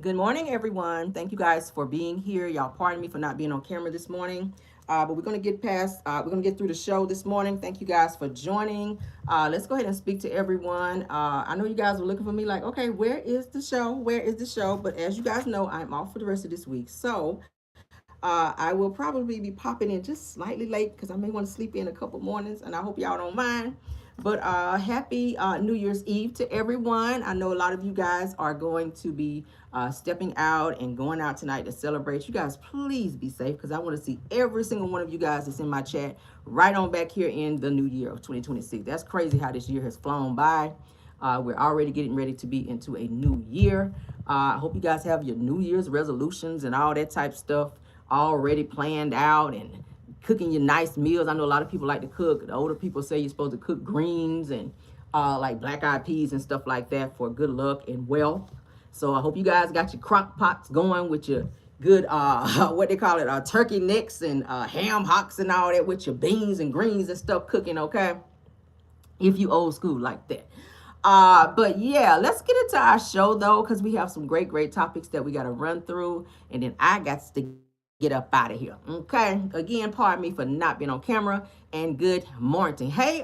Good morning, everyone. Thank you guys for being here. Y'all pardon me for not being on camera this morning. But we're going to we're going to get through the show this morning. Thank you guys for joining. Let's go ahead and speak to everyone. I know you guys were looking for me like, okay, where is the show? Where is the show? But as you guys know, I'm off for the rest of this week. So I will probably be popping in just slightly late because I may want to sleep in a couple mornings, and I hope y'all don't mind. But happy New Year's Eve to everyone. I know a lot of you guys are going to be stepping out and going out tonight to celebrate. You guys, please be safe because I want to see every single one of you guys that's in my chat right on back here in the new year of 2026. That's crazy how this year has flown by. We're already getting ready to be into a new year. I hope you guys have your New Year's resolutions and all that type stuff already planned out and cooking your nice meals. I know a lot of people like to cook. The older people say you're supposed to cook greens and like black eyed peas and stuff like that for good luck and wealth. So I hope you guys got your crock pots going with your good what they call it, turkey necks and ham hocks and all that with your beans and greens and stuff cooking, okay? If you old school like that. But yeah, let's get into our show though, because we have some great topics that we got to run through, and then I got to get up out of here. Okay. Again, pardon me for not being on camera, and good morning. Hey,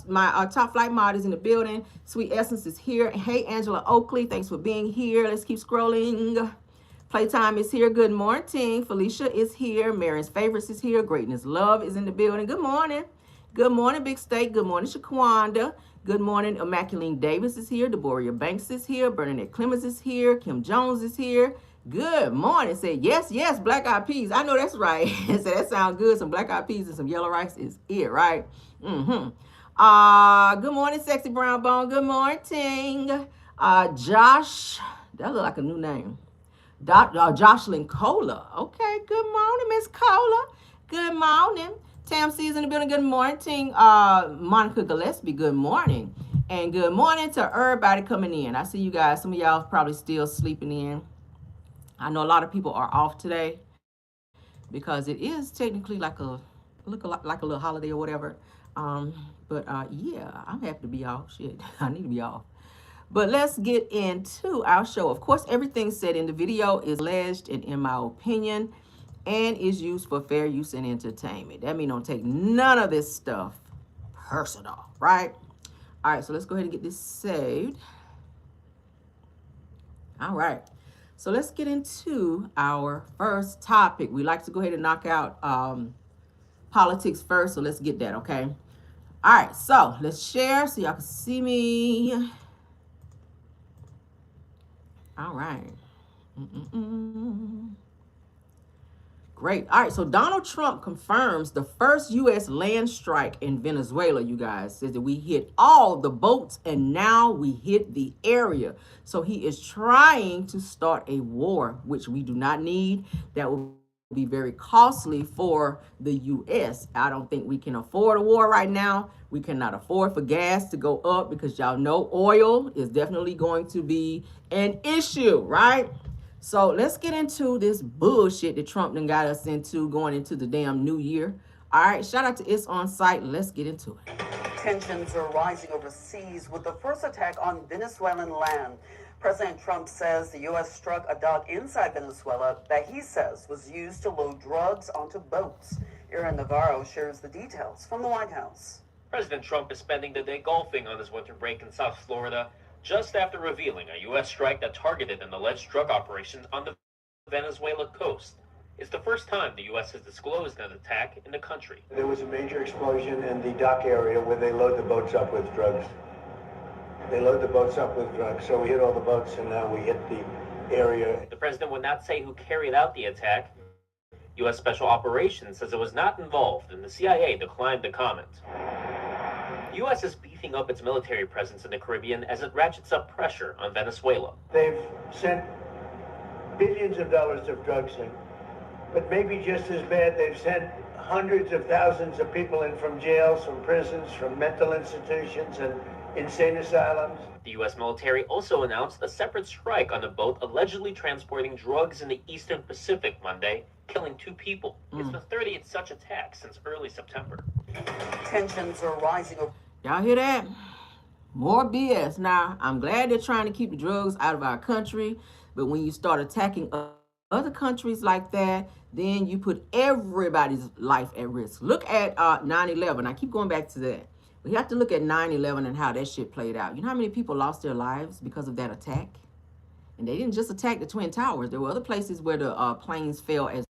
my top flight mod is in the building. Sweet Essence is here. Hey, Angela Oakley, thanks for being here. Let's keep scrolling. Playtime is here. Good morning. Felicia is here. Marion's Favorites is here. Greatness Love is in the building. Good morning. Good morning, Big Steak. Good morning, Shaquanda. Good morning, Immaculate Davis is here. Deborah Banks is here. Bernadette Clemens is here. Kim Jones is here. Good morning. Say yes, black eyed peas. I know that's right. So that sounds good. Some black eyed peas and some yellow rice is it, right? Good morning, Sexy Brown Bone. Good morning. Josh. That look like a new name. Jocelyn Cola. Okay, good morning, Miss Cola. Good morning. Tam C is in the building. Good morning. Monica Gillespie, good morning. And good morning to everybody coming in. I see you guys. Some of y'all probably still sleeping in. I know a lot of people are off today because it is technically like like a little holiday or whatever. But yeah, I'm happy to be off. Shit, I need to be off. But let's get into our show. Of course, everything said in the video is alleged and in my opinion and is used for fair use and entertainment. That means don't take none of this stuff personal, right? All right, so let's go ahead and get this saved. All right, so let's get into our first topic. We like to go ahead and knock out politics first, so let's get that, okay? All right, so let's share so y'all can see me. All right. Great. All right. So Donald Trump confirms the first U.S. land strike in Venezuela, you guys. Says that we hit all the boats and now we hit the area. So he is trying to start a war, which we do not need. That will be very costly for the U.S. I don't think we can afford a war right now. We cannot afford for gas to go up because y'all know oil is definitely going to be an issue, right? So let's get into this bullshit that Trump done got us into going into the damn new year. All right, shout out to It's On Site. Let's get into it. Tensions are rising overseas with the first attack on Venezuelan land. President Trump says the U.S. struck a dock inside Venezuela that he says was used to load drugs onto boats. Aaron Navarro shares the details from the White House. President Trump is spending the day golfing on his winter break in South Florida, just after revealing a U.S. strike that targeted an alleged drug operation on the Venezuela coast. It's the first time the U.S. has disclosed an attack in the country. There was a major explosion in the dock area where they load the boats up with drugs. They load the boats up with drugs, so we hit all the boats and now we hit the area. The president would not say who carried out the attack. U.S. Special Operations says it was not involved, and the CIA declined to comment. The U.S. is beefing up its military presence in the Caribbean as it ratchets up pressure on Venezuela. They've sent billions of dollars of drugs in, but maybe just as bad, they've sent hundreds of thousands of people in from jails, from prisons, from mental institutions and insane asylums. The U.S. military also announced a separate strike on a boat allegedly transporting drugs in the Eastern Pacific Monday, killing 2 people. It's the 30th such attack since early September. Tensions are rising. Y'all hear that? More BS. Now, I'm glad they're trying to keep the drugs out of our country, but when you start attacking other countries like that, then you put everybody's life at risk. Look at 9/11. I keep going back to that. We have to look at 9/11 and how that shit played out. You know how many people lost their lives because of that attack? And they didn't just attack the Twin Towers. There were other places where the planes fell as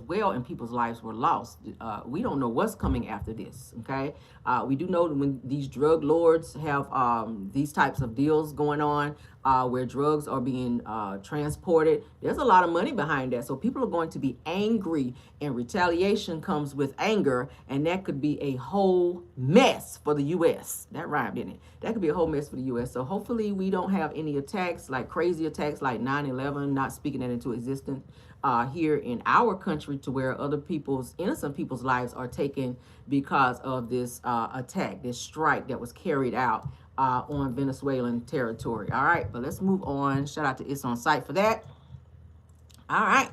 well and people's lives were lost. We don't know what's coming after this, okay? We do know that when these drug lords have these types of deals going on where drugs are being transported, there's a lot of money behind that. So people are going to be angry, and retaliation comes with anger, and that could be a whole mess for the U.S. That rhymed, didn't it? That could be a whole mess for the U.S. So hopefully we don't have any attacks, like crazy attacks like 9/11, not speaking that into existence here in our country, to where other people's, innocent people's lives are taken because of this attack, this strike that was carried out on Venezuelan territory. All right, but let's move on. Shout out to It's On Site for that. All right.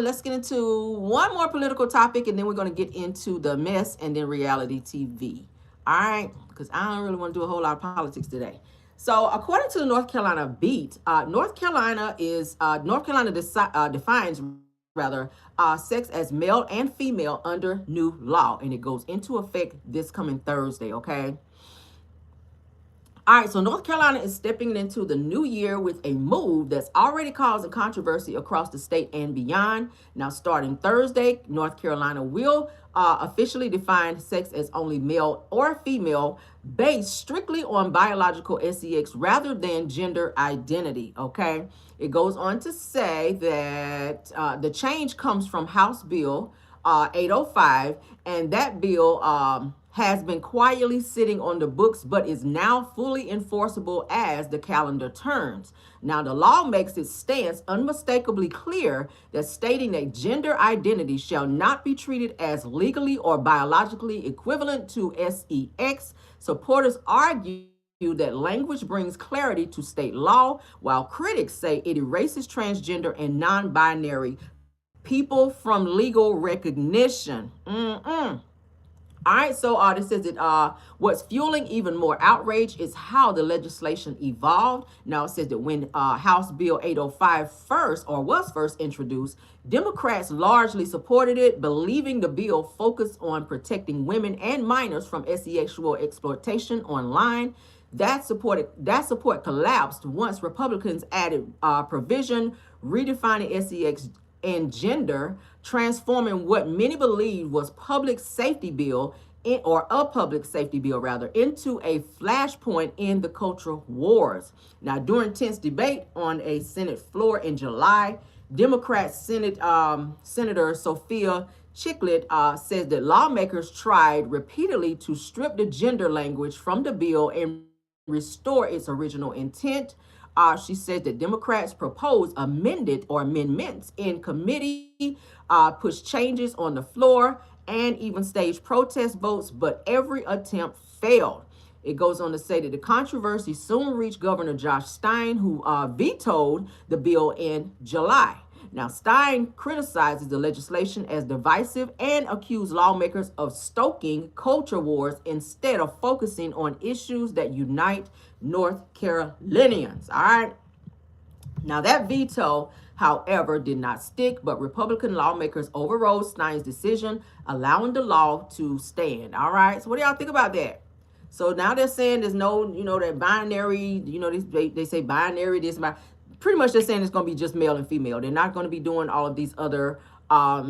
Let's get into one more political topic, and then we're going to get into the mess and then reality TV. All right, because I don't really want to do a whole lot of politics today. So, according to the North Carolina Beat, North Carolina defines sex as male and female under new law, and it goes into effect this coming Thursday. Okay. All right, so North Carolina is stepping into the new year with a move that's already causing controversy across the state and beyond. Now, starting Thursday, North Carolina will officially define sex as only male or female based strictly on biological sex rather than gender identity, okay? It goes on to say that the change comes from House Bill 805, and that bill has been quietly sitting on the books but is now fully enforceable as the calendar turns. Now, the law makes its stance unmistakably clear that stating that gender identity shall not be treated as legally or biologically equivalent to sex. Supporters argue that language brings clarity to state law, while critics say it erases transgender and non-binary people from legal recognition. All right, so this says that what's fueling even more outrage is how the legislation evolved. Now, it says that when House Bill 805 was first introduced, Democrats largely supported it, believing the bill focused on protecting women and minors from sexual exploitation online. That support collapsed once Republicans added provision redefining sex and gender, transforming what many believed was a public safety bill into a flashpoint in the cultural wars. Now, during tense debate on a Senate floor in July, Democrat Senator Sophia Chiclet says that lawmakers tried repeatedly to strip the gender language from the bill and restore its original intent. She said that Democrats proposed amendments in committee, pushed changes on the floor, and even staged protest votes, but every attempt failed. It goes on to say that the controversy soon reached Governor Josh Stein, who vetoed the bill in July. Now, Stein criticizes the legislation as divisive and accused lawmakers of stoking culture wars instead of focusing on issues that unite North Carolinians. All right. Now, that veto, however, did not stick, but Republican lawmakers overrode Stein's decision, allowing the law to stand. All right. So what do y'all think about that? So now they're saying there's no, that binary, they say binary, this, pretty much they're saying it's going to be just male and female. They're not going to be doing all of these other, I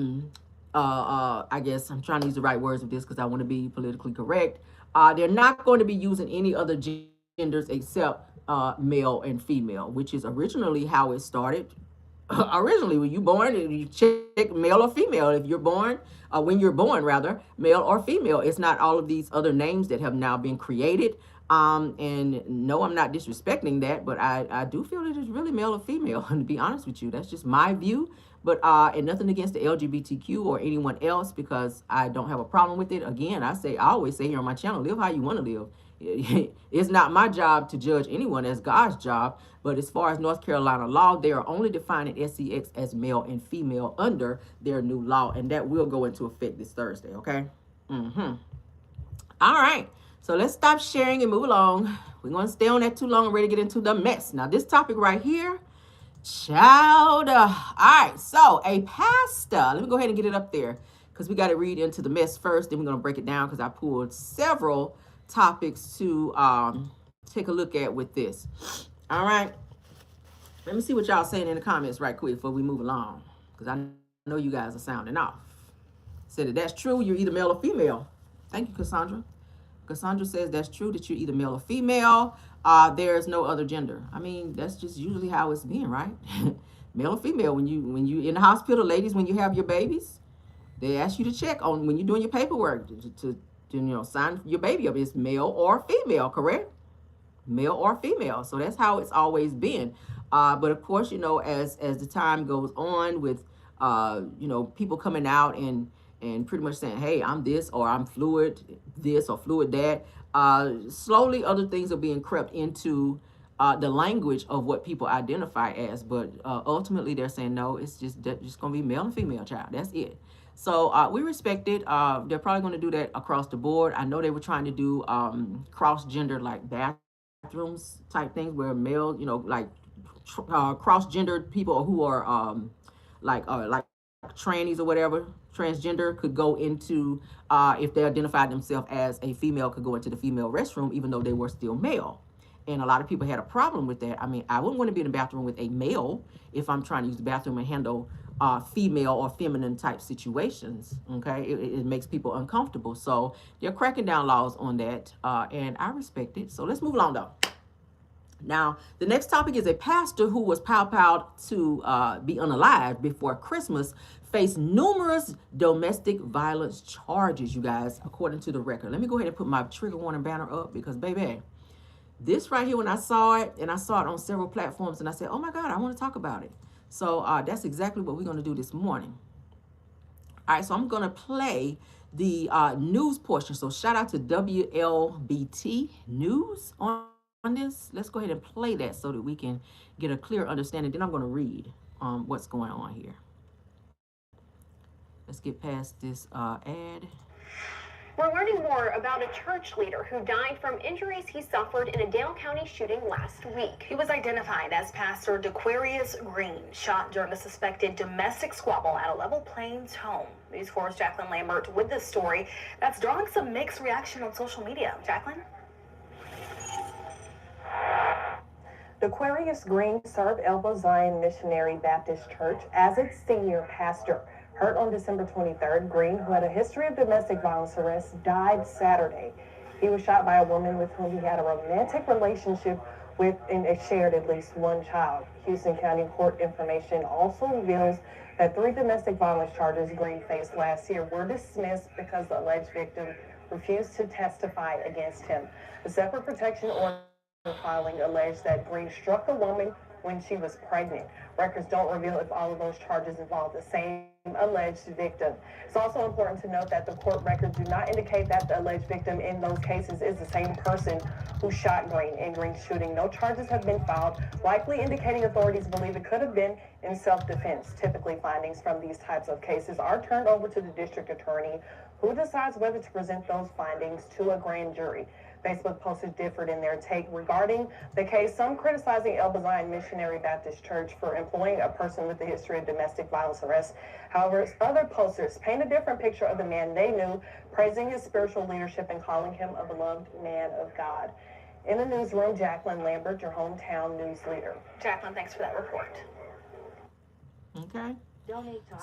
guess I'm trying to use the right words with this because I want to be politically correct. They're not going to be using any other genders except male and female, which is originally how it started. Originally, when you born, you check male or female. If you're born, when you're born, rather, male or female. It's not all of these other names that have now been created. And no, I'm not disrespecting that, but I do feel that it's really male or female. And to be honest with you, that's just my view. But and nothing against the LGBTQ or anyone else, because I don't have a problem with it. Again, I always say here on my channel, live how you want to live. It's not my job to judge anyone. As God's job. But as far as North Carolina law, they are only defining sex as male and female under their new law, and that will go into effect this Thursday. Okay. All right. So let's stop sharing and move along. We're going to stay on that too long and ready to get into the mess. Now, this topic right here, child. All right. So, a pastor. Let me go ahead and get it up there because we got to read into the mess first. Then we're going to break it down because I pulled several topics to take a look at with this. All right. Let me see what y'all saying in the comments right quick before we move along because I know you guys are sounding off. Said that that's true. You're either male or female. Thank you, Cassandra. Cassandra says that's true that you're either male or female. There's no other gender. I mean, that's just usually how it's been, right? Male or female. When you in the hospital, ladies, when you have your babies, they ask you to check on when you're doing your paperwork to sign your baby up. It's male or female, correct? Male or female. So that's how it's always been. But of course, as the time goes on with people coming out and pretty much saying, hey, I'm this or I'm fluid this or fluid that. Slowly, other things are being crept into the language of what people identify as. But ultimately, they're saying, no, it's just going to be male and female, child. That's it. So we respect it. They're probably going to do that across the board. I know they were trying to do cross-gender, like bathrooms type things where male, like cross-gendered people who are like trannies or whatever, transgender could go into, if they identified themselves as a female, could go into the female restroom even though they were still male. And a lot of people had a problem with that. I mean, I wouldn't want to be in the bathroom with a male if I'm trying to use the bathroom and handle female or feminine type situations. Okay, it makes people uncomfortable. So they're cracking down laws on that, and I respect it. So let's move along though. Now, the next topic is a pastor who was powed to be unalived before Christmas faced numerous domestic violence charges, you guys, according to the record. Let me go ahead and put my trigger warning banner up because, baby, this right here, when I saw it, and I saw it on several platforms, and I said, oh my God, I want to talk about it. So that's exactly what we're going to do this morning. All right, so I'm going to play the news portion. So shout out to WLBT News on this. Let's go ahead and play that so that we can get a clear understanding. Then I'm going to read what's going on here. Let's get past this ad. We're learning more about a church leader who died from injuries he suffered in a Dale County shooting last week. He was identified as Pastor DeQuarius Green, shot during a suspected domestic squabble at a Level Plains home. News 4's Jacqueline Lambert with this story that's drawing some mixed reaction on social media. Jacqueline? DeQuarius Green served Elbow Zion Missionary Baptist Church as its senior pastor. Hurt on December 23rd, Green, who had a history of domestic violence arrests, died Saturday. He was shot by a woman with whom he had a romantic relationship with and shared at least one child. Houston County Court information also reveals that 3 domestic violence charges Green faced last year were dismissed because the alleged victim refused to testify against him. A separate protection order filing alleged that Green struck a woman when she was pregnant. Records don't reveal if all of those charges involve the same alleged victim. It's also important to note that the court records do not indicate that the alleged victim in those cases is the same person who shot Green in Green's shooting. No charges have been filed, likely indicating authorities believe it could have been in self-defense. Typically, findings from these types of cases are turned over to the district attorney, who decides whether to present those findings to a grand jury. Facebook posters differed in their take regarding the case, some criticizing Elbow Zion Missionary Baptist Church for employing a person with a history of domestic violence arrests. However, other posters paint a different picture of the man they knew, praising his spiritual leadership and calling him a beloved man of God. In the newsroom, Jacqueline Lambert, your hometown news leader. Jacqueline, thanks for that report. Okay.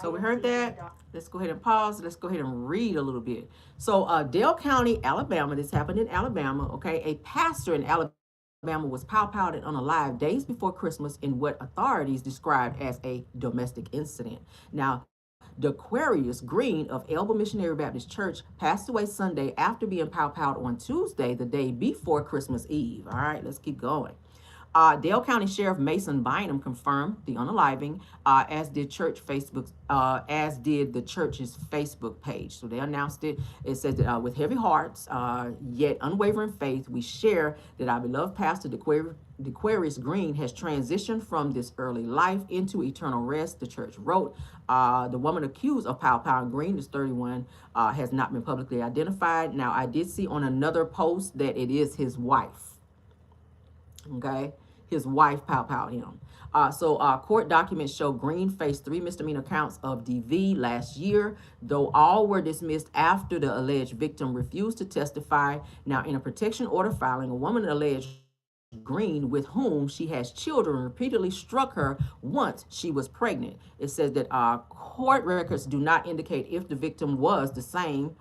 So we heard that. Let's go ahead and pause. Let's go ahead and read a little bit. So Dale County, Alabama, this happened in Alabama, okay? A pastor in Alabama was powed and unalived days before Christmas in what authorities described as a domestic incident. Now, DeQuarius Green of Elbow Missionary Baptist Church passed away Sunday after being powed on Tuesday, the day before Christmas Eve. All right, let's keep going. Dale County Sheriff Mason Bynum confirmed the unaliving, as did as did the church's Facebook page. So they announced it. It says that with heavy hearts, yet unwavering faith, we share that our beloved pastor DeQuarius Green has transitioned from this early life into eternal rest, the church wrote. The woman accused of Pow Green is 31, has not been publicly identified. Now, I did see on another post that it is his wife. Okay, his wife Pow him. Court documents show Green faced 3 misdemeanor counts of DV last year, though all were dismissed after the alleged victim refused to testify. Now, in a protection order filing, a woman alleged Green, with whom she has children, repeatedly struck her once she was pregnant. It says that court records do not indicate if the victim was the same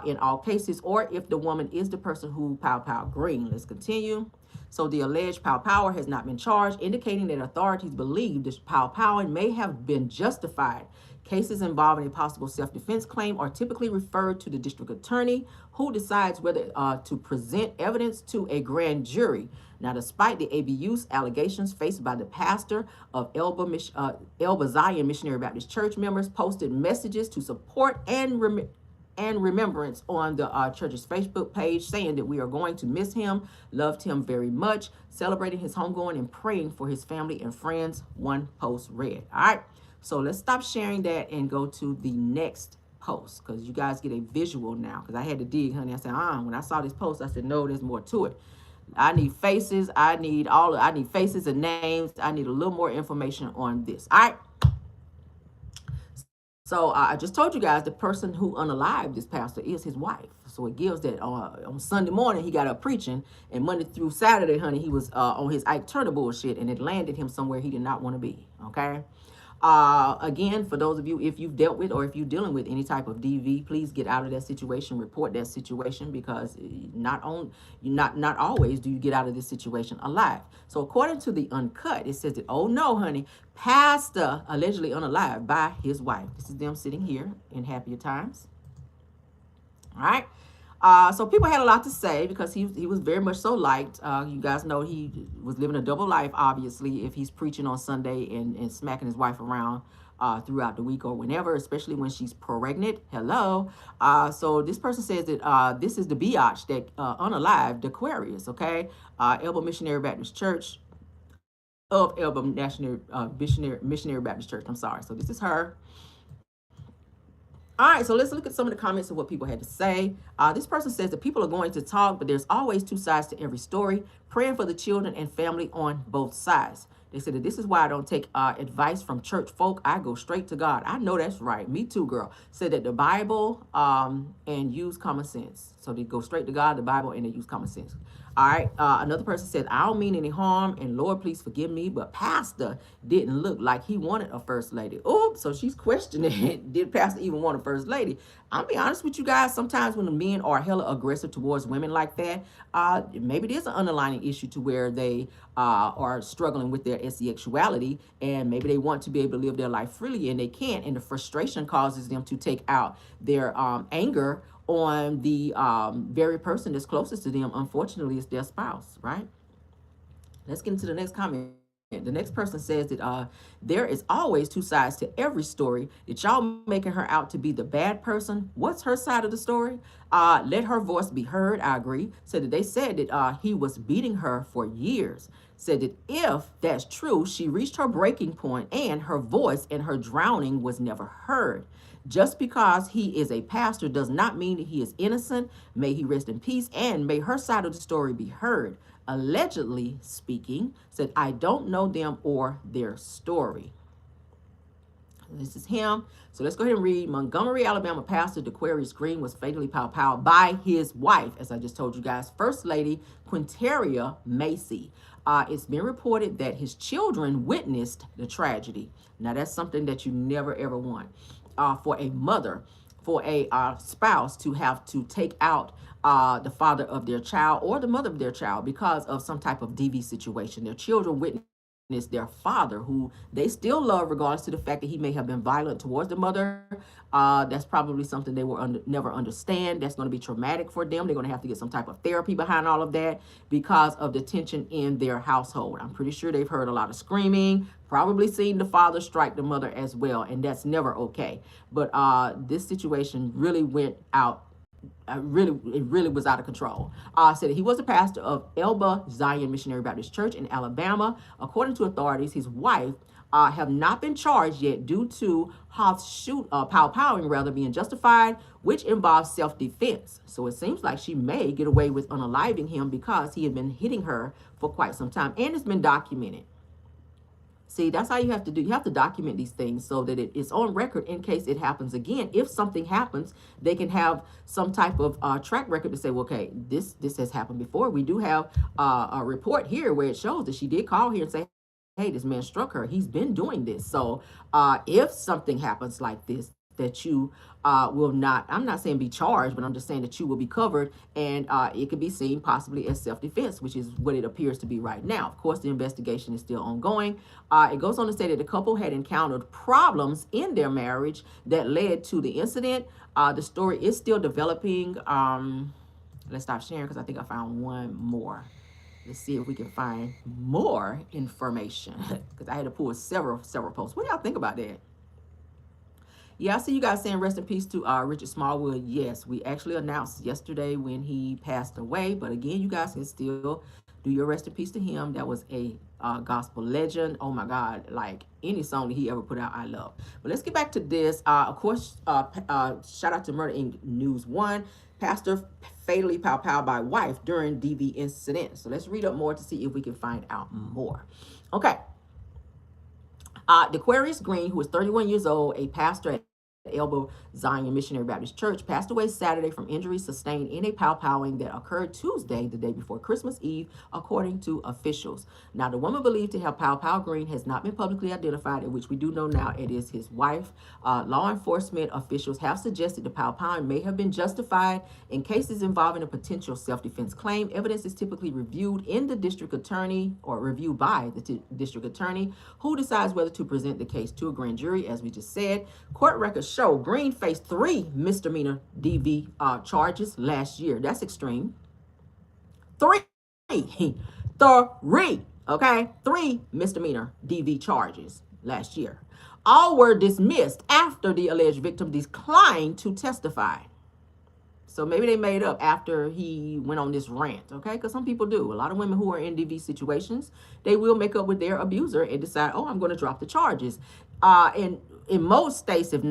in all cases, or if the woman is the person who Pow Green. Let's continue. So the alleged Pow has not been charged, indicating that authorities believe this Pow may have been justified. Cases involving a possible self-defense claim are typically referred to the district attorney, who decides whether to present evidence to a grand jury. Now, despite the abuse allegations faced by the pastor of Elba Zion Missionary Baptist Church, members posted messages to support and remembrance on the church's Facebook page, saying that we are going to miss him, loved him very much, celebrating his homegoing and praying for his family and friends, one post read. All right, so let's stop sharing that and go to the next post, because you guys get a visual now, because I had to dig, honey. I said, when I saw this post, I said, no, there's more to it. I need faces. I need faces and names. I need a little more information on this. All right. So I just told you guys the person who unalived this pastor is his wife. So it gives that on Sunday morning he got up preaching, and Monday through Saturday, honey, he was on his Ike Turner bullshit, and it landed him somewhere he did not want to be. Okay. Again, for those of you, if you've dealt with or if you're dealing with any type of DV, please get out of that situation, report that situation, because not always do you get out of this situation alive. So according to the Uncut, it says that, oh no, honey, pastor allegedly unalived by his wife. This is them sitting here in happier times. All right. So people had a lot to say, because he was very much so liked. You guys know he was living a double life, obviously, if he's preaching on Sunday and smacking his wife around throughout the week or whenever, especially when she's pregnant. Hello. So this person says that this is the biatch that unalived Aquarius, okay? Elba Missionary Baptist Church of Elba Missionary Baptist Church. I'm sorry. So this is her. All right, so let's look at some of the comments of what people had to say. This person says that people are going to talk, but there's always two sides to every story. Praying for the children and family on both sides. They said that this is why I don't take advice from church folk. I go straight to God. I know that's right. Me too, girl. Said that the Bible and use common sense. So they go straight to God, the Bible, and they use common sense. All right. Another person said, I don't mean any harm, and Lord, please forgive me, but pastor didn't look like he wanted a first lady. Oops. So she's questioning, did pastor even want a first lady? I'll be honest with you guys. Sometimes when the men are hella aggressive towards women like that, maybe there's an underlying issue to where they are struggling with their sexuality, and maybe they want to be able to live their life freely, and they can't. And the frustration causes them to take out their anger on the very person that's closest to them. Unfortunately, it's their spouse, right? Let's get into the next comment. The next person says that there is always two sides to every story. That y'all making her out to be the bad person. What's her side of the story? Let her voice be heard. I agree. Said that they said that he was beating her for years. Said that if that's true, she reached her breaking point, and her voice and her drowning was never heard. Just because he is a pastor does not mean that he is innocent. May he rest in peace, and may her side of the story be heard. Allegedly speaking, said, I don't know them or their story. This is him. So let's go ahead and read. Montgomery, Alabama pastor DeQuarius Green was fatally powed by his wife, as I just told you guys, First Lady Quinteria Macy. It's been reported that his children witnessed the tragedy. Now, that's something that you never, ever want. For a mother, for a spouse to have to take out the father of their child or the mother of their child because of some type of DV situation. Their children witnessed it's their father, who they still love, regardless to the fact that he may have been violent towards the mother. That's probably something they will never understand. That's going to be traumatic for them. They're going to have to get some type of therapy behind all of that because of the tension in their household. I'm pretty sure they've heard a lot of screaming, probably seen the father strike the mother as well, and that's never okay. But this situation really went out. It really was out of control. Said that he was a pastor of Elba Zion Missionary Baptist Church in Alabama. According to authorities, his wife have not been charged yet due to Hoff's powering rather being justified, which involves self-defense. So it seems like she may get away with unaliving him because he had been hitting her for quite some time, and it's been documented. See, that's how you have to do. You have to document these things so that it is on record in case it happens again. If something happens, they can have some type of track record to say, well, okay, this has happened before. We do have a report here where it shows that she did call here and say, hey, this man struck her. He's been doing this. So if something happens like this, that you will not, I'm not saying be charged, but I'm just saying that you will be covered, and it could be seen possibly as self-defense, which is what it appears to be right now. Of course, the investigation is still ongoing. It goes on to say that the couple had encountered problems in their marriage that led to the incident. The story is still developing. Let's stop sharing because I think I found one more. Let's see if we can find more information because I had to pull several posts. What do y'all think about that? Yeah, I see you guys saying rest in peace to Richard Smallwood. Yes, we actually announced yesterday when he passed away. But again, you guys can still do your rest in peace to him. That was a gospel legend. Oh my God, like any song that he ever put out, I love. But let's get back to this. Of course, shout out to Murder Inc. News 1. Pastor fatally pow by wife during DV incident. So let's read up more to see if we can find out more. Okay. DeQuarius Green, who is 31 years old, a pastor at Elba Zion Missionary Baptist Church, passed away Saturday from injuries sustained in a powwowing that occurred Tuesday, the day before Christmas Eve, according to officials. Now, the woman believed to have pow Green has not been publicly identified, in which we do know now it is his wife. Law enforcement officials have suggested the powwowing may have been justified in cases involving a potential self-defense claim. Evidence is typically reviewed in the district attorney, or reviewed by the district attorney, who decides whether to present the case to a grand jury. As we just said, court records show Green faced 3 misdemeanor DV charges last year. That's extreme. 3, okay? 3 misdemeanor DV charges last year. All were dismissed after the alleged victim declined to testify. So maybe they made up after he went on this rant, okay? Because some people do. A lot of women who are in DV situations, they will make up with their abuser and decide, oh, I'm going to drop the charges. And in most states, if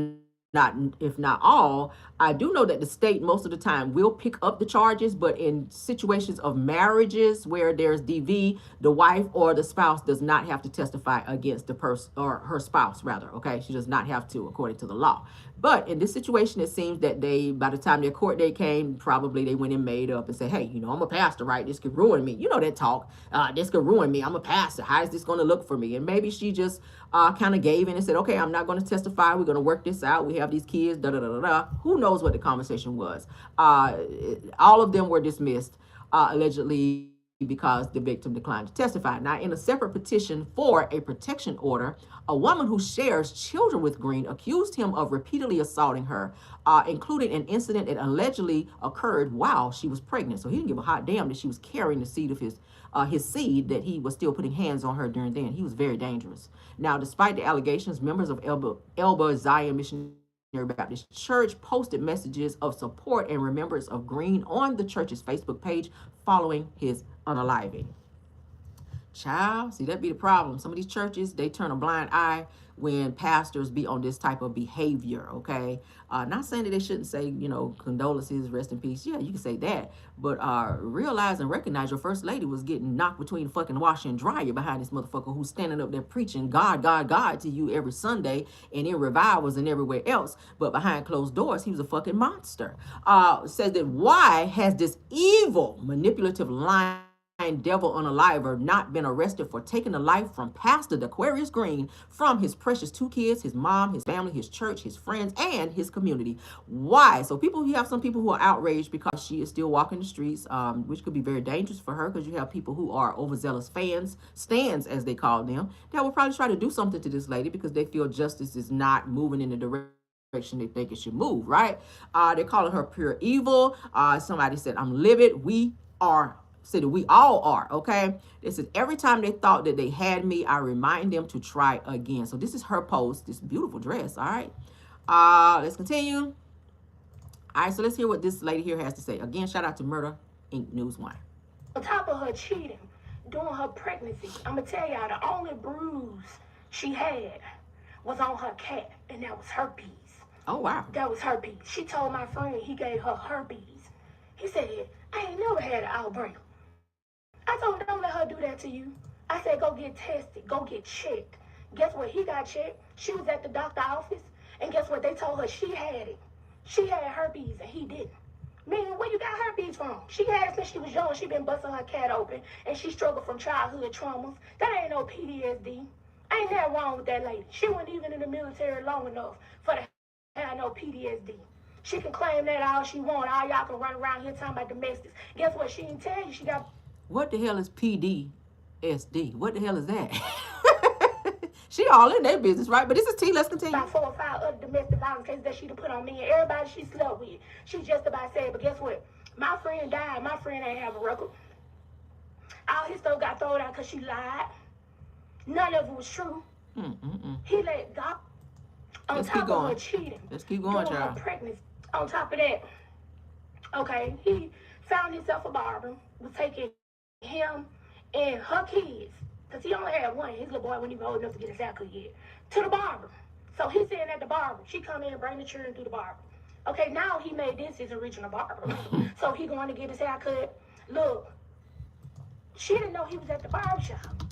not all, I do know that the state most of the time will pick up the charges, but in situations of marriages where there's DV, the wife or the spouse does not have to testify against the person, or her spouse rather, okay? She does not have to, according to the law. But in this situation, it seems that by the time their court date came, probably they went and made up and said, hey, I'm a pastor, right? This could ruin me. You know that talk. This could ruin me. I'm a pastor. How is this going to look for me? And maybe she just kind of gave in and said, okay, I'm not going to testify. We're going to work this out. We have these kids, da-da-da-da-da. Who knows what the conversation was? All of them were dismissed, allegedly, because the victim declined to testify. Now, in a separate petition for a protection order, a woman who shares children with Green accused him of repeatedly assaulting her, including an incident that allegedly occurred while she was pregnant. So he didn't give a hot damn that she was carrying the seed of his seed, that he was still putting hands on her during then. He was very dangerous. Now, despite the allegations, members of Elba Zion Missionary Baptist Church posted messages of support and remembrance of Green on the church's Facebook page following his unaliving. Child, see, that be the problem. Some of these churches, they turn a blind eye when pastors be on this type of behavior, okay? Not saying that they shouldn't say, condolences, rest in peace. Yeah, you can say that. But realize and recognize your first lady was getting knocked between fucking washer and dryer behind this motherfucker who's standing up there preaching God, God, God to you every Sunday and in revivals and everywhere else. But behind closed doors, he was a fucking monster. Says that why has this evil, manipulative line devil unaliver not been arrested for taking the life from Pastor Aquarius Green from his precious 2 kids, his mom, his family, his church, his friends, and his community. Why? So you have some people who are outraged because she is still walking the streets, which could be very dangerous for her, because you have people who are overzealous stands as they call them, that will probably try to do something to this lady because they feel justice is not moving in the direction they think it should move, right? They're calling her pure evil. Somebody said, I'm livid. We all are, okay? This is every time they thought that they had me, I remind them to try again. So this is her post, this beautiful dress, all right? Let's continue. All right, so let's hear what this lady here has to say. Again, shout out to Murder Inc. News 1. On top of her cheating, during her pregnancy, I'm going to tell y'all, the only bruise she had was on her cat, and that was herpes. Oh, wow. That was herpes. She told my friend he gave her herpes. He said, I ain't never had an outbreak. I told him, don't let her do that to you. I said, go get tested. Go get checked. Guess what? He got checked. She was at the doctor's office. And guess what? They told her she had it. She had herpes and he didn't. Meaning, where you got herpes from? She had it since she was young. She been busting her cat open. And she struggled from childhood traumas. That ain't no PTSD. Ain't that wrong with that lady. She wasn't even in the military long enough for to have no PTSD. She can claim that all she want. All y'all can run around here talking about domestics. Guess what? She didn't tell you she got... What the hell is PTSD? What the hell is that? She all in their business, right? But this is T. Let's continue. About 4 or 5 other domestic violence cases that she done put on me and everybody she slept with. She just about said, but guess what? My friend died. My friend ain't have a record. All his stuff got thrown out because she lied. None of it was true. He let God... On Let's top keep going. of her cheating. Let's keep going, during child. her pregnancy. On top of that, okay, he found himself a barber, was taking him and her kids, because he only had one, his little boy wasn't even old enough to get his haircut yet, to the barber. So he's sitting at the barber. She come in and bring the children through the barber. Okay, now he made this his original barber. So he going to get his haircut. Look, she didn't know he was at the barbershop.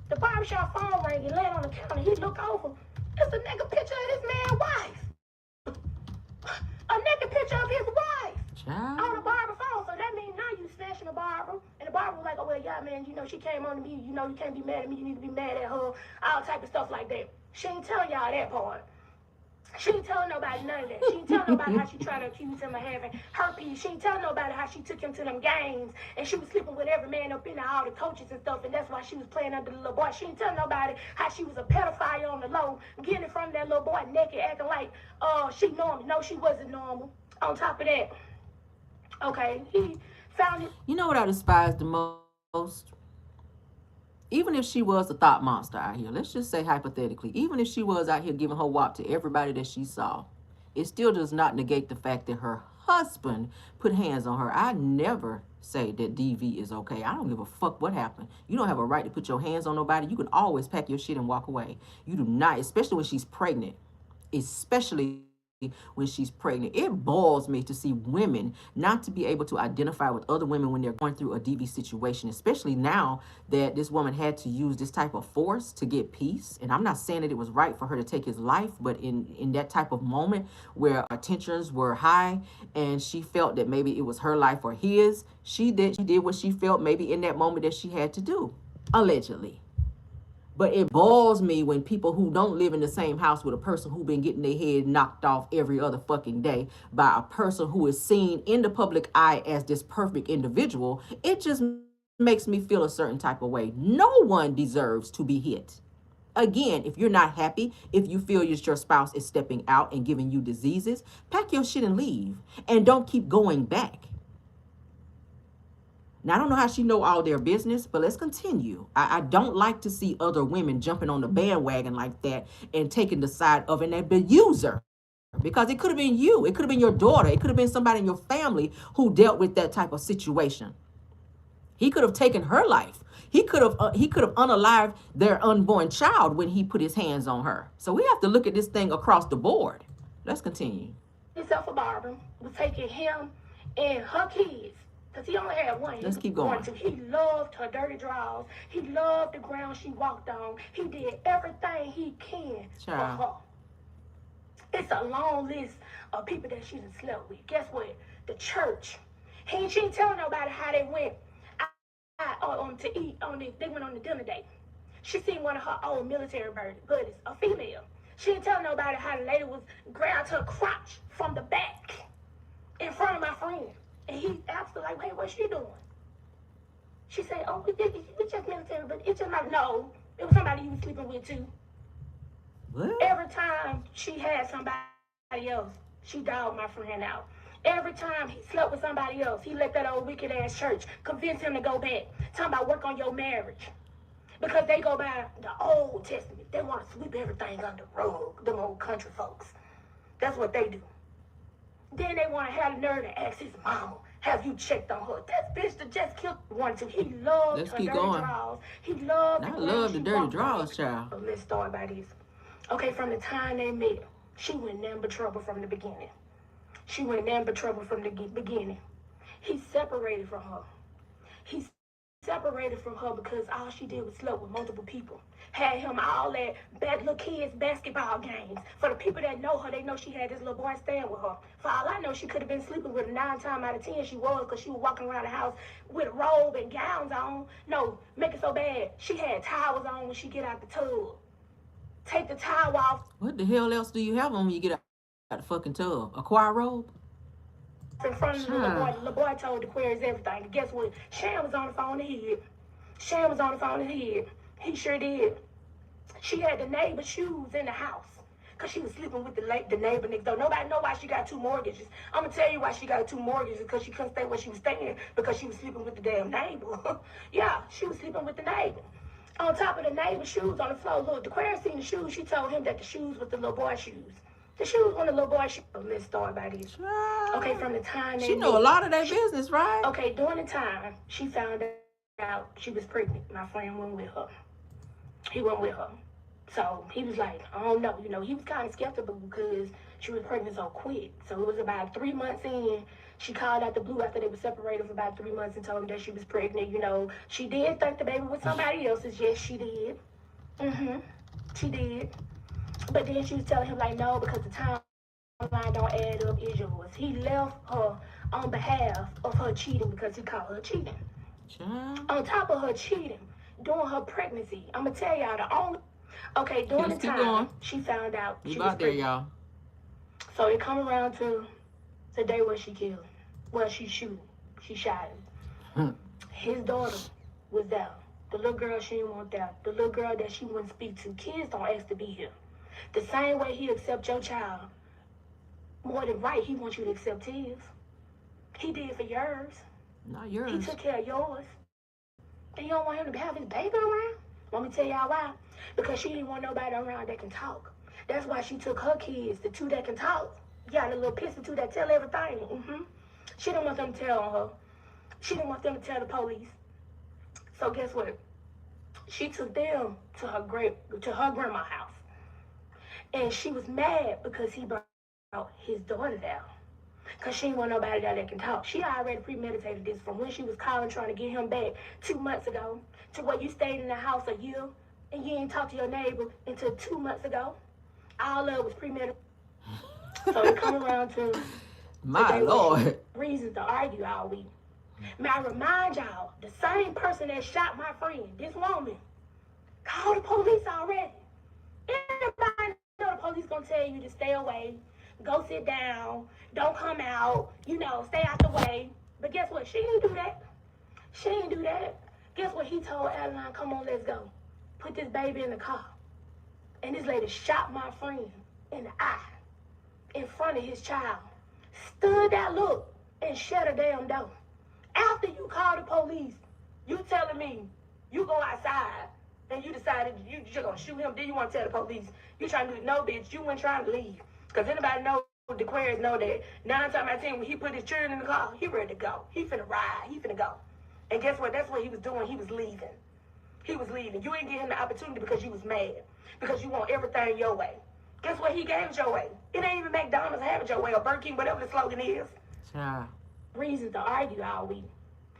The barbershop phone rang and laid on the counter. He looked over. It's a nigga picture of this man's wife. A naked picture of his wife. Child. On the barber phone. So that means now you snatching the barber. And the barber was like, oh, well, yeah, man, you know, she came on to me. You know, you can't be mad at me. You need to be mad at her. All type of stuff like that. She ain't telling y'all that part. She ain't telling nobody none of that. She ain't telling nobody how she tried to accuse him of having herpes. She ain't telling nobody how she took him to them games and she was sleeping with every man up in there, all the coaches and stuff, and that's why she was playing under the little boy. She ain't telling nobody how she was a pedophile on the low, getting it from that little boy naked, acting like, she normal. No, she wasn't normal. On top of that, okay, he found it. You know what I despise the most? Even if she was a thought monster out here, let's just say hypothetically, even if she was out here giving her wop to everybody that she saw, it still does not negate the fact that her husband put hands on her. I never say that DV is okay. I don't give a fuck what happened. You don't have a right to put your hands on nobody. You can always pack your shit and walk away. You do not, especially when she's pregnant. Especially when she's pregnant. It boils me to see women not to be able to identify with other women when they're going through a DV situation, especially now that this woman had to use this type of force to get peace. And I'm not saying that it was right for her to take his life, but in that type of moment where our tensions were high and she felt that maybe it was her life or his, she did what she felt maybe in that moment that she had to do, allegedly. But it boils me when people who don't live in the same house with a person who been getting their head knocked off every other fucking day by a person who is seen in the public eye as this perfect individual, it just makes me feel a certain type of way. No one deserves to be hit. Again, if you're not happy, if you feel your spouse is stepping out and giving you diseases, pack your shit and leave. And don't keep going back. Now, I don't know how she know all their business, but let's continue. I don't like to see other women jumping on the bandwagon like that and taking the side of an abuser. Because it could have been you. It could have been your daughter. It could have been somebody in your family who dealt with that type of situation. He could have taken her life. He could have unalived their unborn child when he put his hands on her. So we have to look at this thing across the board. Let's continue. Himself a barber was taking him and her kids. Because he only had one. Let's keep going. He loved her dirty drawers. He loved the ground she walked on. He did everything he can for her. It's a long list of people that she done slept with. Guess what? The church. She ain't telling nobody how they went to eat on this. They went on the dinner date. She seen one of her old military buddies, a female. She didn't tell nobody how the lady was grabbed her crotch from the back in front of my friend. And he asked her, like, hey, what's she doing? She said, oh, we just military, but it's just like, no, it was somebody you was sleeping with too. What? Every time she had somebody else, she dogged my friend out. Every time he slept with somebody else, he let that old wicked ass church convince him to go back. Talking about work on your marriage. Because they go by the Old Testament. They want to sweep everything under the rug, them old country folks. That's what they do. Then they want to have the nerve to ask his mama, have you checked on her? That bitch that just killed one too. He loved Let's her keep dirty going. draws. He loved I love the dirty draws, child. So let's start by this. Okay, from the time they met, she went nothing but trouble from the beginning. She went nothing but trouble from the beginning. He separated from her. He separated from her because all she did was sleep with multiple people. Had him all at little kids' basketball games. For the people that know her, they know she had this little boy staying with her. For all I know, she could have been sleeping with him 9 times out of 10 she was, because she was walking around the house with a robe and gowns on. No, make it so bad. She had towels on when she get out the tub. Take the towel off. What the hell else do you have on when you get out the fucking tub? A choir robe? In front of the little boy. The little boy told the queries everything. And guess what? Shan was on the phone and hid. Shan was on the phone and hid. He sure did. She had the neighbor's shoes in the house because she was sleeping with the neighbor next door. Nobody know why she got 2 mortgages. I'm going to tell you why she got 2 mortgages, because she couldn't stay where she was staying because she was sleeping with the damn neighbor. Yeah, she was sleeping with the neighbor. On top of the neighbor's shoes on the floor. Look, the queer seen the shoes. She told him that the shoes was the little boy's shoes. The shoes on the little boy's shoes. Let's start by this. Okay, from the time they She know a lot of their business, right? Okay, during the time she found out she was pregnant, my friend went with her. He went with her. So he was like, I don't know. You know, he was kind of skeptical because she was pregnant so quick. So it was about 3 months in. She called out the blue after they were separated for about 3 months and told him that she was pregnant. You know, she did think the baby was somebody else's. Yes, she did. She did. But then she was telling him, like, no, because the timeline don't add up, is yours. He left her on behalf of her cheating because he called her cheating. On top of her cheating, during her pregnancy, I'm going to tell y'all the only... Okay, during the time, she found out she was pregnant. Y'all. So it come around to the day where she killed. Well, she shot him. His daughter was there. The little girl she didn't want there. The little girl that she wouldn't speak to. Kids don't ask to be here. The same way he accept your child, more than right, he wants you to accept his. He did for yours. Not yours. He took care of yours. And you don't want him to have his baby around? Let me tell y'all why. Because she didn't want nobody around that can talk. That's why she took her kids, the 2 that can talk. Yeah, the little pissy 2 that tell everything. She didn't want them to tell on her. She didn't want them to tell the police. So guess what? She took them to her grandma's house. And she was mad because he brought his daughter down. Because she didn't want nobody there that can talk. She already premeditated this from when she was calling trying to get him back 2 months ago to where you stayed in the house a year and you didn't talk to your neighbor until 2 months ago. All of it was premeditated. So it come around to my Lord. Reasons to argue all week. May I remind y'all, the same person that shot my friend, this woman, called the police already. Everybody know the police gonna tell you to stay away, go sit down, don't come out, you know, stay out the way. But guess what? She didn't do that. She didn't do that. Guess what? He told Adeline, come on, let's go. Put this baby in the car. And this lady shot my friend in the eye in front of his child. Stood there, look, and shut a damn door. After you call the police, you telling me you go outside and you decided you just gonna shoot him, then you want to tell the police. You trying to do, no, bitch, you weren't trying to leave. Because anybody know, the Aquarius know that 9 times out of 10 when he put his children in the car, he ready to go. He finna ride. He finna go. And guess what? That's what he was doing. He was leaving. He was leaving. You didn't give him the opportunity because you was mad. Because you want everything your way. Guess what? He gave it your way. It ain't even McDonald's have it your way or Burger King, whatever the slogan is. Reasons to argue all week.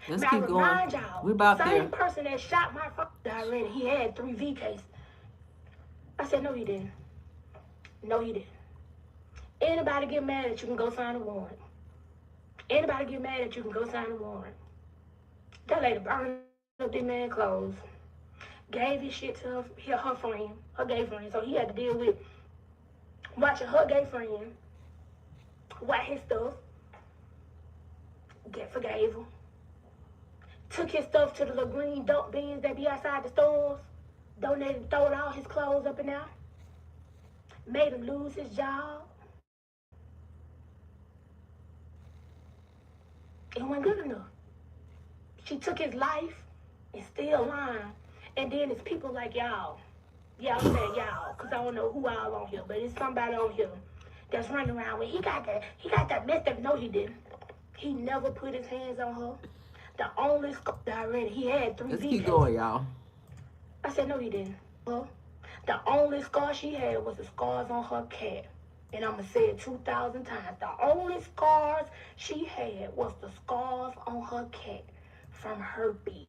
Let's now, keep going. We're about there. Same person that shot my friend already, he had 3 V cases. I said, no, he didn't. No, he didn't. Anybody get mad at you can go sign a warrant. Anybody get mad at you can go sign a warrant. That lady burned up this man's clothes, gave his shit to her friend, her gay friend. So he had to deal with watching her gay friend wipe his stuff, forgave him. Took his stuff to the little green dump bins that be outside the stores, donated, throwed all his clothes up in there, made him lose his job. It wasn't good enough. She took his life and still lying. And then it's people like y'all. Yeah, I'm saying y'all, because I don't know who all on here, but it's somebody on here that's running around with, he got that messed up. No, he didn't. He never put his hands on her. The only scar already, he had 3 Let's VJs. keep going, y'all. I said, no, he didn't. Well, the only scar she had was the scars on her cat. And I'm going to say it 2,000 times. The only scars she had was the scars on her cat from herpes.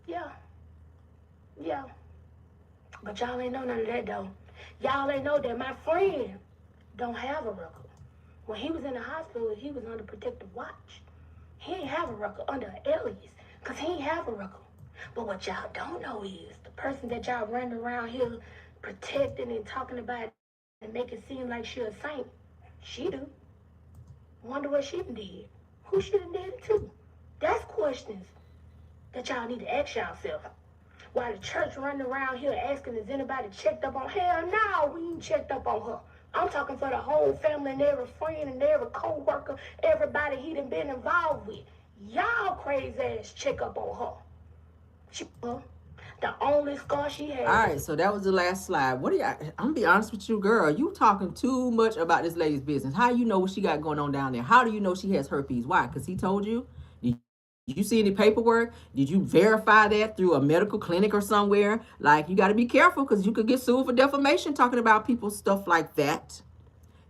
Yeah. Yeah. But y'all ain't know none of that, though. Y'all ain't know that my friend don't have a record. When he was in the hospital, he was under protective watch. He ain't have a record under an alias, because he ain't have a record. But what y'all don't know is the person that y'all running around here protecting and talking about and make it seem like she a saint, she do. Wonder what she done did. Who she done did it to? That's questions that y'all need to ask yourself. While the church running around here asking, is anybody checked up on her? Hell no, we ain't checked up on her. I'm talking for the whole family and every friend and every co-worker, everybody he done been involved with. Y'all crazy ass check up on her. The only scar she had. All right, so that was the last slide. What do you? I'm gonna be honest with you, girl. You talking too much about this lady's business. How you know what she got going on down there? How do you know she has herpes? Why? Because he told you. Did you see any paperwork? Did you verify that through a medical clinic or somewhere? Like, you got to be careful because you could get sued for defamation talking about people's stuff like that.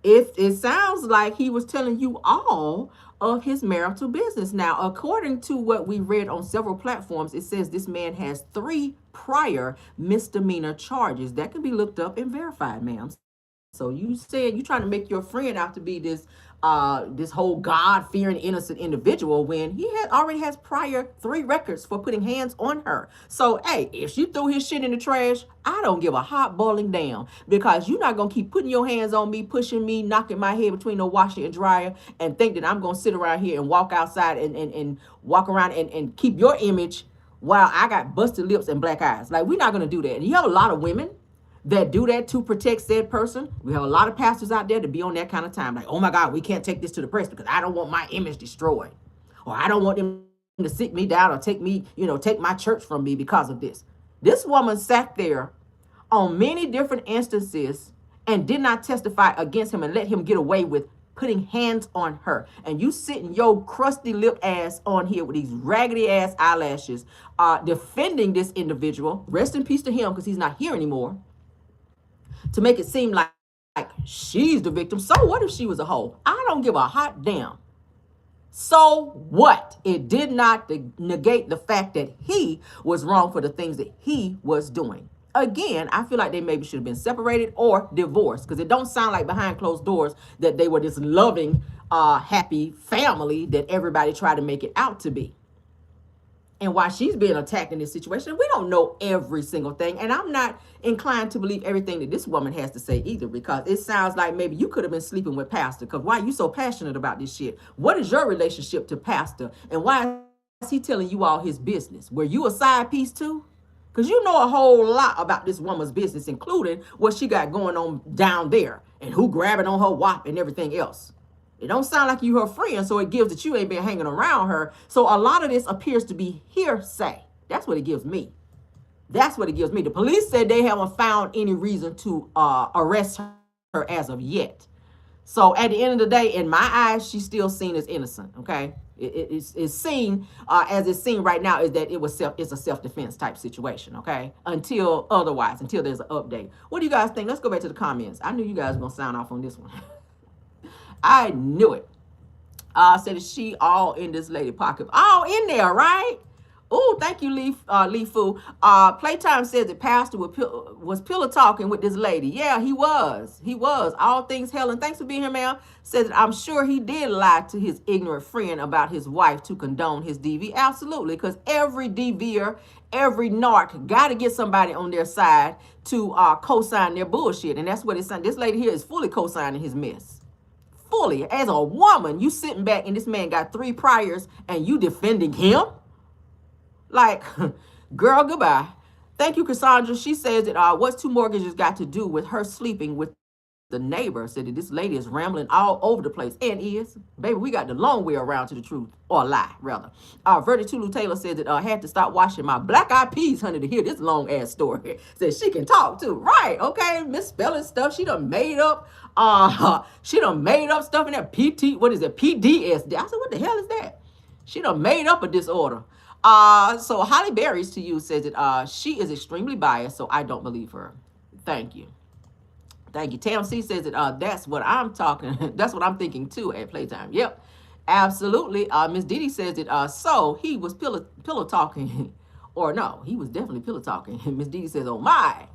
If it sounds like he was telling you all of his marital business. Now, according to what we read on several platforms, it says this man has 3 prior misdemeanor charges that can be looked up and verified, ma'am. So you said you trying to make your friend out to be this this whole God-fearing innocent individual when he already has prior 3 records for putting hands on her. So hey, if she threw his shit in the trash, I don't give a hot boiling damn, because you're not gonna keep putting your hands on me, pushing me, knocking my head between the washer and dryer, and think that I'm gonna sit around here and walk outside and walk around and keep your image while I got busted lips and black eyes. Like, we're not gonna do that. And you have a lot of women that do that to protect said person. We have a lot of pastors out there to be on that kind of time. Like, oh my God, we can't take this to the press because I don't want my image destroyed. Or I don't want them to sit me down or take me, take my church from me because of this. This woman sat there on many different instances and did not testify against him and let him get away with putting hands on her. And you sitting your crusty lip ass on here with these raggedy ass eyelashes, defending this individual. Rest in peace to him because he's not here anymore. To make it seem like she's the victim. So what if she was a hoe? I don't give a hot damn. So what? It did not negate the fact that he was wrong for the things that he was doing. Again, I feel like they maybe should have been separated or divorced, because it don't sound like behind closed doors that they were this loving, happy family that everybody tried to make it out to be. And while she's being attacked in this situation, we don't know every single thing. And I'm not inclined to believe everything that this woman has to say either, because it sounds like maybe you could have been sleeping with Pastor. Because why are you so passionate about this shit? What is your relationship to Pastor? And why is he telling you all his business? Were you a side piece too? Because you know a whole lot about this woman's business, including what she got going on down there and who grabbing on her wop and everything else. It don't sound like you her friend, so it gives that you ain't been hanging around her. So a lot of this appears to be hearsay. That's what it gives me. That's what it gives me. The police said they haven't found any reason to arrest her as of yet. So at the end of the day, in my eyes, she's still seen as innocent, okay? It's seen as it's seen right now is that it's a self-defense type situation, okay? Until there's an update. What do you guys think? Let's go back to the comments. I knew you guys were going to sound off on this one. I knew it. Said, is she all in this lady pocket? All in there, right? Oh, thank you, Lee Fu. Playtime says that Pastor was pillow talking with this lady. Yeah, he was. He was. All things Helen. Thanks for being here, ma'am. Says that I'm sure he did lie to his ignorant friend about his wife to condone his DV. Absolutely, because every DVer, every narc got to get somebody on their side to co-sign their bullshit. And that's what it's saying. This lady here is fully co-signing his mess. Fully. As a woman, you sitting back and this man got 3 priors and you defending him? Like, girl, goodbye. Thank you, Cassandra. She says that what's 2 mortgages got to do with her sleeping with the neighbor? Said that this lady is rambling all over the place. And is. Baby, we got the long way around to the truth. Or a lie, rather. Verdi Tulu Taylor said that I had to stop washing my black eyed peas, honey, to hear this long ass story. Said she can talk too. Right, okay. Misspelling stuff. She done made up. Stuff in that PTSD. I said, what the hell is that? She done made up a disorder. So Holly Berries to you says that she is extremely biased, so I don't believe her. Thank you. Thank you. Tam C says that that's what I'm talking. That's what I'm thinking too at playtime. Yep. Absolutely. Miss Didi says that so he was pillow talking. Or no, he was definitely pillow talking. Miss Didi says, oh my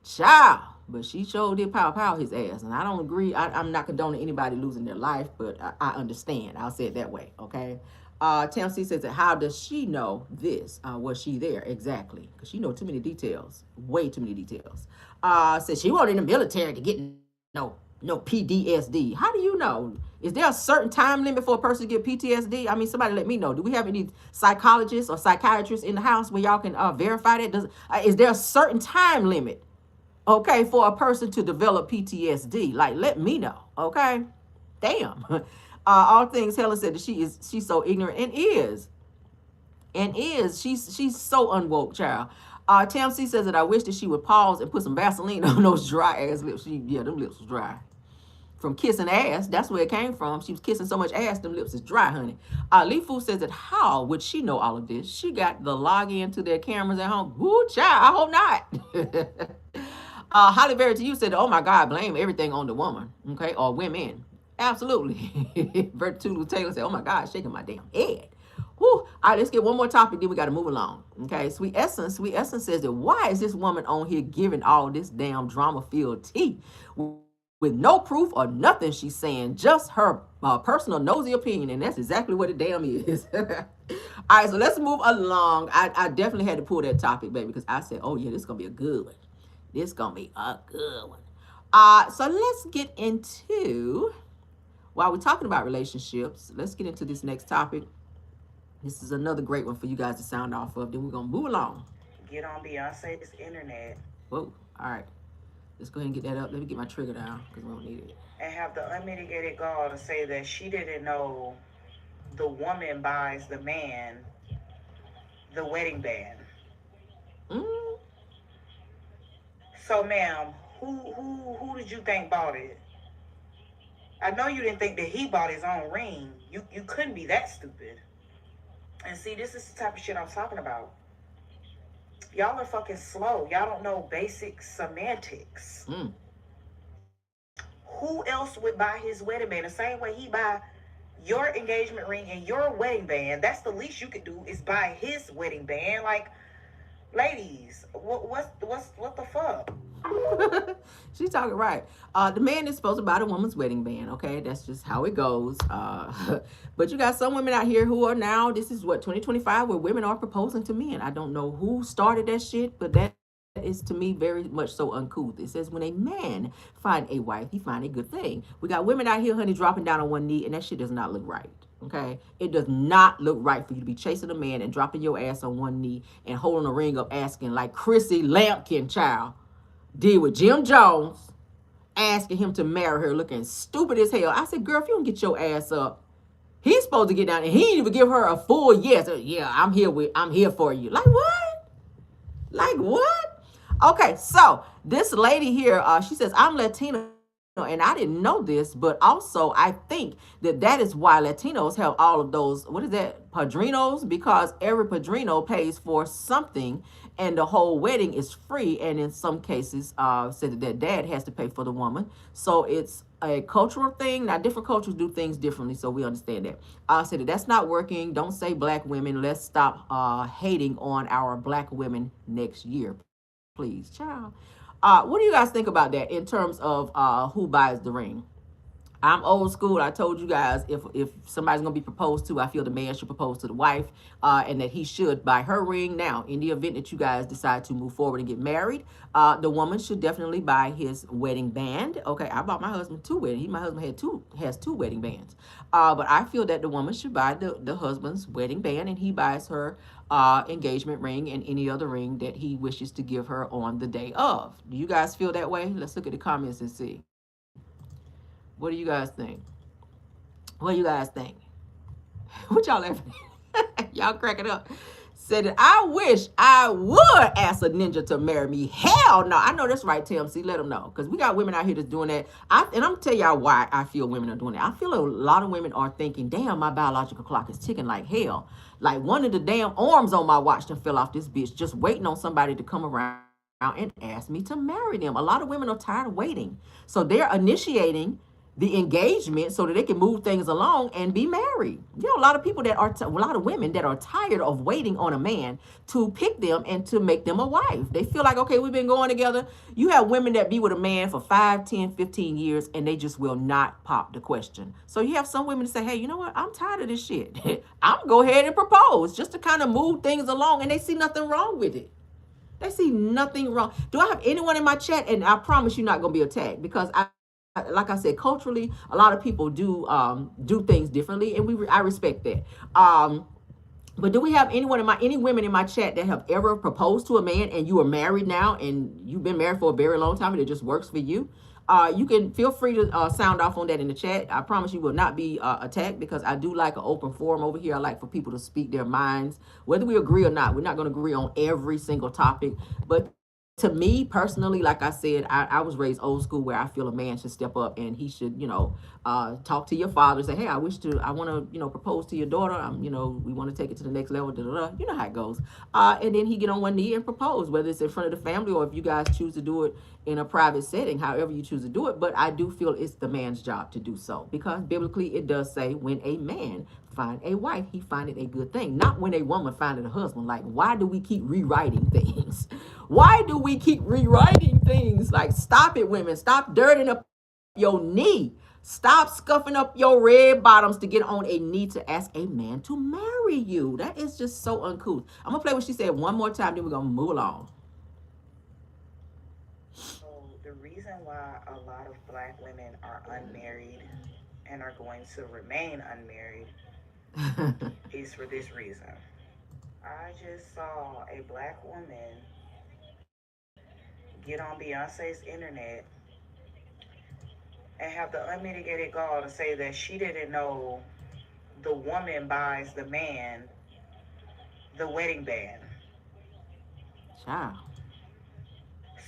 child. But she sure did pow his ass. And I don't agree. I'm not condoning anybody losing their life, but I understand. I'll say it that way. Okay. Tam C says that how does she know this? Was she there? Exactly. Because she know too many details. Way too many details. Says she wasn't in the military to get no PTSD. How do you know? Is there a certain time limit for a person to get PTSD? I mean, somebody let me know. Do we have any psychologists or psychiatrists in the house where y'all can verify that? Is there a certain time limit, okay, for a person to develop PTSD? Like, let me know, okay? Damn. All things Helen said that she's so ignorant and is she's so unwoke, child. Tam C says that I wish that she would pause and put some Vaseline on those dry ass lips. Them lips was dry from kissing ass. That's where it came from. She was kissing so much ass, them lips is dry, honey. Lee Fu says that how would she know all of this? She got the login to their cameras at home. Woo, child, I hope not. Holly Berry to you said, oh my God, blame everything on the woman, okay, or women. Absolutely. Vertulu Taylor said, oh my God, shaking my damn head. Whew. All right, let's get one more topic, then we got to move along. Okay, Sweet Essence says that why is this woman on here giving all this damn drama-filled tea with no proof or nothing she's saying, just her personal nosy opinion, and that's exactly what it damn is. All right, so let's move along. I definitely had to pull that topic, baby, because I said, oh yeah, this is going to be a good one. This is going to be a good one. So let's get into... While we're talking about relationships, let's get into this next topic. This is another great one for you guys to sound off of. Then we're going to move along. Get on Beyonce's internet. Whoa. All right. Let's go ahead and get that up. Let me get my trigger down because we don't need it. And have the unmitigated gall to say that she didn't know the woman buys the man the wedding band. So, ma'am, who did you think bought it? I know you didn't think that he bought his own ring. You couldn't be that stupid. And see, this is the type of shit I'm talking about. Y'all are fucking slow. Y'all don't know basic semantics. Who else would buy his wedding band the same way he buy your engagement ring and your wedding band? That's the least you could do is buy his wedding band. Like, ladies, what the fuck? She's talking right. The man is supposed to buy the woman's wedding band, okay? That's just how it goes. But you got some women out here who are now, this is what, 2025, where women are proposing to men. I don't know who started that shit, but that is to me very much so uncouth. It says when a man find a wife, he find a good thing. We got women out here, honey, dropping down on one knee, and that shit does not look right. Okay, it does not look right for you to be chasing a man and dropping your ass on one knee and holding a ring up, asking like Chrissy Lampkin, child, did with Jim Jones, asking him to marry her, looking stupid as hell. I said, girl, if you don't get your ass up, he's supposed to get down, and he didn't even give her a full yes. Yeah, I'm here for you. Like what? Like what? Okay, so this lady here, she says, I'm Latina. And I didn't know this, but also I think that is why Latinos have all of those, what is that, padrinos? Because every padrino pays for something and the whole wedding is free. And in some cases, said that dad has to pay for the woman. So it's a cultural thing. Now, different cultures do things differently, so we understand that. I said that that's not working. Don't say black women. Let's stop hating on our black women next year, please, child. What do you guys think about that in terms of who buys the ring? I'm old school. I told you guys if somebody's gonna be proposed to, I feel the man should propose to the wife, and that he should buy her ring. Now, in the event that you guys decide to move forward and get married, the woman should definitely buy his wedding band. Okay, I bought my husband two wedding. My husband has two wedding bands, but I feel that the woman should buy the husband's wedding band, and he buys her engagement ring and any other ring that he wishes to give her on the day of. Do you guys feel that way? Let's look at the comments and see. What do you guys think? What do you guys think? What y'all laughing at? Y'all cracking up. Said that I wish I would ask a ninja to marry me. Hell no. I know that's right, TMC. Let them know. Because we got women out here that's doing that. And I'm going to tell y'all why I feel women are doing that. I feel a lot of women are thinking, damn, my biological clock is ticking like hell. Like one of the damn arms on my watch done fell off this bitch, just waiting on somebody to come around and ask me to marry them. A lot of women are tired of waiting. So they're initiating the engagement so that they can move things along and be married. You know, a lot of people that are, a lot of women that are tired of waiting on a man to pick them and to make them a wife. They feel like, okay, we've been going together. You have women that be with a man for 5, 10, 15 years and they just will not pop the question. So you have some women that say, hey, you know what? I'm tired of this shit. I'm gonna go ahead and propose just to kind of move things along, and they see nothing wrong with it. They see nothing wrong. Do I have anyone in my chat? And I promise you're not gonna be attacked, because like I said, culturally, a lot of people do things differently, and I respect that. But do we have any women in my chat that have ever proposed to a man and you are married now and you've been married for a very long time and it just works for you? You can feel free to sound off on that in the chat. I promise you will not be attacked, because I do like an open forum over here. I like for people to speak their minds, whether we agree or not. We're not going to agree on every single topic, but to me personally, like I said, I was raised old school, where I feel a man should step up and he should, talk to your father, say, hey, I want to, propose to your daughter. We want to take it to the next level. Da, da, da. You know how it goes. And then he get on one knee and propose, whether it's in front of the family or if you guys choose to do it in a private setting, however you choose to do it. But I do feel it's the man's job to do so, because biblically it does say when a man find a wife, he find it a good thing. Not when a woman find it a husband. Like, why do we keep rewriting things? Why do we keep rewriting things? Like, stop it, women. Stop dirtying up your knee. Stop scuffing up your red bottoms to get on a knee to ask a man to marry you. That is just so uncouth. I'm going to play what she said one more time, then we're going to move along. So the reason why a lot of black women are unmarried and are going to remain unmarried is for this reason. I just saw a black woman get on Beyonce's internet and have the unmitigated gall to say that she didn't know the woman buys the man the wedding band. Child.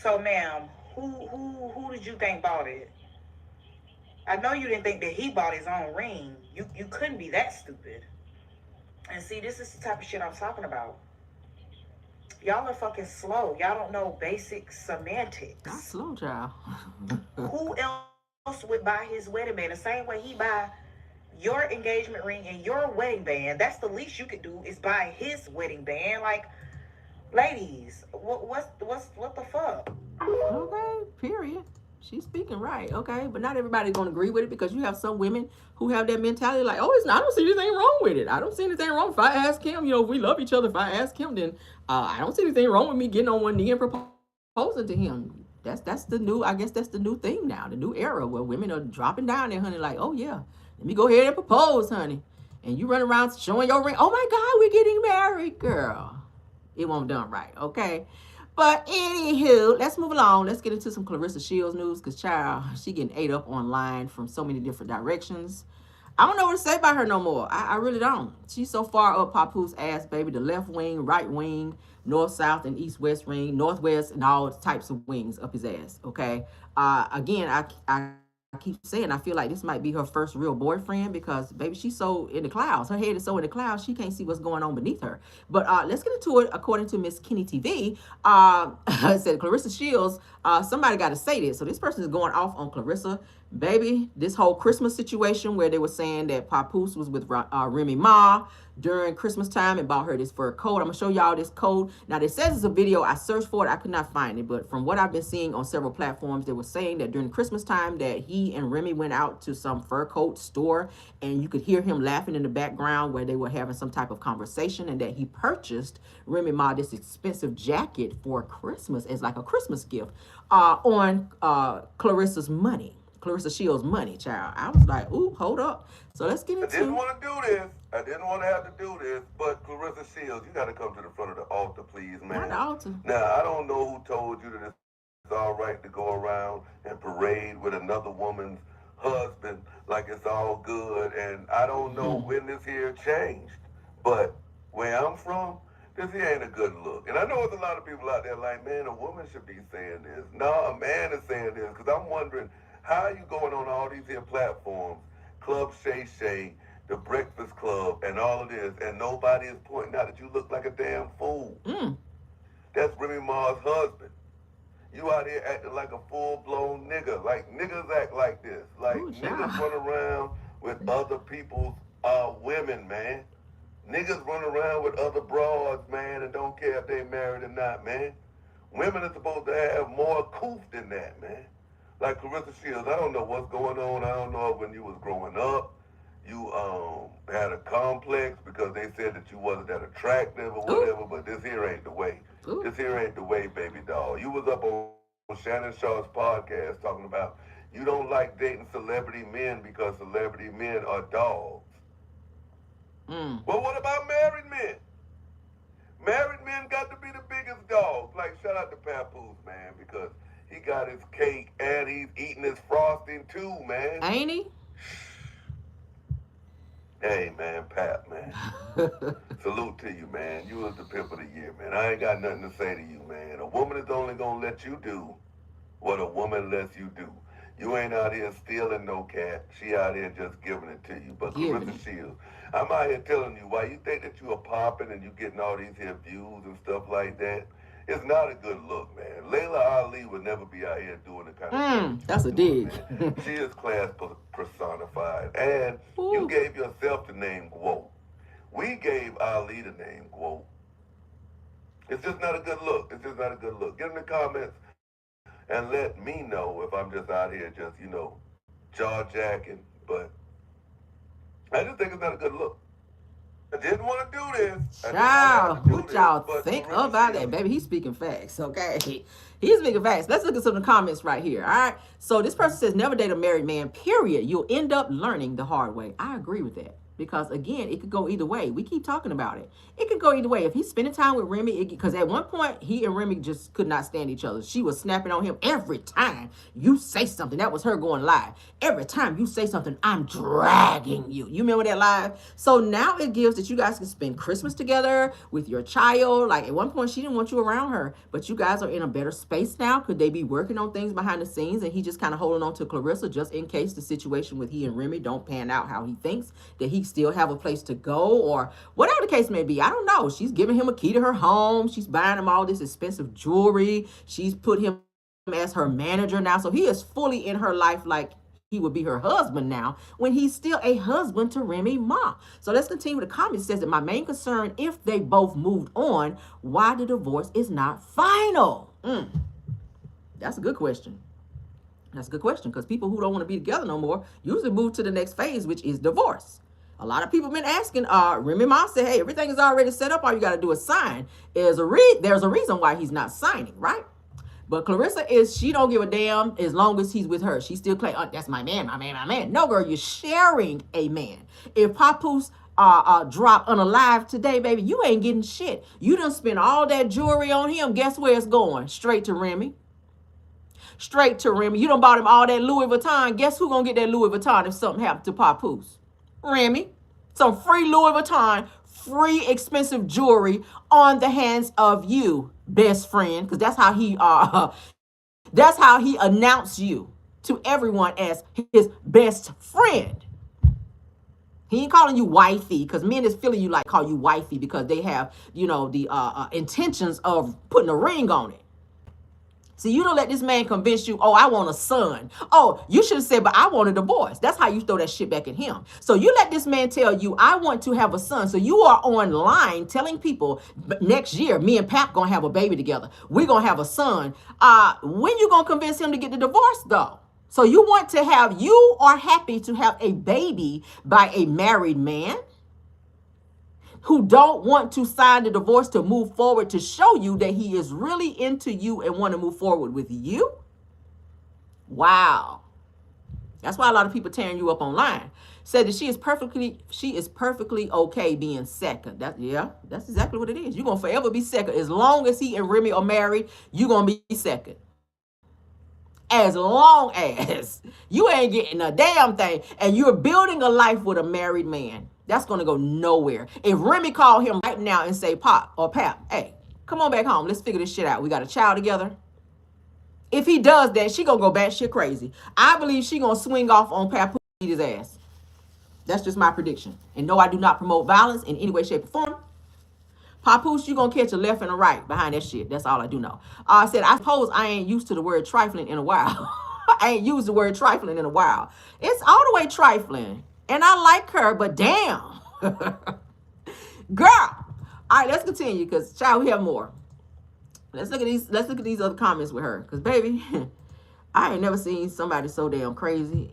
So, ma'am, who did you think bought it? I know you didn't think that he bought his own ring. You couldn't be that stupid. And see, this is the type of shit I'm talking about. Y'all are fucking slow. Y'all don't know basic semantics. Not slow, child. Who else would buy his wedding band the same way he buy your engagement ring and your wedding band? That's the least you could do, is buy his wedding band. Like, ladies, what the fuck? Okay, period. She's speaking right, okay? But not everybody's going to agree with it, because you have some women who have that mentality like, oh, I don't see anything wrong with it. I don't see anything wrong. If I ask him, if we love each other, if I ask him, then I don't see anything wrong with me getting on one knee and proposing to him. That's the new, I guess that's the new thing now, the new era, where women are dropping down there, honey, like, oh, yeah, let me go ahead and propose, honey. And you run around showing your ring. Oh, my God, we're getting married, girl. It won't done right, okay? But anywho, let's move along. Let's get into some Clarissa Shields news, because, child, she getting ate up online from so many different directions. I don't know what to say about her no more. I really don't. She's so far up Papoose ass, baby. The left wing, right wing, north, south, and east, west wing, northwest, and all types of wings up his ass, okay? Again, I keep saying I feel like this might be her first real boyfriend, because, baby, she's so in the clouds. Her head is so in the clouds, she can't see what's going on beneath her. But let's get into it. According to Miss Kenny TV, said Clarissa Shields, somebody got to say this. So this person is going off on Clarissa Baby, this whole Christmas situation where they were saying that Papoose was with Remy Ma during Christmas time and bought her this fur coat. I'm going to show y'all this coat. Now, it says it's a video. I searched for it. I could not find it. But from what I've been seeing on several platforms, they were saying that during Christmas time that he and Remy went out to some fur coat store and you could hear him laughing in the background where they were having some type of conversation, and that he purchased Remy Ma this expensive jacket for Christmas as like a Christmas gift on Clarissa's money. Clarissa Shields' money, child. I was like, ooh, hold up. So let's get into I didn't want to do this. I didn't want to have to do this, but Clarissa Shields, you got to come to the front of the altar, please, man. Not the altar. Now, I don't know who told you that it's all right to go around and parade with another woman's husband like it's all good, and I don't know when this here changed, but where I'm from, this here ain't a good look. And I know there's a lot of people out there like, man, a woman should be saying this. No, a man is saying this, because I'm wondering, how are you going on all these here platforms, Club Shay Shay, The Breakfast Club, and all of this, and nobody is pointing out that you look like a damn fool? That's Remy Ma's husband. You out here acting like a full-blown nigga. Like, niggas act like this. Like, niggas run around with other people's women, man. Niggas run around with other broads, man, and don't care if they married or not, man. Women are supposed to have more coof than that, man. Like Clarissa Shields, I don't know what's going on. I don't know if when you was growing up, you had a complex because they said that you wasn't that attractive or whatever, but this here ain't the way. This here ain't the way, baby doll. You was up on Shannon Shaw's podcast talking about you don't like dating celebrity men because celebrity men are dogs. Well, what about married men? Married men got to be the biggest dogs. Like, shout out to Papoose, man, because he got his cake and he's eating his frosting too, man. Ain't he? Hey, man, Pap, man. Salute to you, man. You was the pimp of the year, man. I ain't got nothing to say to you, man. A woman is only gonna let you do what a woman lets you do. You ain't out here stealing no cat. She out here just giving it to you. But Clarissa Shields, I'm out here telling you, why you think that you are popping and you getting all these here views and stuff like that, it's not a good look, man. Layla Ali would never be out here doing the kind of stuff. That's a dig. She is class personified. And you gave yourself the name Guo. We gave Ali the name Guo. It's just not a good look. It's just not a good look. Get in the comments and let me know if I'm just out here just, jaw-jacking. But I just think it's not a good look. I didn't want to do this. Child, what y'all think about that, baby? He's speaking facts, okay? He's speaking facts. Let's look at some of the comments right here, all right? So this person says, never date a married man, period. You'll end up learning the hard way. I agree with that. Because, again, it could go either way. We keep talking about it. It could go either way. If he's spending time with Remy, because at one point, he and Remy just could not stand each other. She was snapping on him every time you say something. That was her going live. Every time you say something, I'm dragging you. You remember that live? So now it gives that you guys can spend Christmas together with your child. Like, at one point, she didn't want you around her. But you guys are in a better space now. Could they be working on things behind the scenes? And he just kind of holding on to Clarissa just in case the situation with he and Remy don't pan out how he thinks, that he still have a place to go, or whatever the case may be. I don't know. She's giving him a key to her home. She's buying him all this expensive jewelry. She's put him as her manager now. So he is fully in her life like he would be her husband now, when he's still a husband to Remy Ma. So let's continue with the comment. It says that my main concern, if they both moved on, why the divorce is not final? That's a good question. That's a good question, because people who don't want to be together no more usually move to the next phase, which is divorce. A lot of people have been asking, Remy Ma said, hey, everything is already set up. All you got to do is sign. There's a reason why he's not signing, right? But Clarissa she don't give a damn as long as he's with her. She still claims, that's my man, my man, my man. No, girl, you're sharing a man. If Papoose drop unalive today, baby, you ain't getting shit. You done spent all that jewelry on him. Guess where it's going? Straight to Remy. Straight to Remy. You done bought him all that Louis Vuitton. Guess who gonna get that Louis Vuitton if something happened to Papoose? Remy. Some free Louis Vuitton, free expensive jewelry on the hands of you, best friend, because that's how he announced you to everyone as his best friend. He ain't calling you wifey, because men is feeling you like call you wifey because they have, the intentions of putting a ring on it. So you don't let this man convince you, oh, I want a son. Oh, you should have said, but I want a divorce. That's how you throw that shit back at him. So you let this man tell you, I want to have a son. So you are online telling people, next year, me and Pap gonna have a baby together. We're gonna have a son. When you gonna convince him to get the divorce though? So you are happy to have a baby by a married man who don't want to sign the divorce to move forward, to show you that he is really into you and want to move forward with you. Wow. That's why a lot of people tearing you up online. Said that she is perfectly okay being second. That's exactly what it is. You're going to forever be second. As long as he and Remy are married, you're going to be second. As long as you ain't getting a damn thing and you're building a life with a married man, that's going to go nowhere. If Remy called him right now and say, Pop or Pap, hey, come on back home. Let's figure this shit out. We got a child together. If he does that, she going to go batshit crazy. I believe she going to swing off on Pap, beat his ass. That's just my prediction. And no, I do not promote violence in any way, shape, or form. Papoose, you gonna catch a left and a right behind that shit. That's all I do know. I said, I suppose I ain't used to the word trifling in a while. I ain't used the word trifling in a while. It's all the way trifling. And I like her, but damn. Girl. All right, let's continue, because child, we have more. Let's look at these other comments with her. Because baby, I ain't never seen somebody so damn crazy.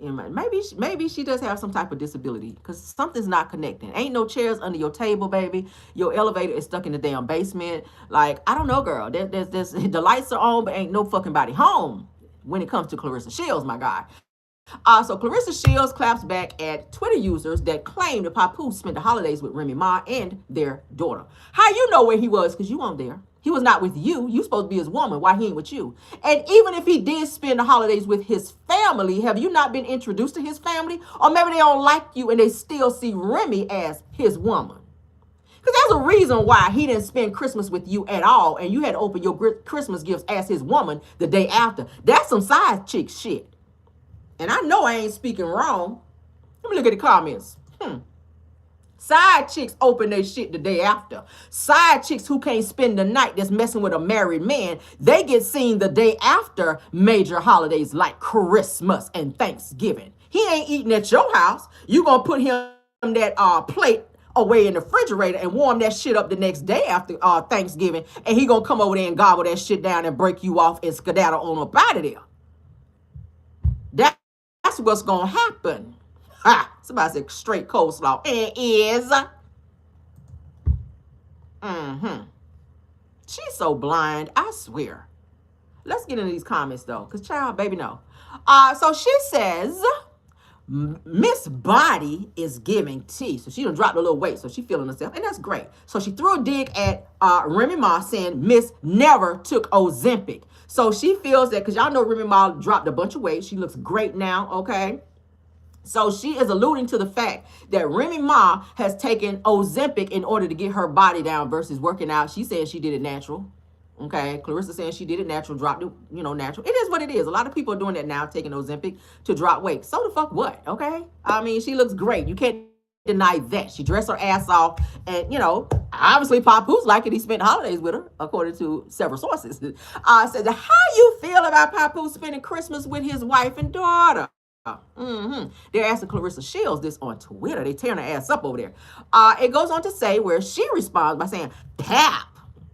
Maybe she does have some type of disability, because something's not connecting. Ain't no chairs under your table, baby. Your elevator is stuck in the damn basement. Like, I don't know, girl. There's the lights are on, but ain't no fucking body home when it comes to Clarissa Shields, my guy. So Clarissa Shields claps back at Twitter users that claim that Papoose spent the holidays with Remy Ma and their daughter. How you know where he was? Because you weren't there. He was not with you. You supposed to be his woman. Why he ain't with you? And even if he did spend the holidays with his family, have you not been introduced to his family? Or maybe they don't like you and they still see Remy as his woman. Because there's a reason why he didn't spend Christmas with you at all, and you had to open your Christmas gifts as his woman the day after. That's some side chick shit. And I know I ain't speaking wrong. Let me look at the comments. Side chicks open their shit the day after. Side chicks who can't spend the night that's messing with a married man, they get seen the day after major holidays like Christmas and Thanksgiving. He ain't eating at your house. You gonna put him that plate away in the refrigerator and warm that shit up the next day after Thanksgiving, and he gonna come over there and gobble that shit down and break you off and skedaddle on up out of there. That's what's gonna happen. Somebody said straight coleslaw. It is. She's so blind, I swear. Let's get into these comments though, because child, baby, no. So she says, Miss Body is giving tea. So she done dropped a little weight, so she feeling herself, and that's great. So she threw a dig at Remy Ma, saying Miss never took Ozempic. So she feels that, because y'all know Remy Ma dropped a bunch of weight. She looks great now, okay? So she is alluding to the fact that Remy Ma has taken Ozempic in order to get her body down versus working out. She said she did it natural. Okay, Clarissa saying she did it natural, dropped it, natural. It is what it is. A lot of people are doing that now, taking Ozempic to drop weight. So the fuck what, okay? I mean, she looks great. You can't deny that. She dressed her ass off, and, obviously Papoose like it. He spent holidays with her, according to several sources. Said, how you feel about Papoose spending Christmas with his wife and daughter? They're asking Clarissa Shields this on Twitter. They tearing her ass up over there. It goes on to say where she responds by saying, Pap,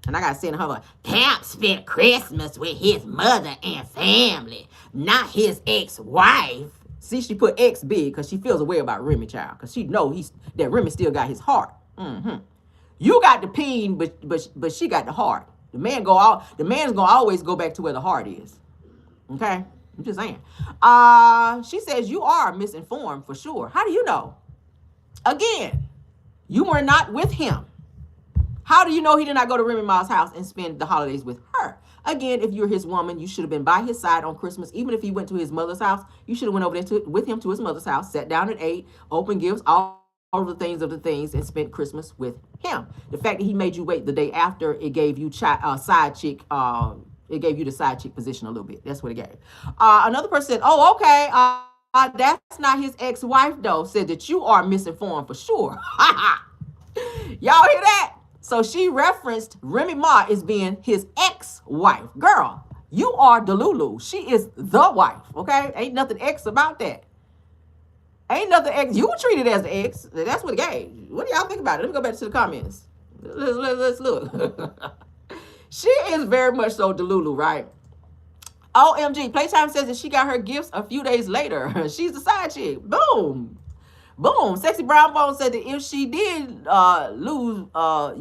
and I got to say in her voice, Pap spent Christmas with his mother and family, not his ex-wife. See, she put ex big because she feels a way about Remy, child, because she knows that Remy still got his heart. You got the peen, but she got the heart. The man's gonna always go back to where the heart is. Okay? I'm just saying. She says you are misinformed for sure. How do you know? Again, you were not with him. How do you know he did not go to Remy Ma's house and spend the holidays with her? Again, if you're his woman, you should have been by his side on Christmas. Even if he went to his mother's house, you should have went over there with him to his mother's house, sat down and ate, opened gifts, all of the things, and spent Christmas with him. The fact that he made you wait the day after, it gave you side chick. It gave you the side chick position a little bit. That's what it gave. Another person said, oh, okay. That's not his ex-wife, though. Said that you are misinformed for sure. Y'all hear that? So she referenced Remy Ma as being his ex-wife. Girl, You are Delulu. She is the wife. Okay, ain't nothing X about that. Ain't nothing X. You were treated as the X. That's what it gave. What do y'all think about it? Let me go back to the comments. Let's look. She is very much so Delulu, right? OMG, Playtime says that she got her gifts a few days later. She's the side chick. Boom. Boom. Sexy Brown Bone said that if she did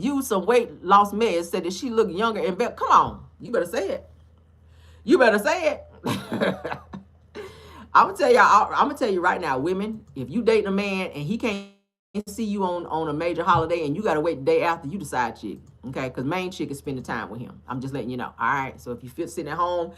use some weight loss meds, said that she looked younger and better. Come on. You better say it. You better say it. I'm gonna tell you right now, women, if you dating a man and he can't see you on a major holiday and you gotta wait the day after, you decide chick. Okay, because main chick is spending time with him. I'm just letting you know. All right. So if you feel sitting at home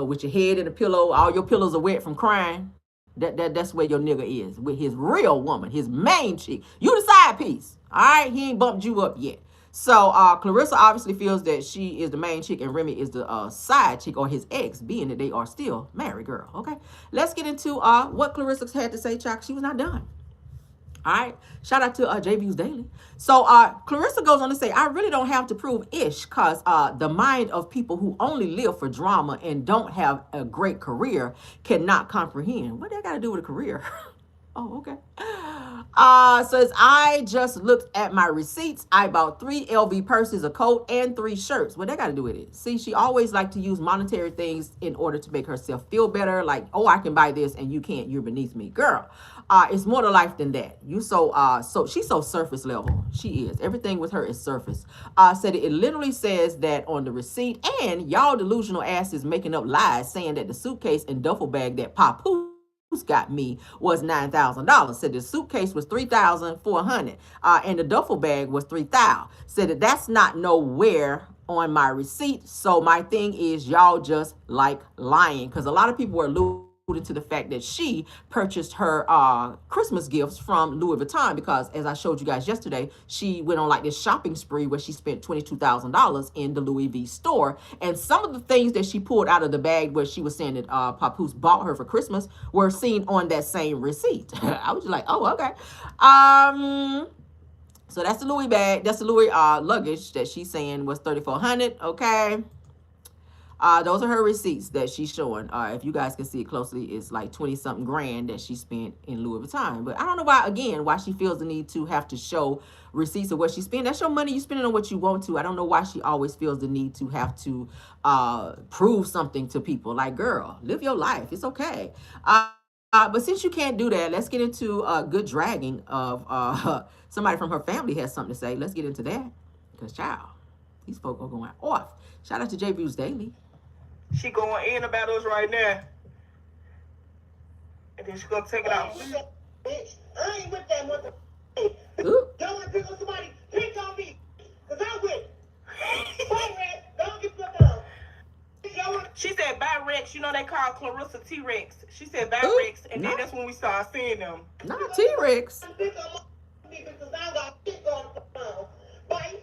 with your head in a pillow, all your pillows are wet from crying. That's where your nigga is with his real woman, his main chick. You the side piece. All right, he ain't bumped you up yet. So Clarissa obviously feels that she is the main chick and Remy is the side chick or his ex, being that they are still married. Girl. Okay, let's get into what Clarissa had to say. Chuck, she was not done. All right. Shout out to J Views Daily. So Clarissa goes on to say, I really don't have to prove ish because the mind of people who only live for drama and don't have a great career cannot comprehend. What that got to do with a career? Oh, okay. Says, I just looked at my receipts. I bought 3 LV purses, a coat, and 3 shirts. What that got to do with it? See, she always liked to use monetary things in order to make herself feel better. Like, oh, I can buy this and you can't. You're beneath me. Girl, it's more to life than that. You so she's so surface level. She is. Everything with her is surface. Said it literally says that on the receipt, and y'all delusional asses making up lies saying that the suitcase and duffel bag that Papu got me was $9,000. Said the suitcase was $3,400, and the duffel bag was $3,000. Said that that's not nowhere on my receipt. So my thing is, y'all just like lying, because a lot of people were alluding to the fact that she purchased her Christmas gifts from Louis Vuitton, because as I showed you guys yesterday, she went on like this shopping spree where she spent $22,000 in the Louis V store. And some of the things that she pulled out of the bag where she was saying that Papoose bought her for Christmas were seen on that same receipt. I was just like, oh, okay. So that's the Louis bag. That's the Louis luggage that she's saying was $3,400. Okay. Those are her receipts that she's showing. If you guys can see it closely, it's like 20-something grand that she spent in Louis Vuitton. But I don't know why she feels the need to have to show receipts of what she spent. That's your money. You spend it on what you want to. I don't know why she always feels the need to have to prove something to people. Like, girl, live your life. It's okay. But since you can't do that, let's get into good dragging of somebody from her family has something to say. Let's get into that. Because, child, these folk are going off. Shout out to J Views Daily. She going in about us right now. And then she gonna take it out. Bitch, I ain't with that mother. Y'all wanna pick on somebody? Pick on me. Cause I'm with don't get fucked up. She said bye Rex. You know they call Clarissa T-Rex. She said bye Rex. And then that's when we started seeing them. Not T-Rex. Pick on me because I got shit going on. Bye.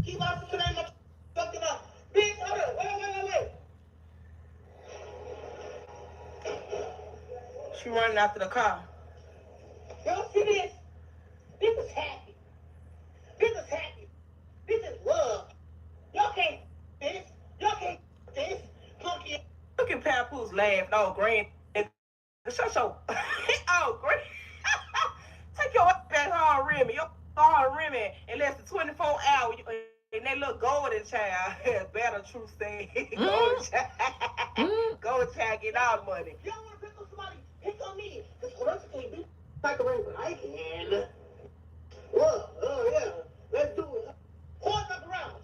Keep on the name of fucking up. Bitch, hold on. Wait. She running after the car. Y'all see this? This is happy. This is happy. This is love. Y'all can't this. Y'all can't this. Monkey. Look at Papoose laugh. Oh, grand. Shut your. Oh, great. Take your back hard Remy. Your hard Remy in less than 24 hours. And that little golden child. Better truth saying. Golden child. Golden child get all the money. Y'all want to pick on somebody? Pick on me. Because Clarissa can't be like the rain, but I can. Well, oh, yeah. Let's do it. Horse up around.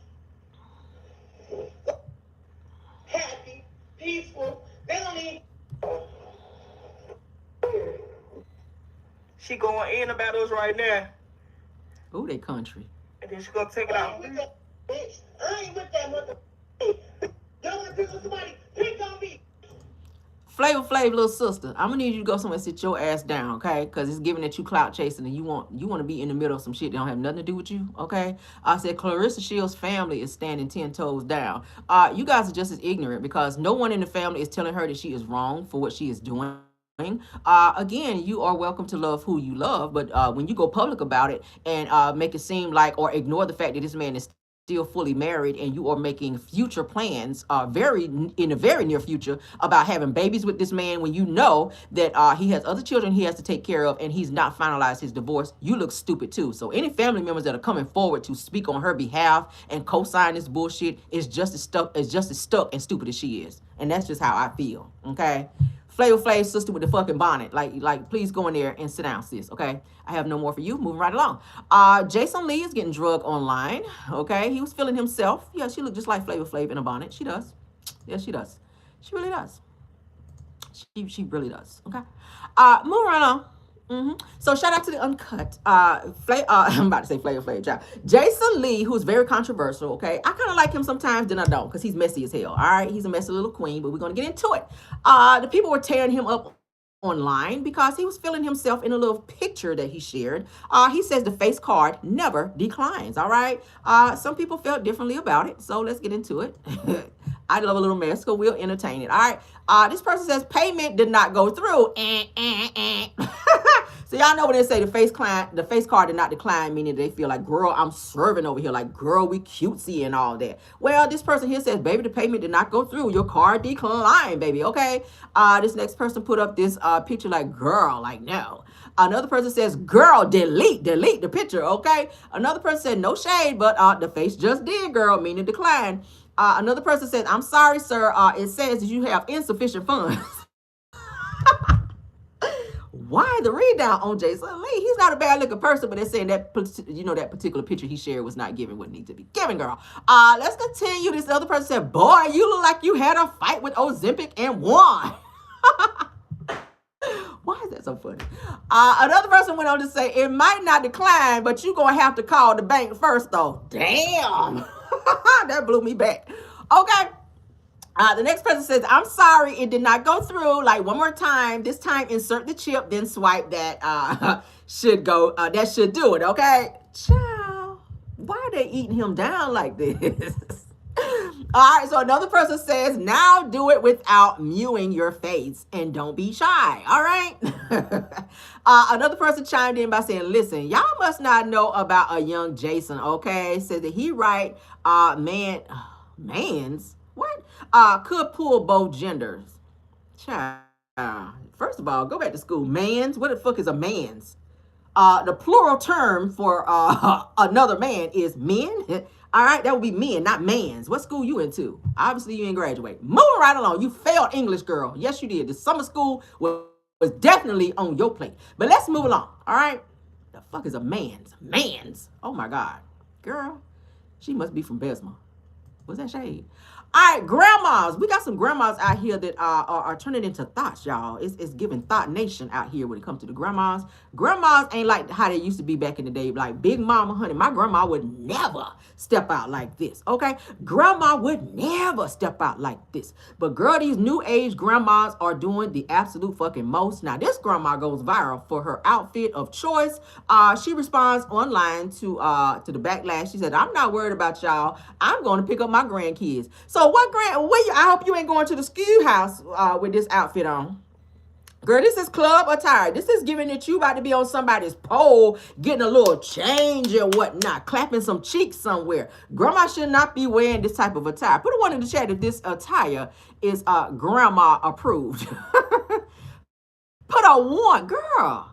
Happy, peaceful. They don't need. She going in about us right now. Ooh, they country. And then she gonna take it out. Bitch, I ain't with that mother. Y'all want to pick on somebody? Pick on me. Flavor Flav, little sister, I'm gonna need you to go somewhere and sit your ass down, okay? Because it's giving that you clout chasing and you want to be in the middle of some shit that don't have nothing to do with you, okay? I said Clarissa Shields' family is standing 10 toes down. You guys are just as ignorant because no one in the family is telling her that she is wrong for what she is doing. Again, you are welcome to love who you love, but when you go public about it and make it seem like or ignore the fact that this man is still fully married and you are making future plans in a very near future about having babies with this man when you know that he has other children he has to take care of and he's not finalized his divorce, you look stupid too. So any family members that are coming forward to speak on her behalf and co-sign this bullshit is just as stuck and stupid as she is. And that's just how I feel. Okay. Flavor Flav's sister with the fucking bonnet. Like, please go in there and sit down, sis. Okay. I have no more for you. Moving right along. Jason Lee is getting drugged online. Okay. He was feeling himself. Yeah, she looked just like Flavor Flav in a bonnet. She does. Yeah, she does. She really does. She really does. Okay. Moving right on. So shout out to the Uncut. I'm about to say Flavor Flav, child. Jason Lee, who's very controversial. Okay, I kind of like him sometimes, then I don't, because he's messy as hell. All right, he's a messy little queen, but we're gonna get into it. The people were tearing him up online because he was feeling himself in a little picture that he shared. He says the face card never declines. All right. Some people felt differently about it, so let's get into it. I love a little mess, so we'll entertain it. All right. This person says payment did not go through. So y'all know when they say the face card did not decline, meaning they feel like, girl, I'm serving over here. Like, girl, we cutesy and all that. Well, this person here says, baby, the payment did not go through. Your card declined, baby. Okay. This next person put up this picture like, girl, like, no. Another person says, girl, delete the picture. Okay. Another person said, no shade, but the face just did, girl, meaning decline. Another person said, I'm sorry, sir. It says that you have insufficient funds. Why the read down on Jason Lee? He's not a bad looking person, but they're saying that, that particular picture he shared was not given what needs to be given, girl. Let's continue. This other person said, boy, you look like you had a fight with Ozempic and won. Why is that so funny? Another person went on to say, it might not decline, but you're going to have to call the bank first, though. Damn. That blew me back. Okay. The next person says, I'm sorry, it did not go through. Like, one more time. This time, insert the chip, then swipe that should go. That should do it, okay? Ciao. Why are they eating him down like this? All right, so another person says, now do it without mewing your face and don't be shy, all right? Another person chimed in by saying, listen, y'all must not know about a young Jason, okay? Says that he mans? What? Could pull both genders. Child. First of all, go back to school. Mans? What the fuck is a mans? The plural term for another man is men. All right, that would be men, not mans. What school you into? Obviously, you ain't graduate. Moving right along. You failed English, girl. Yes, you did. The summer school was definitely on your plate. But let's move along. All right. The fuck is a mans? Mans. Oh my God, girl. She must be from Besma. Was that shade? All right, grandmas. We got some grandmas out here that are turning into thoughts, y'all. It's giving thought nation out here when it comes to the grandmas. Grandmas ain't like how they used to be back in the day. Like Big Mama, honey, my grandma would never step out like this, okay? Grandma would never step out like this. But girl, these new age grandmas are doing the absolute fucking most. Now, this grandma goes viral for her outfit of choice. She responds online to the backlash. She said, I'm not worried about y'all. I'm going to pick up my grandkids. So I hope you ain't going to the schoolhouse with this outfit on. Girl, this is club attire. This is giving that you about to be on somebody's pole, getting a little change and whatnot, clapping some cheeks somewhere. Grandma should not be wearing this type of attire. Put a one in the chat if this attire is grandma approved. Put a one, girl.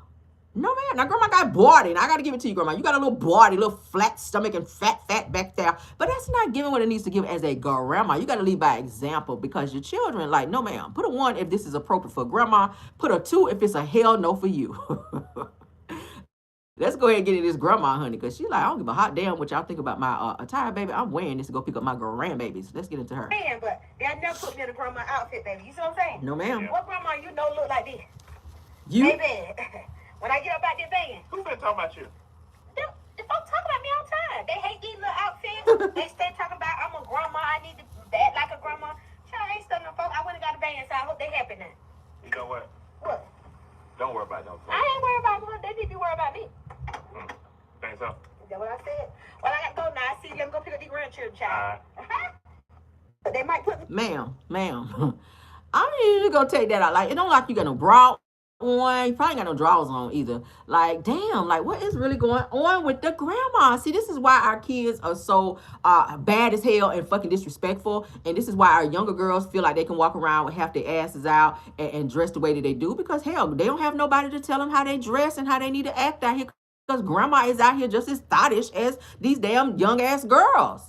No, man. Now, grandma got body. And I got to give it to you, grandma. You got a little body, little flat stomach and fat back there. But that's not giving what it needs to give as a grandma. You got to lead by example because your children, like, no, ma'am. Put a 1 if this is appropriate for grandma. Put a 2 if it's a hell no for you. Let's go ahead and get into this grandma, honey, because she's like, I don't give a hot damn what y'all think about my attire, baby. I'm wearing this to go pick up my grandbabies. Let's get into her. Man, but they'll never put me in a grandma outfit, baby. You see what I'm saying? No, ma'am. What grandma you know look like this? You? Baby. When I get up out this van. Who's been talking about you? The folks talk about me all the time. They hate these little outfits. They stay talking about I'm a grandma. I need to act like a grandma. Child, I ain't studying no folks. I went and got a van, so I hope they happy now. You know what? What? Don't worry about them. I ain't worried about them. They need to be worried about me. Think so? Is that what I said? Well, I got to go now. I see. Let me go pick up these grandchildren, child. But they might put me. Ma'am. I need you to go take that out. Like, it don't like you got no bra on. You probably got no drawers on either. Like, damn, like what is really going on with the grandma? See, this is why our kids are so bad as hell and fucking disrespectful. And this is why our younger girls feel like they can walk around with half their asses out and dress the way that they do. Because hell, they don't have nobody to tell them how they dress and how they need to act out here. Because grandma is out here just as thottish as these damn young ass girls.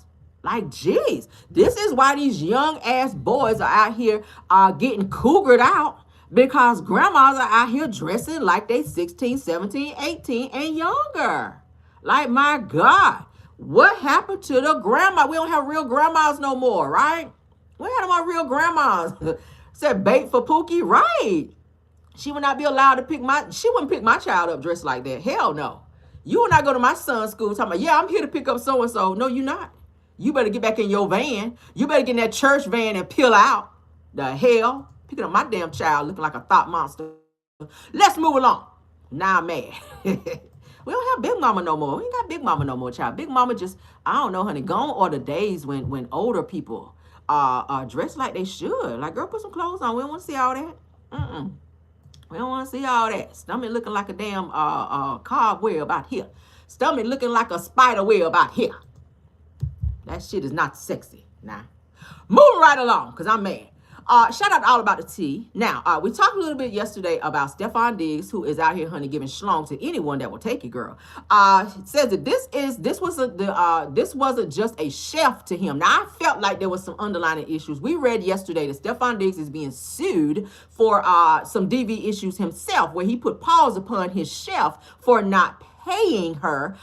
Like, geez, this is why these young ass boys are out here getting cougared out, because grandmas are out here dressing like they 16, 17, 18 and younger. Like, my God, what happened to the grandma? We don't have real grandmas no more, right? We had my real grandmas. Said bait for Pookie, right? She would not be allowed to she wouldn't pick my child up dressed like that. Hell no. You would not go to my son's school talking about, yeah, I'm here to pick up so-and-so. No, you're not. You better get back in your van. You better get in that church van and peel out. The hell? Picking up my damn child looking like a thought monster. Let's move along. Now I'm mad. We don't have Big Mama no more. We ain't got Big Mama no more, child. Big Mama just, I don't know, honey. Gone are the days when older people are dressed like they should. Like, girl, put some clothes on. We don't want to see all that. We don't want to see all that. Stomach looking like a damn cobweb out here. Stomach looking like a spider web out here. That shit is not sexy. Nah. Moving right along, because I'm mad. Shout out to All About the Tea. Now, we talked a little bit yesterday about Stefan Diggs, who is out here, honey, giving schlong to anyone that will take it, girl. Says that this wasn't just a chef to him. Now, I felt like there was some underlying issues. We read yesterday that Stefan Diggs is being sued for some DV issues himself, where he put pause upon his chef for not paying her,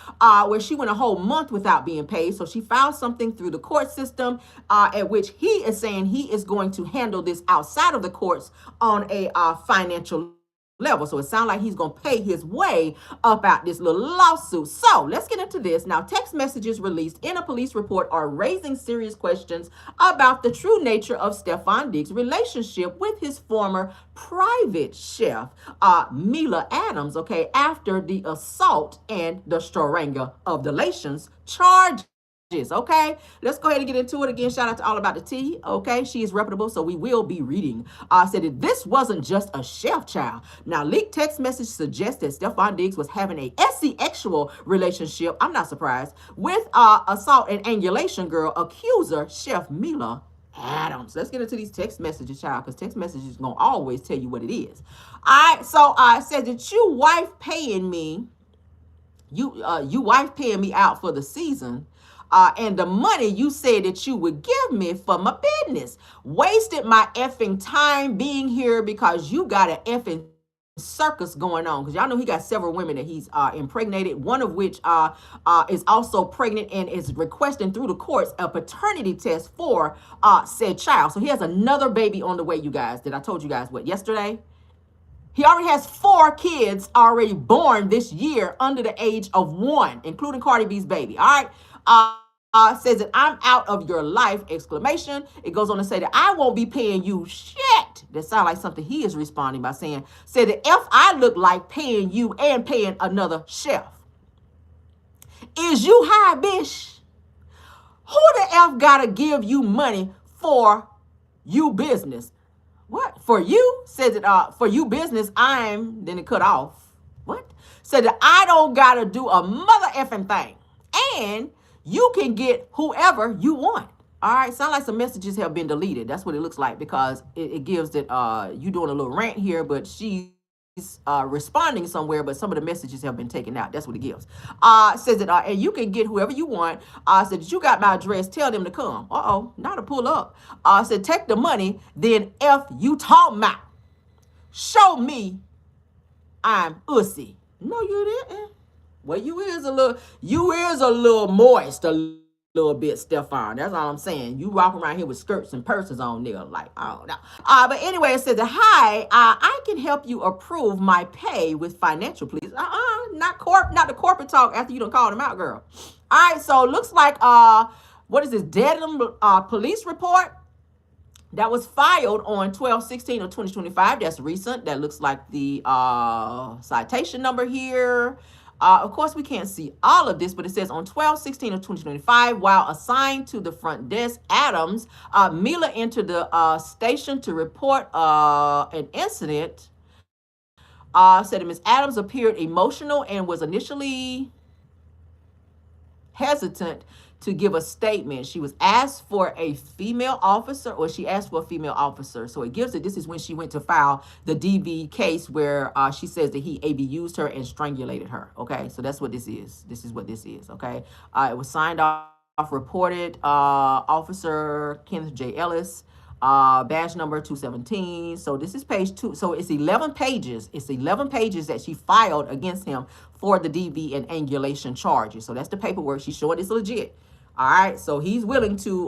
where she went a whole month without being paid. So she filed something through the court system, at which he is saying he is going to handle this outside of the courts on a financial level. So it sounds like he's going to pay his way up out this little lawsuit. So let's get into this. Now, text messages released in a police report are raising serious questions about the true nature of Stefan Diggs' relationship with his former private chef, Mila Adams, okay, after the assault and the strangulation charge. Okay, let's go ahead and get into it again. Shout out to All About the Tea. Okay, she is reputable, so we will be reading. Said that this wasn't just a chef, child. Now, leaked text message suggests that Stefan Diggs was having a sexual relationship, I'm not surprised, with assault and angulation girl accuser Chef Mila Adams. Let's get into these text messages, child, because text messages gonna always tell you what it is. All right, so said that you wife paying me out for the season. And the money you said that you would give me for my business. Wasted my effing time being here because you got an effing circus going on. Because y'all know he got several women that he's impregnated, one of which is also pregnant and is requesting through the courts a paternity test for said child. So he has another baby on the way, you guys. Did I told you guys what, yesterday? He already has 4 kids already born this year under the age of 1, including Cardi B's baby. All right. Says that I'm out of your life, exclamation. It goes on to say that I won't be paying you shit. That sounds like something he is responding by saying, said that if I look like paying you and paying another chef. Is you high, bitch? Who the F gotta give you money for you business? What? For you? Says it, for you business, then it cut off. What? Said that I don't gotta do a mother effing thing. And you can get whoever you want. All right. Sound like some messages have been deleted. That's what it looks like, because it gives that you doing a little rant here, but she's responding somewhere, but some of the messages have been taken out. That's what it gives. Says that and you can get whoever you want. Said that you got my address. Tell them to come. Not to pull up. Said take the money. Then F you talk about. Show me I'm ussy. No, you didn't. Well, you is a little moist, a little bit, Stefan. That's all I'm saying. You walking around here with skirts and purses on there, like, I don't know. But anyway, it says, hi, I can help you approve my pay with financial, please. Not the corporate talk after you done called them out, girl. All right, so it looks like, what is this, Dedham police report? That was filed on 12/16 of 2025. That's recent. That looks like the citation number here. Of course, we can't see all of this, but it says on 12/16 of 2025, while assigned to the front desk, Adams, Mila entered the station to report an incident Said that Ms. Adams appeared emotional and was initially hesitant to give a statement. She was asked for a female officer, or she asked for a female officer. So it gives it, this is when she went to file the DV case where she says that he abused her and strangulated her. Okay, so that's what this is. This is what this is. Okay, it was signed off, reported Officer Kenneth J. Ellis. Badge number 217. So this is page 2. So it's 11 pages. It's 11 pages that she filed against him for the DV and angulation charges. So that's the paperwork. She's showing it's legit. All right. So he's willing to,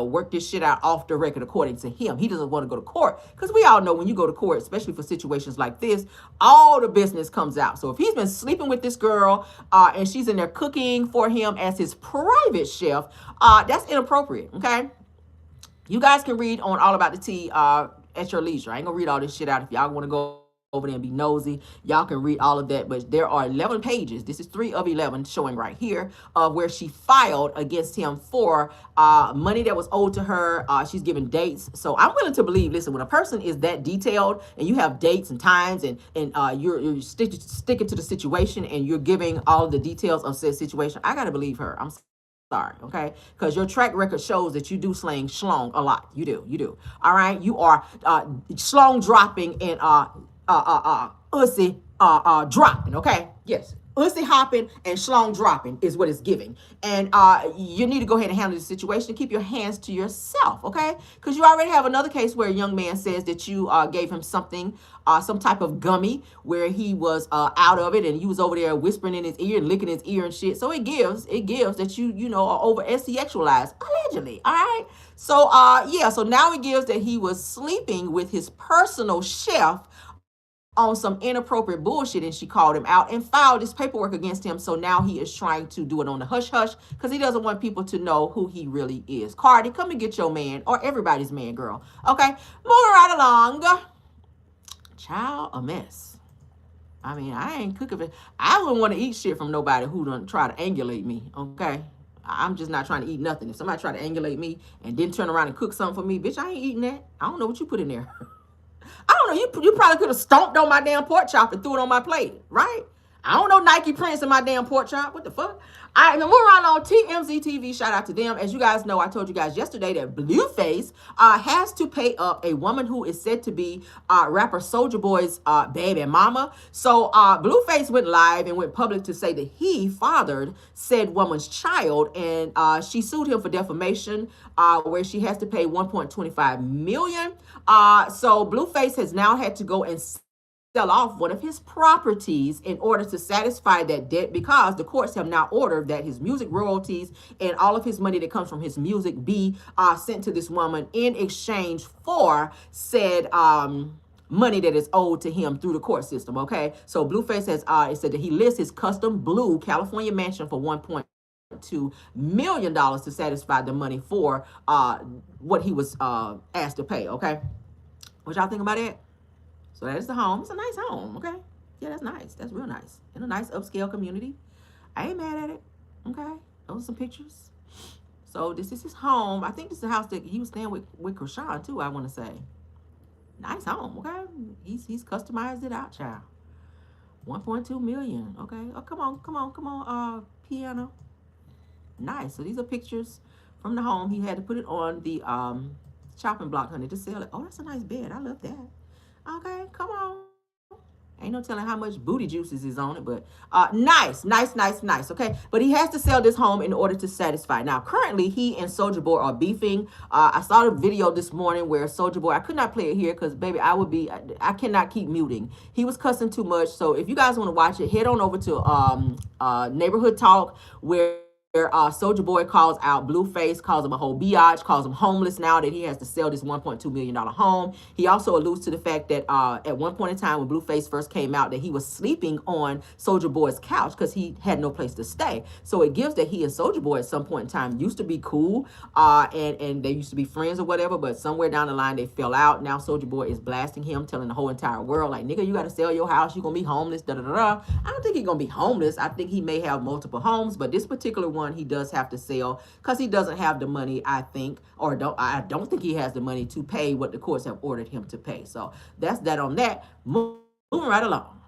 work this shit out off the record according to him. He doesn't want to go to court because we all know when you go to court, especially for situations like this, all the business comes out. So if he's been sleeping with this girl and she's in there cooking for him as his private chef, that's inappropriate. Okay. You guys can read on All About the Tea at your leisure. I ain't gonna read all this shit out. If y'all want to go over there and be nosy, y'all can read all of that. But there are 11 pages. This is 3 of 11 showing right here of where she filed against him for money that was owed to her. She's given dates. So I'm willing to believe, listen, when a person is that detailed and you have dates and times and you're sticking to the situation and you're giving all the details of said situation, I gotta believe her. I'm sorry, okay? Because your track record shows that you do slang schlong a lot. You do. All right? You are schlong dropping and ussy dropping, okay? Yes. Ussy hopping and schlong dropping is what it's giving. And you need to go ahead and handle the situation. Keep your hands to yourself, okay? Because you already have another case where a young man says that you gave him something, some type of gummy where he was out of it and you was over there whispering in his ear and licking his ear and shit. So it gives that you are over sexualized, allegedly, all right? So, so now it gives that he was sleeping with his personal chef on some inappropriate bullshit, and she called him out and filed this paperwork against him. So now he is trying to do it on the hush hush because he doesn't want people to know who he really is. Cardi, come and get your man, or everybody's man, girl. Okay, moving right along. Child, a mess. I mean, I ain't cooking it. I wouldn't want to eat shit from nobody who don't try to angulate me. Okay, I'm just not trying to eat nothing. If somebody try to angulate me and then turn around and cook something for me, bitch, I ain't eating that. I don't know what you put in there. I don't know. You probably could have stomped on my damn pork chop and threw it on my plate, right? I don't know Nike prints in my damn pork chop. What the fuck? All right, now moving on TMZ TV. Shout out to them. As you guys know, I told you guys yesterday that Blueface has to pay up a woman who is said to be rapper Soulja Boy's baby mama. So Blueface went live and went public to say that he fathered said woman's child, and she sued him for defamation, where she has to pay $1.25 million. So Blueface has now had to go and sell off one of his properties in order to satisfy that debt, because the courts have now ordered that his music royalties and all of his money that comes from his music be sent to this woman in exchange for said money that is owed to him through the court system. Okay, so Blueface has it said that he lists his custom blue California mansion for $1.2 million to satisfy the money for what he was asked to pay. Okay, what y'all think about it? So that's the home. It's a nice home, okay? Yeah, that's nice. That's real nice. In a nice upscale community. I ain't mad at it, okay? Those are some pictures. So this is his home. I think this is the house that he was staying with Krishan too, I want to say. Nice home, okay? He's customized it out, child. 1.2 million, okay? Oh, come on, piano. Nice. So these are pictures from the home. He had to put it on the chopping block, honey, to sell it. Oh, that's a nice bed. I love that. Okay, come on. Ain't no telling how much booty juices is on it, but nice, okay? But he has to sell this home in order to satisfy. Now, currently, he and Soulja Boy are beefing. I saw the video this morning where Soulja Boy, I could not play it here because, baby, I cannot keep muting. He was cussing too much. So if you guys want to watch it, head on over to Neighborhood Talk, where Soulja Boy calls out Blueface, calls him a whole biatch, calls him homeless now that he has to sell this $1.2 million home. He also alludes to the fact that at one point in time when Blueface first came out, that he was sleeping on Soulja Boy's couch because he had no place to stay. So it gives that he and Soulja Boy at some point in time used to be cool and they used to be friends or whatever, but somewhere down the line they fell out. Now Soulja Boy is blasting him, telling the whole entire world, like, nigga, you got to sell your house. You're going to be homeless, da-da-da-da. I don't think he's going to be homeless. I think he may have multiple homes, but this particular one he does have to sell because he doesn't have the money, I think, or I don't think he has the money to pay what the courts have ordered him to pay. So that's that on that. moving right along.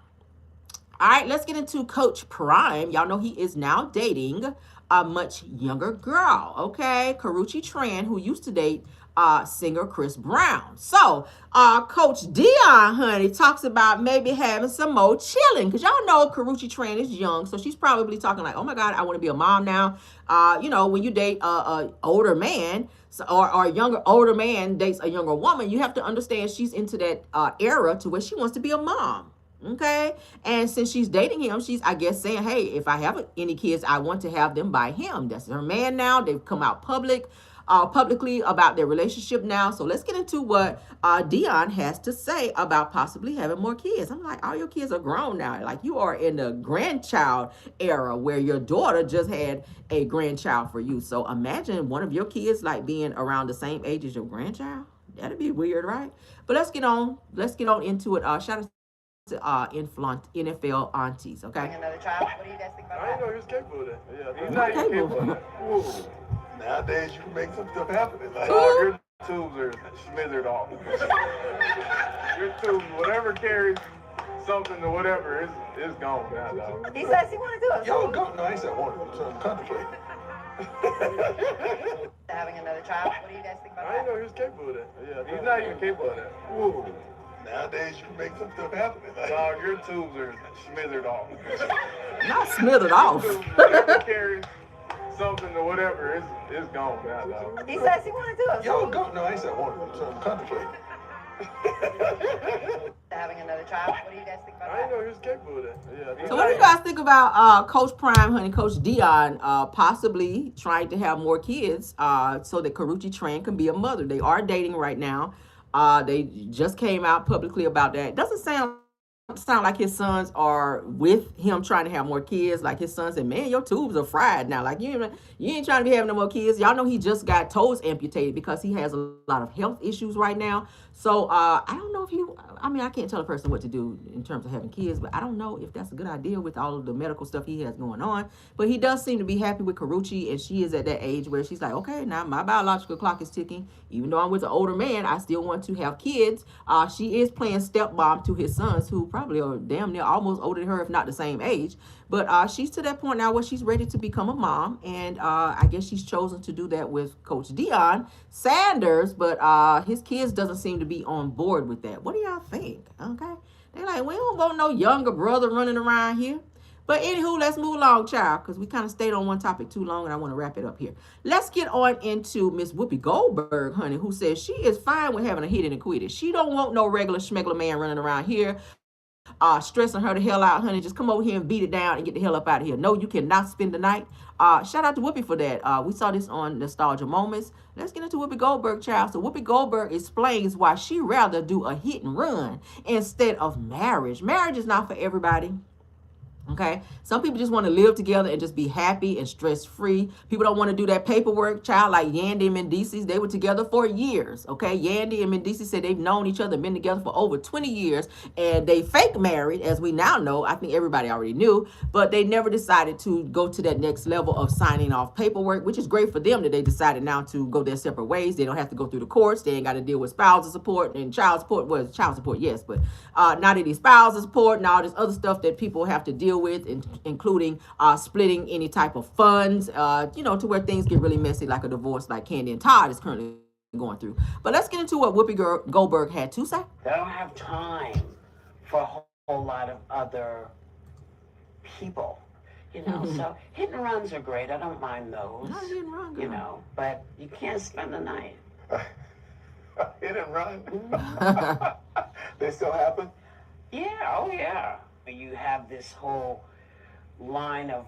All right, let's get into Coach Prime. Y'all know he is now dating a much younger girl, okay? Karrueche Tran, who used to date singer Chris Brown. So, Coach Dion, honey, talks about maybe having some more chilling. Because y'all know Karrueche Tran is young, so she's probably talking like, oh my God, I want to be a mom now. When you date a older man, so, or a younger older man dates a younger woman, you have to understand she's into that era to where she wants to be a mom. Okay. And since she's dating him, she's, I guess, saying, hey, if I have any kids, I want to have them by him. That's her man now. They've come out publicly about their relationship now. So let's get into what Dion has to say about possibly having more kids. I'm like, all your kids are grown now. Like, you are in the grandchild era where your daughter just had a grandchild for you. So imagine one of your kids like being around the same age as your grandchild. That'd be weird, right? But let's get on. Let's get on into it. Shout out to NFL aunties, okay? Another child. What do you guys think about that? I didn't know he was capable of that. Yeah, he's Not not even capable. capable of that. Whoa. Nowadays, you can make some stuff happen in life. Your tubes are smithered off. Your tubes, whatever carries something or whatever, is gone now, dog. He says he want to do it. Yo, go. No, I said one. So I'm contemplating. Having another child. What do you guys think about I didn't that? know he was capable of that. Yeah, he's not even capable of that. Whoa. Nowadays, you can make some stuff happen in life. Dog, your tubes are smithered off. Not smothered off. Your tubes, whatever carries something or whatever, is gone now, dog. He says he want to do it. Yo, go. No, I said one. So I'm contemplating. Having another child. What do you guys think about I that? didn't know he was capable of that. Yeah, So what do you guys think about Coach Prime, honey, Coach Dion, possibly trying to have more kids so that Karrueche Tran can be a mother? They are dating right now. They just came out publicly about that. Doesn't sound like his sons are with him trying to have more kids. Like his son said, man, your tubes are fried now. Like you ain't trying to be having no more kids. Y'all know he just got toes amputated because he has a lot of health issues right now. So I don't know if I can't tell a person what to do in terms of having kids, but I don't know if that's a good idea with all of the medical stuff he has going on. But he does seem to be happy with Karrueche, and she is at that age where she's like, okay, now my biological clock is ticking. Even though I'm with an older man, I still want to have kids. She is playing stepmom to his sons, who probably are damn near almost older than her, if not the same age. But she's to that point now where she's ready to become a mom, and I guess she's chosen to do that with Coach Dion Sanders. But his kids doesn't seem to be on board with that. What do y'all think? Okay, they're like, we don't want no younger brother running around here. But anywho, let's move along, child, because we kind of stayed on one topic too long, and I want to wrap it up here. Let's get on into Miss Whoopi Goldberg, honey, who says she is fine with having a hit and a quit it. She don't want no regular schmeggler man running around here stressing her the hell out, honey. Just come over here and beat it down and get the hell up out of here. No, you cannot spend the night. Shout out to Whoopi for that. We saw this on Nostalgia Moments. Let's get into Whoopi Goldberg, child. So Whoopi Goldberg explains why she rather do a hit and run instead of marriage. Marriage is not for everybody. Okay, some people just want to live together and just be happy and stress-free. People don't want to do that paperwork, child, like Yandy and Mendeecees. They were together for years, okay? Yandy and Mendeecees said they've known each other, been together for over 20 years, and they fake married, as we now know. I think everybody already knew, but they never decided to go to that next level of signing off paperwork, which is great for them that they decided now to go their separate ways. They don't have to go through the courts. They ain't got to deal with spousal support and child support. Well, child support, yes, but not any spousal support and all this other stuff that people have to deal with, including splitting any type of funds, to where things get really messy, like a divorce like Candy and Todd is currently going through. But let's get into what Whoopi Goldberg had to say. They don't have time for a whole lot of other people, so hit and runs are great. I don't mind those, Not hit and run, girl. But you can't spend the night. Hit and run. They still happen? Yeah, oh yeah. You have this whole line of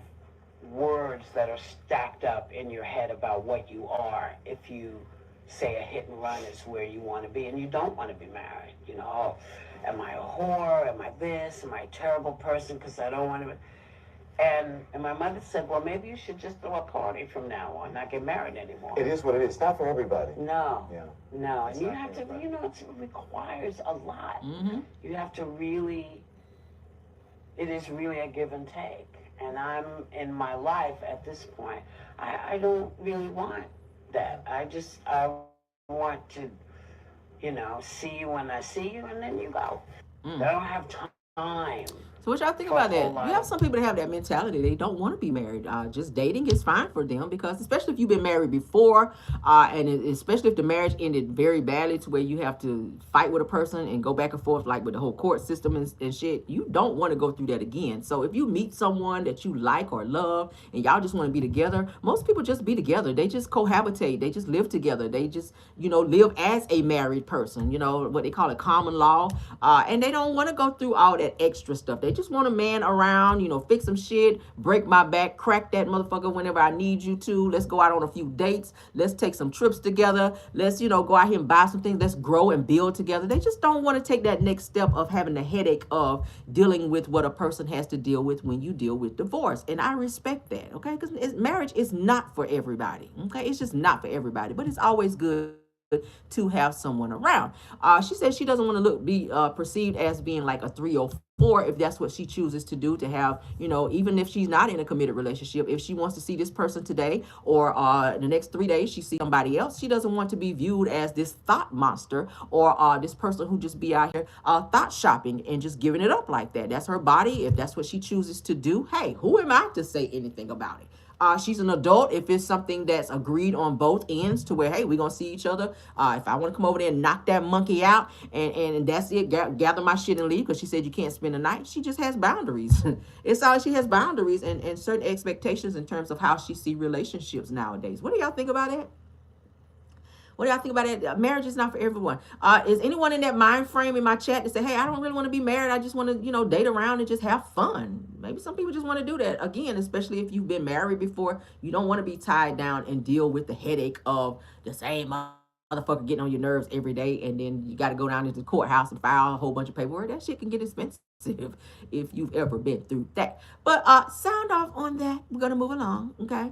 words that are stacked up in your head about what you are if you say a hit and run is where you want to be and you don't want to be married. Oh, am I a whore? Am I this? Am I a terrible person because I don't want to be... And my mother said, well, maybe you should just throw a party from now on, not get married anymore. It is what it is. It's not for everybody. No. Yeah. No. It's And you not have for to, everybody. it requires a lot. Mm-hmm. You have to really... It is really a give and take. And I'm in my life at this point, I don't really want that. I want to, see you when I see you, and then you go. I don't have time time. So what y'all think For a about whole that? lot You have of some people that have that mentality. They don't want to be married. Just dating is fine for them because, especially if you've been married before, especially if the marriage ended very badly to where you have to fight with a person and go back and forth like with the whole court system and shit. You don't want to go through that again. So if you meet someone that you like or love and y'all just want to be together, most people just be together. They just cohabitate. They just live together. They just live as a married person. What they call it, common law. And they don't want to go through all that extra stuff. They just want a man around, fix some shit, break my back, crack that motherfucker whenever I need you to. Let's go out on a few dates. Let's take some trips together. Let's, go out here and buy some things. Let's grow and build together. They just don't want to take that next step of having the headache of dealing with what a person has to deal with when you deal with divorce. And I respect that, okay? Because marriage is not for everybody, okay? It's just not for everybody. But it's always good to have someone around. She says she doesn't want to be perceived as being like a 3 or 4 if that's what she chooses to do, to have, even if she's not in a committed relationship, if she wants to see this person today or the next 3 days she sees somebody else, she doesn't want to be viewed as this thought monster or this person who just be out here thought shopping and just giving it up like that. That's her body. If that's what she chooses to do, hey, who am I to say anything about it? She's an adult if it's something that's agreed on both ends to where, hey, we're going to see each other. If I want to come over there and knock that monkey out and that's it, gather my shit and leave, because she said you can't spend the night. She just has boundaries. It's all, she has boundaries and certain expectations in terms of how she see relationships nowadays. What do y'all think about it? What do y'all think about it? Marriage is not for everyone. Is anyone in that mind frame in my chat to say, hey, I don't really want to be married. I just want to, date around and just have fun. Maybe some people just want to do that. Again, especially if you've been married before, you don't want to be tied down and deal with the headache of the same motherfucker getting on your nerves every day. And then you got to go down to the courthouse and file a whole bunch of paperwork. That shit can get expensive if you've ever been through that. But sound off on that. We're going to move along. Okay.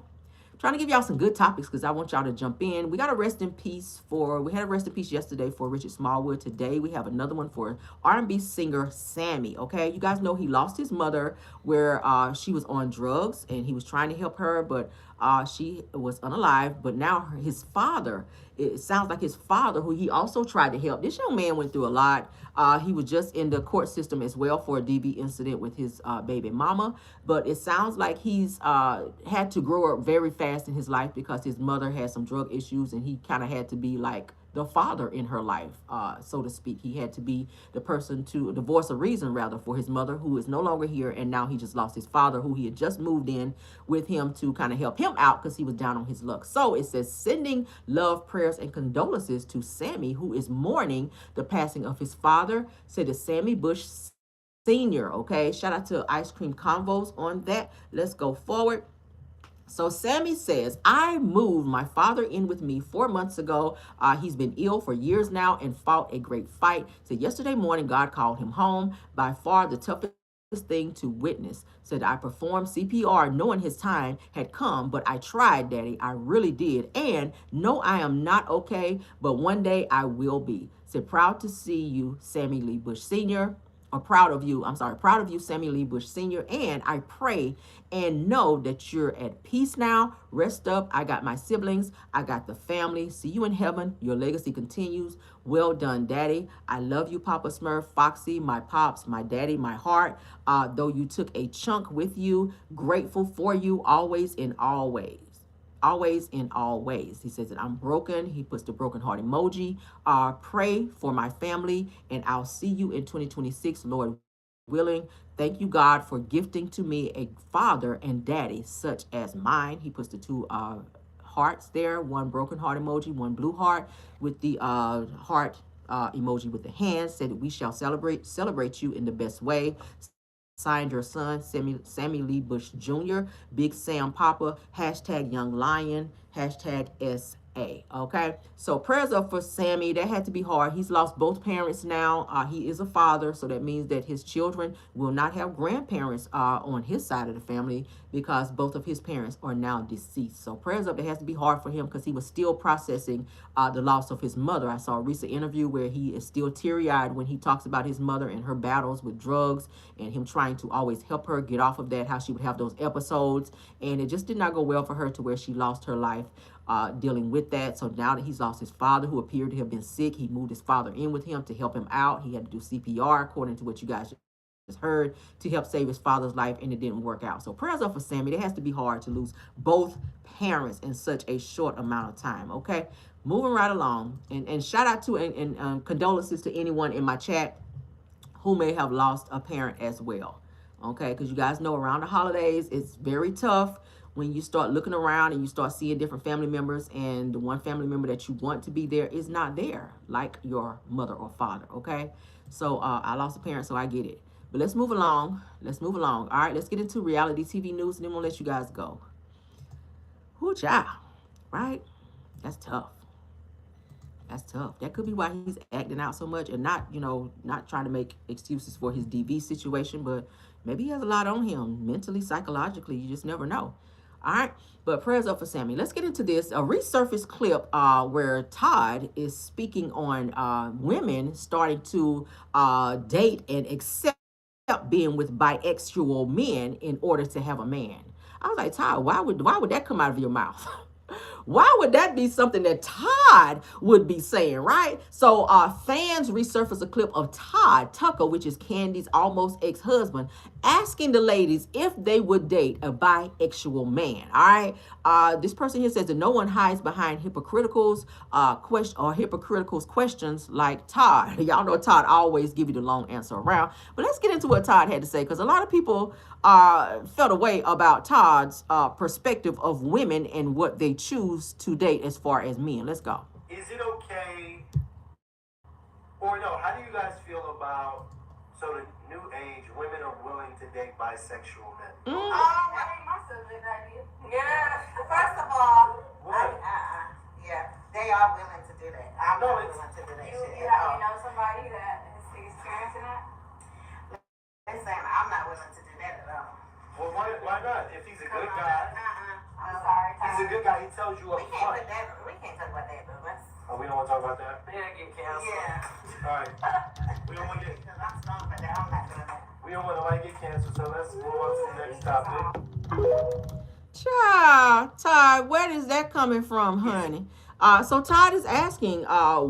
Trying to give y'all some good topics because I want y'all to jump in. We got a rest in peace we had a rest in peace yesterday for Richard Smallwood. Today we have another one for R&B singer Sammy. Okay, you guys know he lost his mother where she was on drugs and he was trying to help her, but she was unalive. But now his father, it sounds like his father, who he also tried to help. This young man went through a lot. He was just in the court system as well for a DV incident with his baby mama. But it sounds like he's had to grow up very fast in his life because his mother had some drug issues and he kind of had to be like the father in her life, so to speak. He had to be the person to divorce a reason rather for his mother, who is no longer here, and now he just lost his father, who he had just moved in with him to kind of help him out because he was down on his luck. So it says, sending love, prayers, and condolences to Sammy, who is mourning the passing of his father, said the Sammy Bush Senior. Okay, shout out to Ice Cream Convos on that. Let's go forward. So Sammy says, I moved my father in with me 4 months ago. He's been ill for years now and fought a great fight. So yesterday morning, God called him home. By far the toughest thing to witness. Said, I performed CPR knowing his time had come, but I tried, Daddy. I really did. And no, I am not okay, but one day I will be. Said, proud to see you, Sammy Lee Bush Sr., or proud of you, Sammy Lee Bush Sr., and I pray and know that you're at peace now. Rest up. I got my siblings. I got the family. See you in heaven. Your legacy continues. Well done, Daddy. I love you, Papa Smurf, Foxy, my pops, my daddy, my heart. Though you took a chunk with you, grateful for you always in all ways. Always in all ways. He says that I'm broken. He puts the broken heart emoji. Pray for my family, and I'll see you in 2026, Lord willing. Thank you, God, for gifting to me a father and daddy such as mine. He puts the two hearts there, one broken heart emoji, one blue heart with the heart emoji with the hands. Said that we shall celebrate you in the best way. Signed, your son, Sammy Lee Bush Jr., Big Sam Papa, hashtag Young Lion, hashtag SA. Okay, so prayers up for Sammy. That had to be hard. He's lost both parents now. He is a father, so that means that his children will not have grandparents on his side of the family because both of his parents are now deceased. So prayers up. That has to be hard for him because he was still processing the loss of his mother. I saw a recent interview where he is still teary-eyed when he talks about his mother and her battles with drugs and him trying to always help her get off of that, how she would have those episodes. And it just did not go well for her to where she lost her life dealing with that. So now that he's lost his father, who appeared to have been sick, he moved his father in with him to help him out. He had to do CPR according to what you guys heard to help save his father's life, and it didn't work out. So prayers up for Sammy. It has to be hard to lose both parents in such a short amount of time. Okay, moving right along, and shout out to and condolences to anyone in my chat who may have lost a parent as well. Okay, because you guys know around the holidays it's very tough when you start looking around and you start seeing different family members, and the one family member that you want to be there is not there, like your mother or father. Okay, so I lost a parent, so I get it. But let's move along. Let's move along. All right, let's get into reality TV news, and then we'll let you guys go. Whoo, child, right? That's tough. That's tough. That could be why he's acting out so much, and not, not trying to make excuses for his DV situation, but maybe he has a lot on him mentally, psychologically. You just never know. All right. But prayers up for Sammy. Let's get into this. A resurfaced clip where Todd is speaking on women starting to date and accept being with bisexual men in order to have a man. I was like, Todd, why would that come out of your mouth? Why would that be something that Todd would be saying, right? So fans resurfaced a clip of Todd Tucker, which is Candy's almost ex-husband, asking the ladies if they would date a bisexual man. All right. This person here says that no one hides behind hypocriticals questions like Todd. Y'all know Todd always give you the long answer around. But let's get into what Todd had to say, because a lot of people felt away about Todd's perspective of women and what they choose to date as far as men. Let's go. Is it okay, or no, how do you guys feel about, so the new age, women are willing to date bisexual men? That ain't my subject idea. Yeah, first of all, yeah, they are willing to do that. I'm not willing to do that shit. You know somebody that is experiencing that? Listen, I'm not willing to do that at all. Well, why not? If he's a good guy, I'm sorry. he's a good guy, he tells you up front. We can't talk about that, but let's. Oh, we don't want to talk about that? Yeah, get canceled. Yeah. All right. We don't want to get. Because I'm strong for that. I'm not doing that. We don't want nobody to get canceled, so let's move on to the next topic. Child, Todd, where is that coming from, honey? So Todd is asking,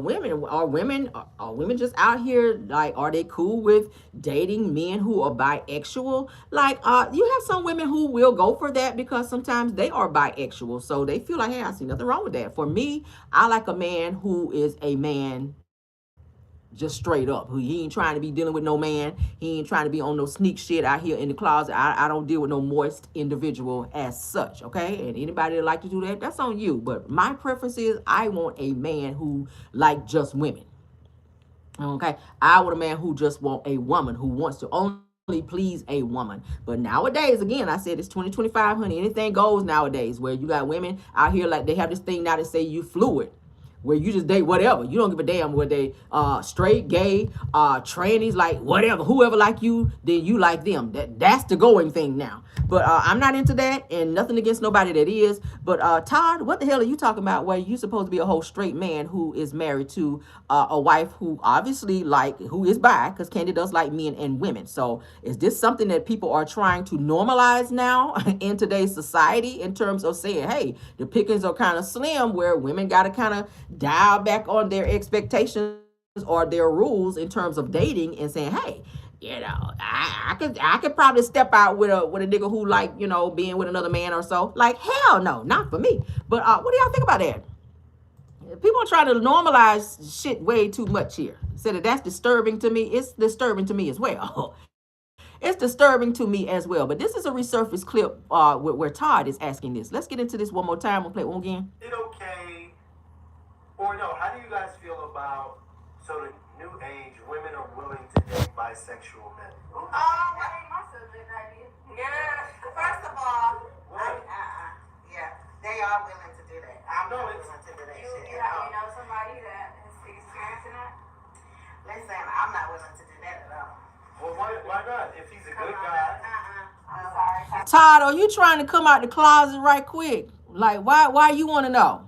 women, are women just out here, like, are they cool with dating men who are bisexual? Like, you have some women who will go for that because sometimes they are bisexual. So they feel like, hey, I see nothing wrong with that. For me, I like a man who is a man just straight up. He ain't trying to be dealing with no man. He ain't trying to be on no sneak shit out here in the closet. I don't deal with no moist individual as such, okay? And anybody that like to do that, that's on you. But my preference is I want a man who like just women, okay? I want a man who just want a woman, who wants to only please a woman. But nowadays, again, I said it's 2025, honey. Anything goes nowadays, where you got women out here like they have this thing now to say you fluid, where you just date whatever. You don't give a damn whether they straight, gay, trannies, like whatever. Whoever like you, then you like them. That's the going thing now. But I'm not into that, and nothing against nobody that is. But Todd, what the hell are you talking about where you supposed to be a whole straight man who is married to a wife who obviously who is bi, because Candy does like men and women. So is this something that people are trying to normalize now in today's society, in terms of saying, hey, the pickings are kind of slim, where women got to kind of dial back on their expectations or their rules in terms of dating, and saying, hey, I could probably step out with a nigga who like, being with another man or so. Like, hell no, not for me. But what do y'all think about that? People are trying to normalize shit way too much here. Said that that's disturbing to me. It's disturbing to me as well. It's disturbing to me as well. But this is a resurfaced clip where Todd is asking this. Let's get into this one more time. We'll play it one again. Is it okay, or no, how do you guys feel about, so the new age, women are willing to date bisexual men? That ain't my subject idea. Yeah, first of all, yeah, they are willing to do that. I'm not willing to do that shit. You know somebody that is experiencing that? Listen, I'm not willing to do that at all. Well, why not? If he's a good guy. I'm sorry. Todd, are you trying to come out the closet right quick? Like, why you want to know?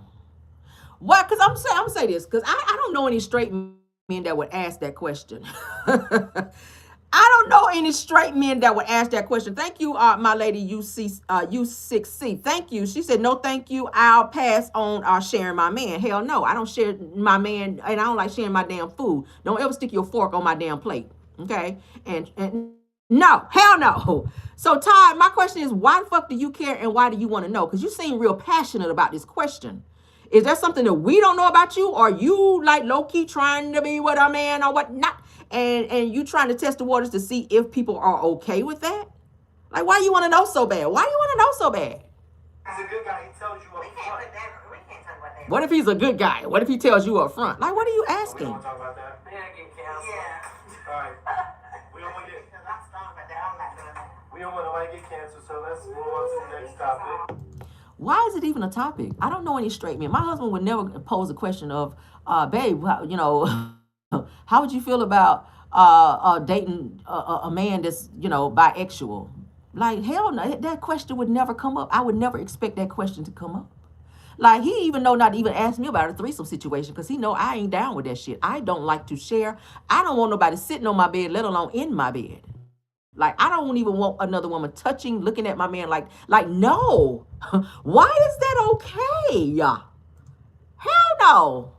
Why? Because I'm gonna say this, because I don't know any straight men that would ask that question. I don't know any straight men that would ask that question. Thank you, my lady U6C. Thank you. She said, no, thank you. I'll pass on sharing my man. Hell no, I don't share my man, and I don't like sharing my damn food. Don't ever stick your fork on my damn plate. Okay? And No, hell no. So Todd, my question is, why the fuck do you care and why do you want to know? Because you seem real passionate about this question. Is there something that we don't know about you? Or are you like low-key trying to be with a man or what not? And you trying to test the waters to see if people are okay with that? Like, why you want to know so bad? Why do you want to know so bad? He's a good guy. He tells you up front. We can't talk about that. What if he's a good guy? What if he tells you up front? Like, what are you We asking? don't want to talk about that. Yeah, get canceled. Yeah. All right. We don't want to get. Because I'm strong about that. I'm not doing that. We don't want to get canceled. So let's move on to the next topic. Why is it even a topic? I don't know any straight men. My husband would never pose a question of, babe, you know, how would you feel about dating a man that's, you know, bisexual? Like, hell no, that question would never come up. I would never expect that question to come up. Like, he even know not to even ask me about a threesome situation because he know I ain't down with that shit. I don't like to share. I don't want nobody sitting on my bed, let alone in my bed. Like, I don't even want another woman touching, looking at my man like no. Why is that okay? Hell no.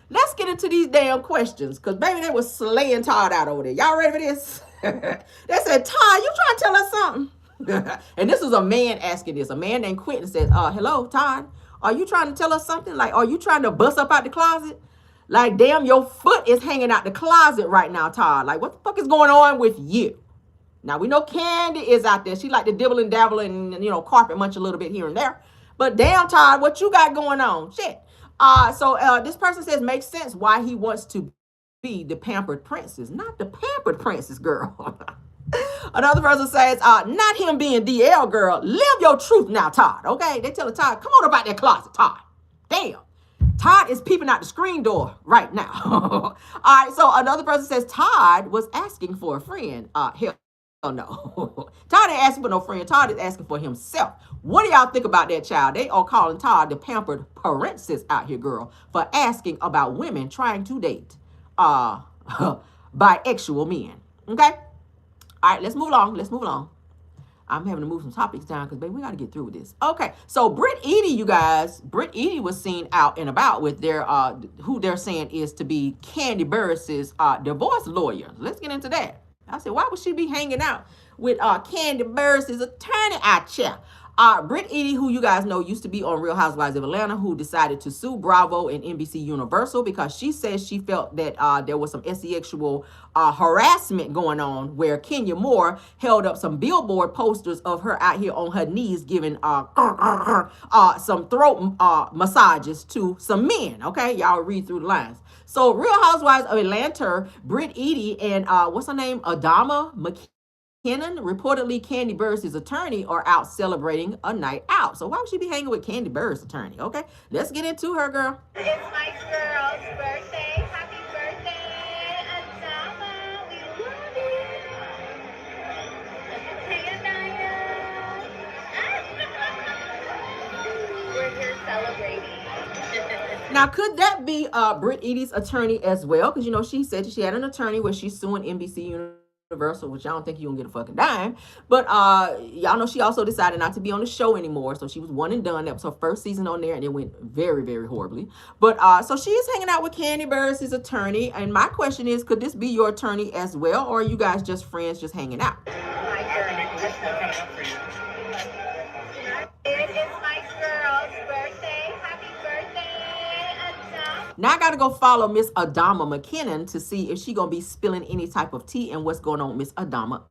Let's get into these damn questions because, baby, they was slaying Todd out over there. Y'all ready for this? They said, Todd, you trying to tell us something? And this was a man asking this. A man named Quentin says, hello, Todd. Are you trying to tell us something? Like, are you trying to bust up out the closet? Like, damn, your foot is hanging out the closet right now, Todd. Like, what the fuck is going on with you? Now, we know Candy is out there. She like to dibble and dabble and, you know, carpet munch a little bit here and there. But damn, Todd, what you got going on? Shit. So this person says, makes sense why he wants to be the pampered princess. Not the pampered princess, girl. Another person says, not him being DL, girl. Live your truth now, Todd. Okay? They tell Todd, come on about that closet, Todd. Damn. Todd is peeping out the screen door right now. All right, so another person says, Todd was asking for a friend. Hell no. Todd ain't asking for no friend. Todd is asking for himself. What do y'all think about that, child? They are calling Todd the pampered princess out here, girl, for asking about women trying to date bisexual men. Okay? All right, let's move along. Let's move along. I'm having to move some topics down because, baby, we got to get through with this. Okay, so Britt Eady, you guys, Britt Eady was seen out and about with their, who they're saying is to be Kandi Burruss's divorce lawyer. Let's get into that. I said, why would she be hanging out with Kandi Burruss's attorney out here? Britt Eady, who you guys know used to be on Real Housewives of Atlanta, who decided to sue Bravo and NBC Universal because she says she felt that there was some sexual harassment going on, where Kenya Moore held up some billboard posters of her out here on her knees giving some throat massages to some men. Okay, y'all read through the lines. So Real Housewives of Atlanta, Britt Eady and what's her name, Adama McKinnon, reportedly Kandi Burruss's attorney, are out celebrating a night out. So why would she be hanging with Kandi Burruss's attorney? Okay, let's get into her, girl. It's my girl's birthday. Happy birthday, Adama. We love you. Hey, Anaya. We're here celebrating. Now, could that be Britt Eady's attorney as well? Because, you know, she said she had an attorney where she's suing NBC Universal, which I don't think you're going to get a fucking dime. But y'all know she also decided not to be on the show anymore. So she was one and done. That was her first season on there, and it went very, very horribly. But so she is hanging out with Kandi Burruss's attorney. And my question is, could this be your attorney as well? Or are you guys just friends just hanging out? It is my girl's birthday. Happy birthday, Adama. Now I got to go follow Miss Adama McKinnon to see if she going to be spilling any type of tea and what's going on with Miss Adama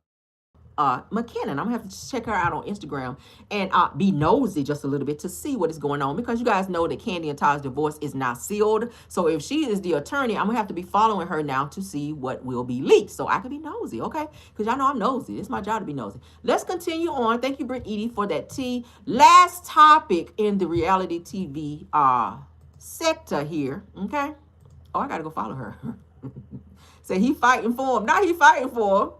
McKinnon. I'm going to have to check her out on Instagram and be nosy just a little bit to see what is going on, because you guys know that Kandi and Todd's divorce is now sealed. So if she is the attorney, I'm going to have to be following her now to see what will be leaked so I can be nosy, okay? Because y'all know I'm nosy. It's my job to be nosy. Let's continue on. Thank you, Britt Eady, for that tea. Last topic in the reality TV sector here, okay? Oh, I got to go follow her. Say he fighting for him. Now he fighting for him.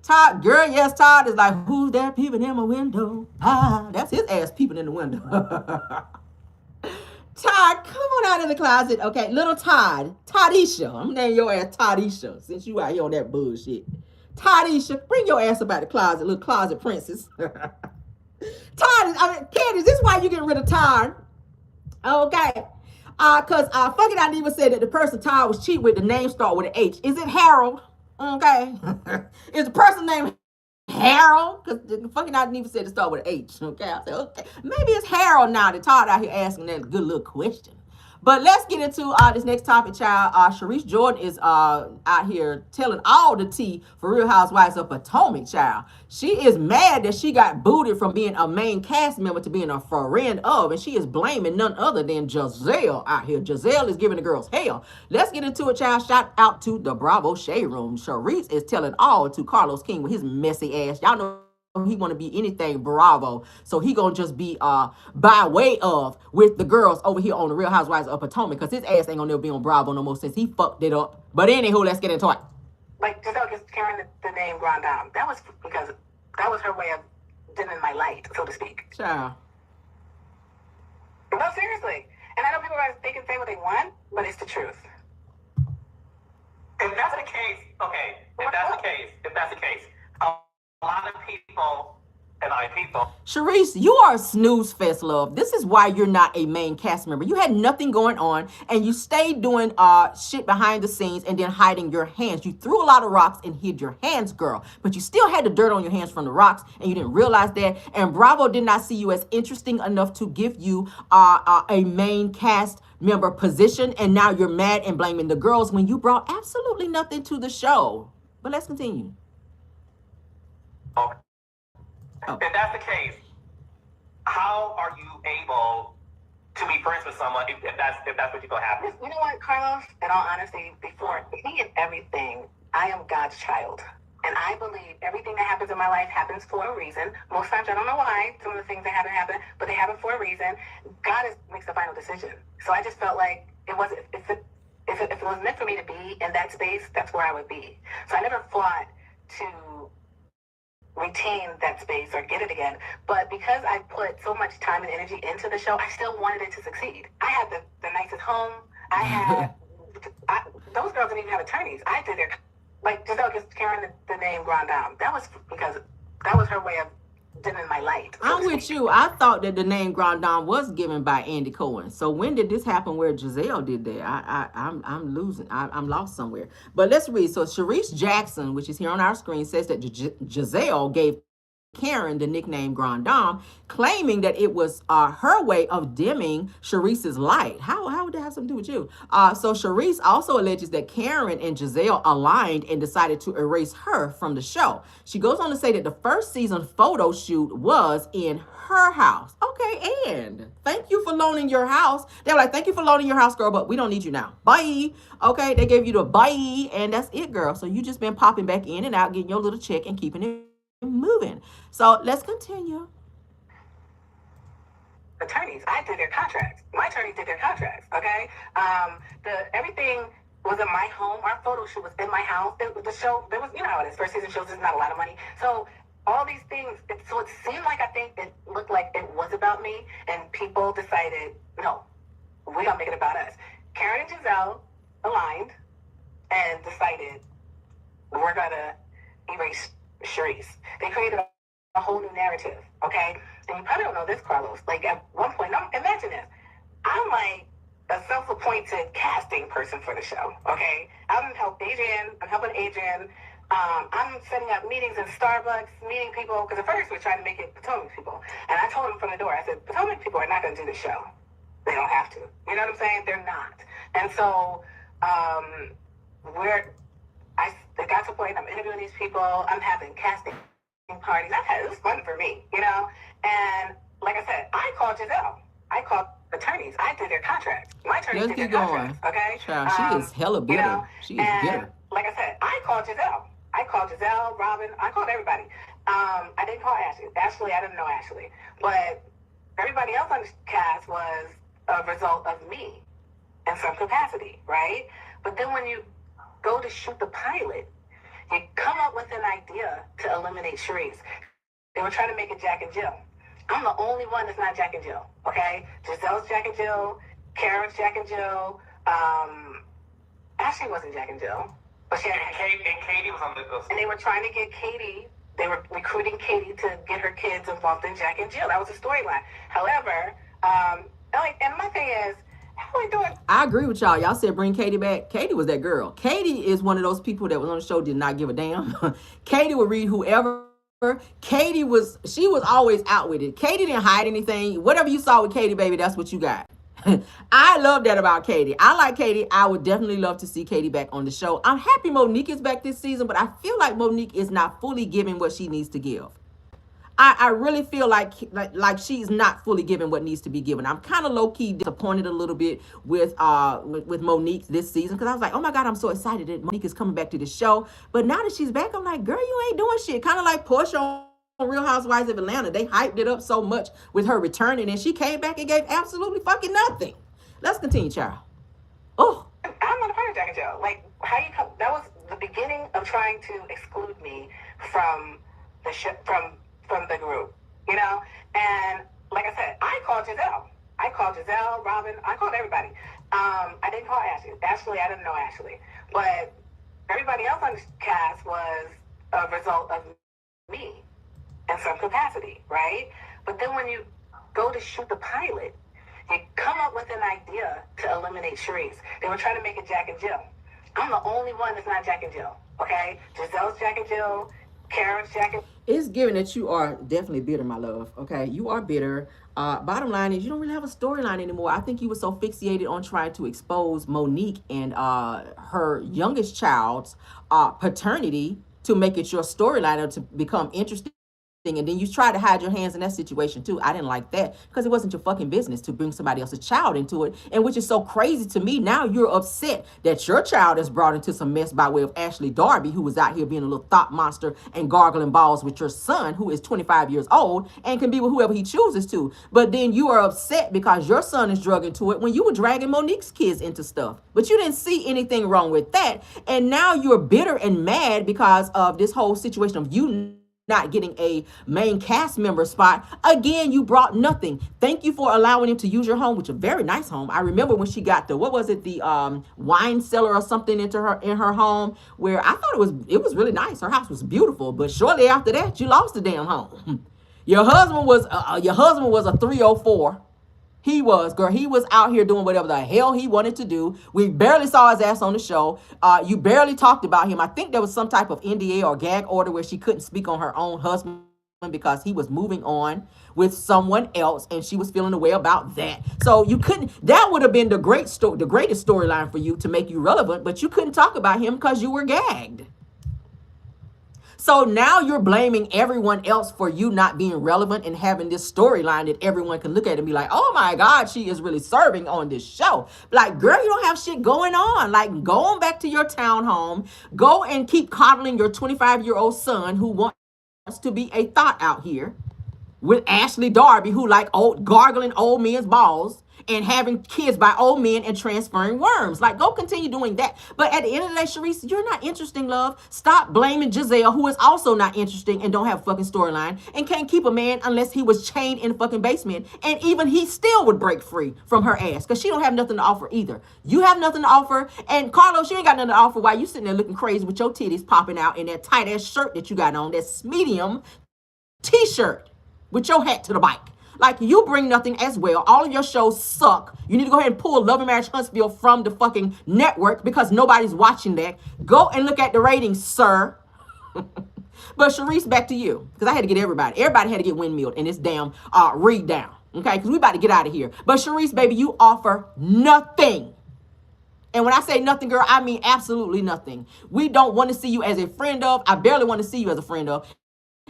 Todd, girl, yes, Todd is like, who's that peeping in my window? That's his ass peeping in the window. Todd, come on out of the closet. Okay, little Todd, Toddisha. I'm naming your ass Toddisha since you out here on that bullshit. Toddisha, bring your ass up out the closet, little closet princess. Candy, is this why you getting rid of Todd? Okay. Because fucking I even said that the person Todd was cheating with, the name start with an H. Is it Harold? Okay. Is the person named Harold, because the fucking I didn't even say to start with an H. Okay, I said okay, maybe it's Harold now. The Todd out here asking that good little question. But let's get into this next topic, child. Sharice Jordan is out here telling all the tea for Real Housewives of Potomac, child. She is mad that she got booted from being a main cast member to being a friend of, and she is blaming none other than Giselle out here. Giselle is giving the girls hell. Let's get into it, child. Shout out to the Bravo Shade Room. Sharice is telling all to Carlos King with his messy ass. Y'all know he want to be anything Bravo, so he gonna just be by way of with the girls over here on the Real Housewives of Potomac, because his ass ain't gonna never be on Bravo no more since he fucked it up. But anywho, let's get into it. Like Giselle gets carrying the name Grand Dame. That was because that was her way of dimming my light, so to speak. Child. No, seriously. And I know people they can say what they want, but it's the truth. If that's the case, okay. If that's the case, a lot of people and people. Sharice, you are a snooze fest, love. This is why you're not a main cast member. You had nothing going on, and you stayed doing shit behind the scenes and then hiding your hands. You threw a lot of rocks and hid your hands, girl. But you still had the dirt on your hands from the rocks, and you didn't realize that. And Bravo did not see you as interesting enough to give you a main cast member position, and now you're mad and blaming the girls when you brought absolutely nothing to the show. But let's continue. Oh. If that's the case, how are you able to be friends with someone if that's what you thought happened? You know what, Carlos? In all honesty, before any and everything, I am God's child. And I believe everything that happens in my life happens for a reason. Most times I don't know why some of the things that happen, but they happen for a reason. God makes the final decision. So I just felt like it wasn't if it was meant for me to be in that space, that's where I would be. So I never fought to retain that space or get it again. But because I put so much time and energy into the show, I still wanted it to succeed. I had the nicest home. I had those girls didn't even have attorneys. I did their like Giselle gets carrying the name Grand Dame. That was because that was her way of dimming my light. So I'm with you. I thought that the name Grand Dame was given by Andy Cohen. So when did this happen where Giselle did that? I'm losing. I'm lost somewhere. But let's read. So Sharice Jackson, which is here on our screen, says that Giselle gave Karen the nickname Grand Dame, claiming that it was her way of dimming Sharice's light. How would that have something to do with you? So Sharice also alleges that Karen and Giselle aligned and decided to erase her from the show. She goes on to say that the first season photo shoot was in her house. Okay, and thank you for loaning your house. They were like, thank you for loaning your house, girl, but we don't need you now. Bye. Okay, they gave you the bye, and that's it, girl. So you just been popping back in and out, getting your little check and keeping it moving. So let's continue. Attorneys, I did their contracts. My attorney did their contracts. Okay, everything was in my home. Our photo shoot was in my house. The show, there was, you know how it is. First season shows, there's not a lot of money. So all these things. So it seemed like I think it looked like it was about me, and people decided, no, we're gonna make it about us. Karen and Giselle aligned and decided we're gonna erase Sharice. They created a whole new narrative, okay? And you probably don't know this, Carlos. Like at one point, imagine this. I'm like a self-appointed casting person for the show, okay? I'm helping Adrian. I'm setting up meetings in Starbucks, meeting people, because at first we're trying to make it Potomac people. And I told them from the door, I said, Potomac people are not going to do the show. They don't have to. You know what I'm saying? They're not. And so it got to the point, I'm interviewing these people, I'm having casting parties. It was fun for me, you know? And like I said, I called Giselle. I called attorneys. I did their contracts. My attorney did their contracts, okay? Child, she is hella bitter. You know? She is bitter. Like I said, I called Giselle. Robin. I called everybody. I didn't call Ashley. Ashley, I didn't know Ashley. But everybody else on the cast was a result of me in some capacity, right? But then when you go to shoot the pilot, you come up with an idea to eliminate Sharice. They were trying to make it Jack and Jill. I'm the only one that's not Jack and Jill, okay? Giselle's Jack and Jill, Karen's Jack and Jill, Ashley wasn't Jack and Jill. But she had Katie was on the list. And they were trying to get Katie, they were recruiting Katie to get her kids involved in Jack and Jill. That was the storyline. However, and my thing is, how are we doing? I agree with y'all. Y'all said bring Katie back. Katie was that girl. Katie is one of those people that was on the show, did not give a damn. Katie would read whoever Katie she was always out with it. Katie didn't hide anything. Whatever you saw with Katie, baby, that's what you got. I love that about Katie. I like Katie. I would definitely love to see Katie back on the show. I'm happy Monique is back this season, but I feel like Monique is not fully giving what she needs to give. I really feel like she's not fully given what needs to be given. I'm kind of low key disappointed a little bit with Monique this season, because I was like, oh my god, I'm so excited that Monique is coming back to the show. But now that she's back, I'm like, girl, you ain't doing shit. Kind of like Portia on Real Housewives of Atlanta. They hyped it up so much with her returning, and she came back and gave absolutely fucking nothing. Let's continue, child. Oh, I'm not a part of Jack and Jill. Like, how you come? That was the beginning of trying to exclude me from the from the group, you know? And like I said, I called Giselle, Robin, I called everybody. I didn't call Ashley. I didn't know Ashley. But everybody else on the cast was a result of me in some capacity, right? But then when you go to shoot the pilot, you come up with an idea to eliminate Sharice. They were trying to make it Jack and Jill. I'm the only one that's not Jack and Jill, okay? Giselle's Jack and Jill, Karen's Jack and it's given that you are definitely bitter, my love. Okay, you are bitter. Bottom line is you don't really have a storyline anymore. I think you were so fixated on trying to expose Monique and her youngest child's paternity to make it your storyline or to become interesting. And then you try to hide your hands in that situation too. I didn't like that because it wasn't your fucking business to bring somebody else's child into it. And which is so crazy to me. Now you're upset that your child is brought into some mess by way of Ashley Darby, who was out here being a little thought monster and gargling balls with your son, who is 25 years old and can be with whoever he chooses to. But then you are upset because your son is drug into it when you were dragging Monique's kids into stuff. But you didn't see anything wrong with that. And now you're bitter and mad because of this whole situation of you not getting a main cast member spot. Again, you brought nothing. Thank you for allowing him to use your home, which is a very nice home. I remember when she got the wine cellar or something in her home, where I thought it was really nice. Her house was beautiful, but shortly after that, you lost the damn home. Your husband was a 304. He was out here doing whatever the hell he wanted to do. We barely saw his ass on the show. You barely talked about him. I think there was some type of NDA or gag order where she couldn't speak on her own husband because he was moving on with someone else and she was feeling the way about that. So that would have been the greatest storyline for you to make you relevant, but you couldn't talk about him because you were gagged. So now you're blaming everyone else for you not being relevant and having this storyline that everyone can look at and be like, oh my God, she is really serving on this show. Like, girl, you don't have shit going on. Like, go on back to your townhome. Go and keep coddling your 25-year-old son who wants to be a thought out here with Ashley Darby, who like gargling old men's balls and having kids by old men and transferring worms. Like, go continue doing that. But at the end of the day, Sharice, you're not interesting, love. Stop blaming Giselle, who is also not interesting and don't have a fucking storyline and can't keep a man unless he was chained in the fucking basement. And even he still would break free from her ass because she don't have nothing to offer either. You have nothing to offer. And Carlos, you ain't got nothing to offer while you sitting there looking crazy with your titties popping out in that tight ass shirt that you got on, that medium t-shirt with your hat to the bike. Like, you bring nothing as well. All of your shows suck. You need to go ahead and pull Love and Marriage Huntsville from the fucking network because nobody's watching that. Go and look at the ratings, sir. But Sharice, back to you. Because I had to get everybody. Everybody had to get windmilled in this damn read down. Okay? Because we about to get out of here. But Sharice, baby, you offer nothing. And when I say nothing, girl, I mean absolutely nothing. We don't want to see you as a friend of. I barely want to see you as a friend of.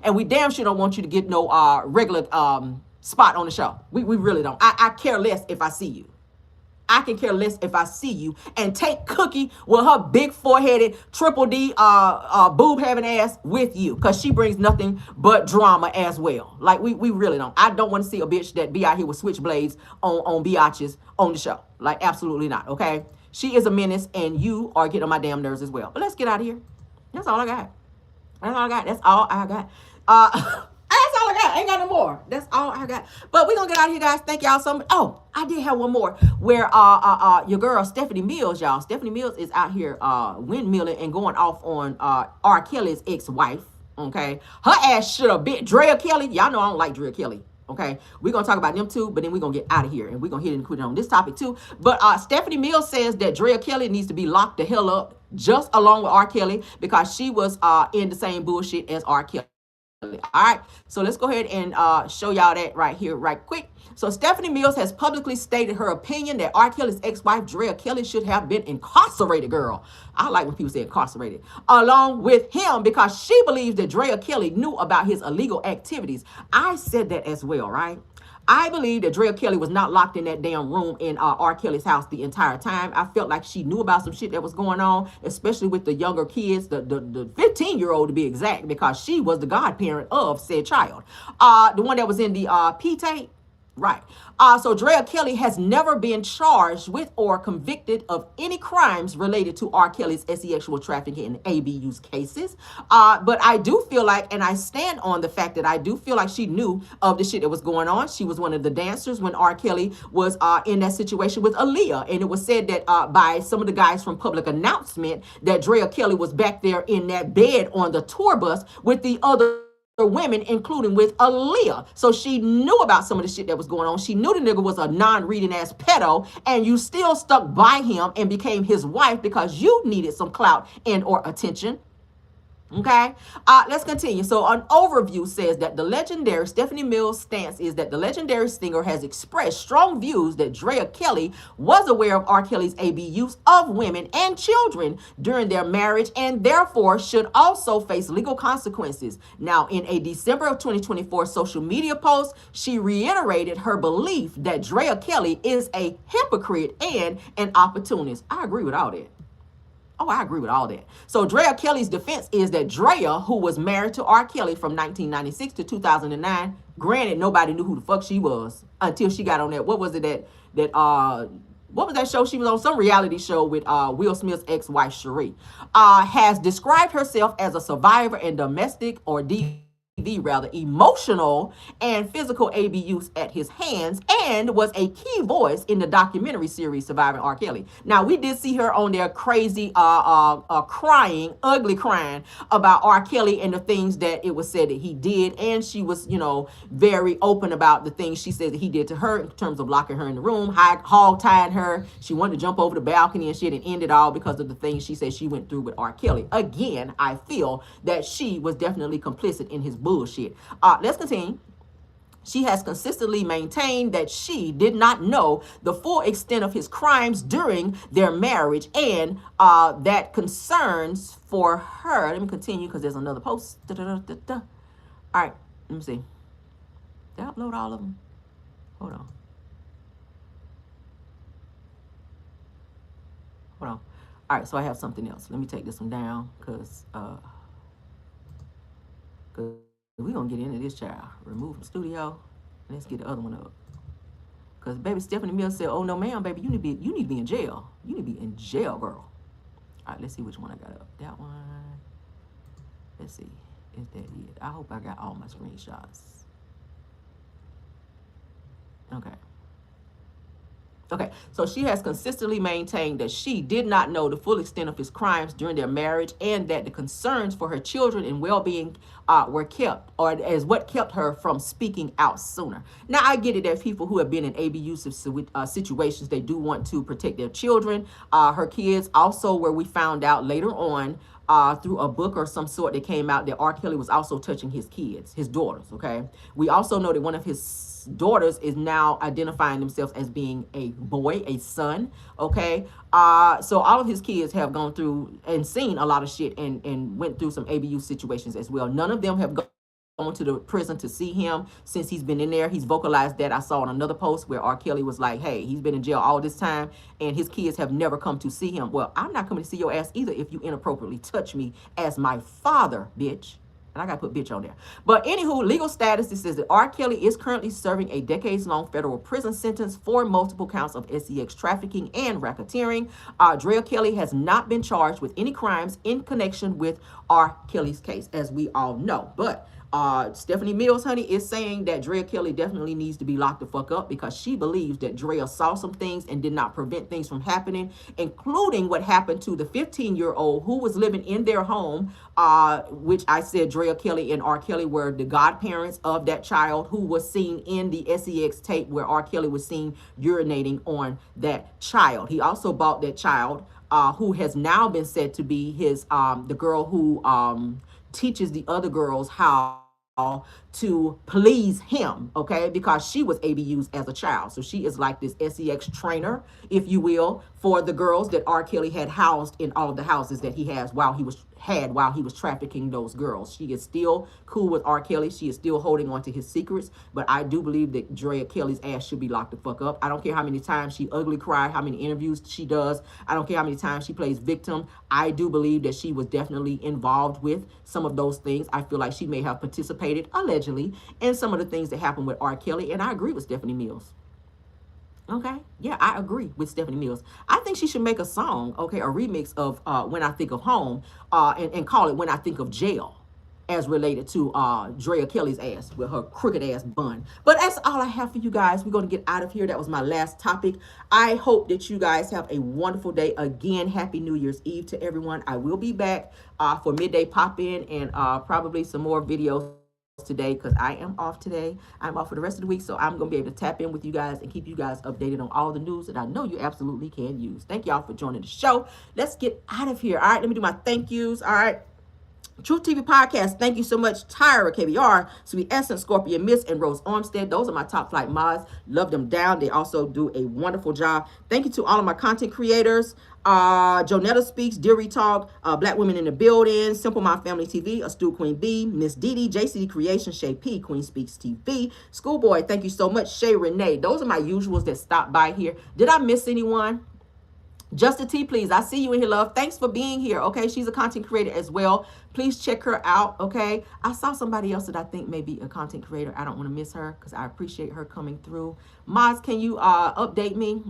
And we damn sure don't want you to get no regular spot on the show. We really don't. I care less if I see you. I can care less if I see you. And take Cookie with her big foreheaded triple D boob having ass with you. Because she brings nothing but drama as well. Like, we really don't. I don't want to see a bitch that be out here with switchblades on biatches on the show. Like, absolutely not. Okay? She is a menace and you are getting on my damn nerves as well. But let's get out of here. That's all I got. That's all I got. That's all I got. That's all I got. I ain't got no more. That's all I got. But we're gonna get out of here, guys. Thank y'all so much. Oh, I did have one more where your girl Stephanie Mills, y'all. Stephanie Mills is out here windmilling and going off on R. Kelly's ex-wife. Okay. Her ass should have been Drea Kelly. Y'all know I don't like Drea Kelly. Okay, we're gonna talk about them too, but then we're gonna get out of here and we're gonna hit and quit on this topic too. But Stephanie Mills says that Drea Kelly needs to be locked the hell up just along with R. Kelly because she was in the same bullshit as R. Kelly. All right, so let's go ahead and show y'all that right here, right quick. So Stephanie Mills has publicly stated her opinion that R. Kelly's ex-wife, Drea Kelly, should have been incarcerated, girl. I like when people say incarcerated, along with him, because she believes that Drea Kelly knew about his illegal activities. I said that as well, right? I believe that Drea Kelly was not locked in that damn room in R. Kelly's house the entire time. I felt like she knew about some shit that was going on, especially with the younger kids, the 15-year-old to be exact, because she was the godparent of said child. The one that was in the P-tape. Right. So Drea Kelly has never been charged with or convicted of any crimes related to R. Kelly's sexual trafficking and ABU's cases. But I do feel like, and I stand on the fact that I do feel like she knew of the shit that was going on. She was one of the dancers when R. Kelly was in that situation with Aaliyah. And it was said that by some of the guys from Public Announcement that Drea Kelly was back there in that bed on the tour bus with the other women, including with Aaliyah. So she knew about some of the shit that was going on. She knew the nigga was a non-reading ass pedo, and you still stuck by him and became his wife because you needed some clout and or attention. Okay, let's continue. So an overview says that the legendary Stephanie Mills' stance is that the legendary singer has expressed strong views that Drea Kelly was aware of R. Kelly's abuse of women and children during their marriage and therefore should also face legal consequences. Now, in a December of 2024 social media post, she reiterated her belief that Drea Kelly is a hypocrite and an opportunist. I agree with all that. Oh, I agree with all that. So Drea Kelly's defense is that Drea, who was married to R. Kelly from 1996 to 2009, granted, nobody knew who the fuck she was until she got on that. What was it what was that show she was on? Some reality show with Will Smith's ex-wife, Cherie. Has described herself as a survivor in domestic or emotional and physical abuse at his hands, and was a key voice in the documentary series Surviving R. Kelly. Now, we did see her on there crazy, crying, ugly crying about R. Kelly and the things that it was said that he did, and she was, very open about the things she said that he did to her in terms of locking her in the room, hog-tying her. She wanted to jump over the balcony and shit and end it all because of the things she said she went through with R. Kelly. Again, I feel that she was definitely complicit in his bullshit. Let's continue. She has consistently maintained that she did not know the full extent of his crimes during their marriage, and that concerns for her. Let me continue because there's another post. All right, let me see. Did I upload all of them? Hold on. All right, so I have something else. Let me take this one down because we're going to get into this, child. Remove from studio. Let's get the other one up. Because baby Stephanie Mills said, oh, no, ma'am, baby, you need to be in jail. You need to be in jail, girl. All right, let's see which one I got up. That one. Let's see. Is that it? I hope I got all my screenshots. Okay, so she has consistently maintained that she did not know the full extent of his crimes during their marriage, and that the concerns for her children and well-being were kept, or as what kept her from speaking out sooner. Now, I get it that people who have been in abusive situations, they do want to protect their children, her kids. Also, where we found out later on, through a book or some sort that came out, that R. Kelly was also touching his kids, his daughters, okay? We also know that one of his daughters is now identifying themselves as being a boy, a son, okay? So all of his kids have gone through and seen a lot of shit and went through some abuse situations as well. None of them have gone to the prison to see him since he's been in there. He's vocalized that. I saw on another post where R. Kelly was like, hey, he's been in jail all this time and his kids have never come to see him. Well, I'm not coming to see your ass either if you inappropriately touch me as my father, bitch. And I got to put bitch on there. But anywho, legal status, it says that R. Kelly is currently serving a decades-long federal prison sentence for multiple counts of sex trafficking and racketeering. Drea Kelly has not been charged with any crimes in connection with R. Kelly's case, as we all know. But Stephanie Mills, honey, is saying that Drea Kelly definitely needs to be locked the fuck up because she believes that Drea saw some things and did not prevent things from happening, including what happened to the 15-year-old who was living in their home, which I said Drea Kelly and R. Kelly were the godparents of that child, who was seen in the sex tape where R. Kelly was seen urinating on that child. He also bought that child, who has now been said to be his, the girl who teaches the other girls how to please him, okay? Because she was abused as a child. So she is like this sex trainer, if you will, for the girls that R. Kelly had housed in all of the houses that he has while he was trafficking those girls. She is still cool with R. Kelly. She is still holding on to his secrets. But I do believe that Drea Kelly's ass should be locked the fuck up. I don't care how many times she ugly cry, how many interviews she does. I don't care how many times she plays victim. I do believe that she was definitely involved with some of those things. I feel like she may have participated, allegedly, in some of the things that happened with R. Kelly. And I agree with Stephanie Mills. Okay, yeah, I agree with Stephanie Mills. I think she should make a song, okay, a remix of When I Think of Home, and call it When I Think of Jail, as related to Drea Kelly's ass with her crooked ass bun. But that's all I have for you guys. We're going to get out of here. That was my last topic. I hope that you guys have a wonderful day. Again, happy New Year's Eve to everyone. I will be back for midday pop-in and probably some more videos today, because I am off today. I'm off for the rest of the week, so I'm going to be able to tap in with you guys and keep you guys updated on all the news that I know you absolutely can use. Thank y'all for joining the show. Let's get out of here. All right, let me do my thank yous. All right. Truth TV Podcast, thank you so much. Tyra, KBR, Sweet Essence, Scorpion Miss, and Rose Armstead. Those are my top flight mods. Love them down. They also do a wonderful job. Thank you to all of my content creators. Jonetta Speaks, Deary Talk, Black Women in the Building, Simple My Family TV, Astute Queen B, Miss Didi, JCD Creation, Shay P, Queen Speaks TV, Schoolboy, thank you so much. Shay Renee. Those are my usuals that stop by here. Did I miss anyone? Just T, please. I see you in here, love. Thanks for being here. Okay, she's a content creator as well. Please check her out. Okay, I saw somebody else that I think may be a content creator. I don't want to miss her because I appreciate her coming through. Moz, can you update me?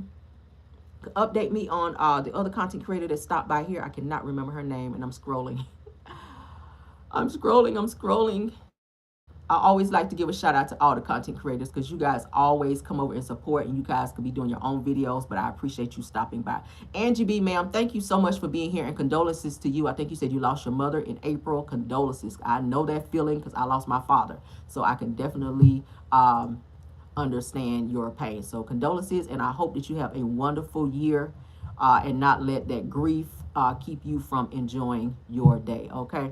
Update me on the other content creator that stopped by here. I cannot remember her name, and I'm scrolling. I'm scrolling. I always like to give a shout out to all the content creators, because you guys always come over and support, and you guys could be doing your own videos, but I appreciate you stopping by. Angie B, ma'am, thank you so much for being here, and condolences to you. I think you said you lost your mother in April. Condolences. I know that feeling because I lost my father, so I can definitely understand your pain. So condolences, and I hope that you have a wonderful year and not let that grief keep you from enjoying your day. Okay.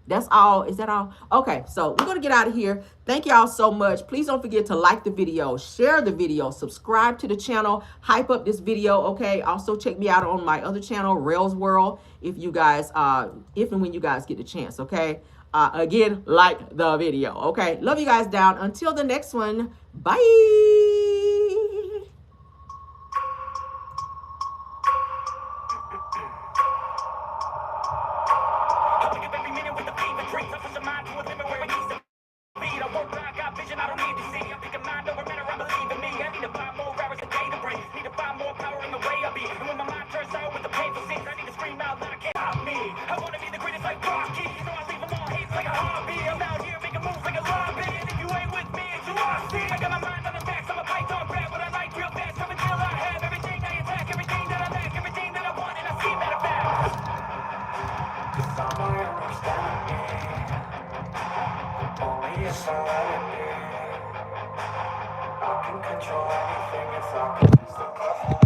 That's all. Is that all? Okay, so we're going to get out of here. Thank y'all so much. Please don't forget to like the video, share the video, subscribe to the channel, hype up this video, okay? Also, check me out on my other channel, Rails World, if you guys, if and when you guys get the chance, okay? Again, like the video, okay? Love you guys down. Until the next one, bye. I can control anything if I can use the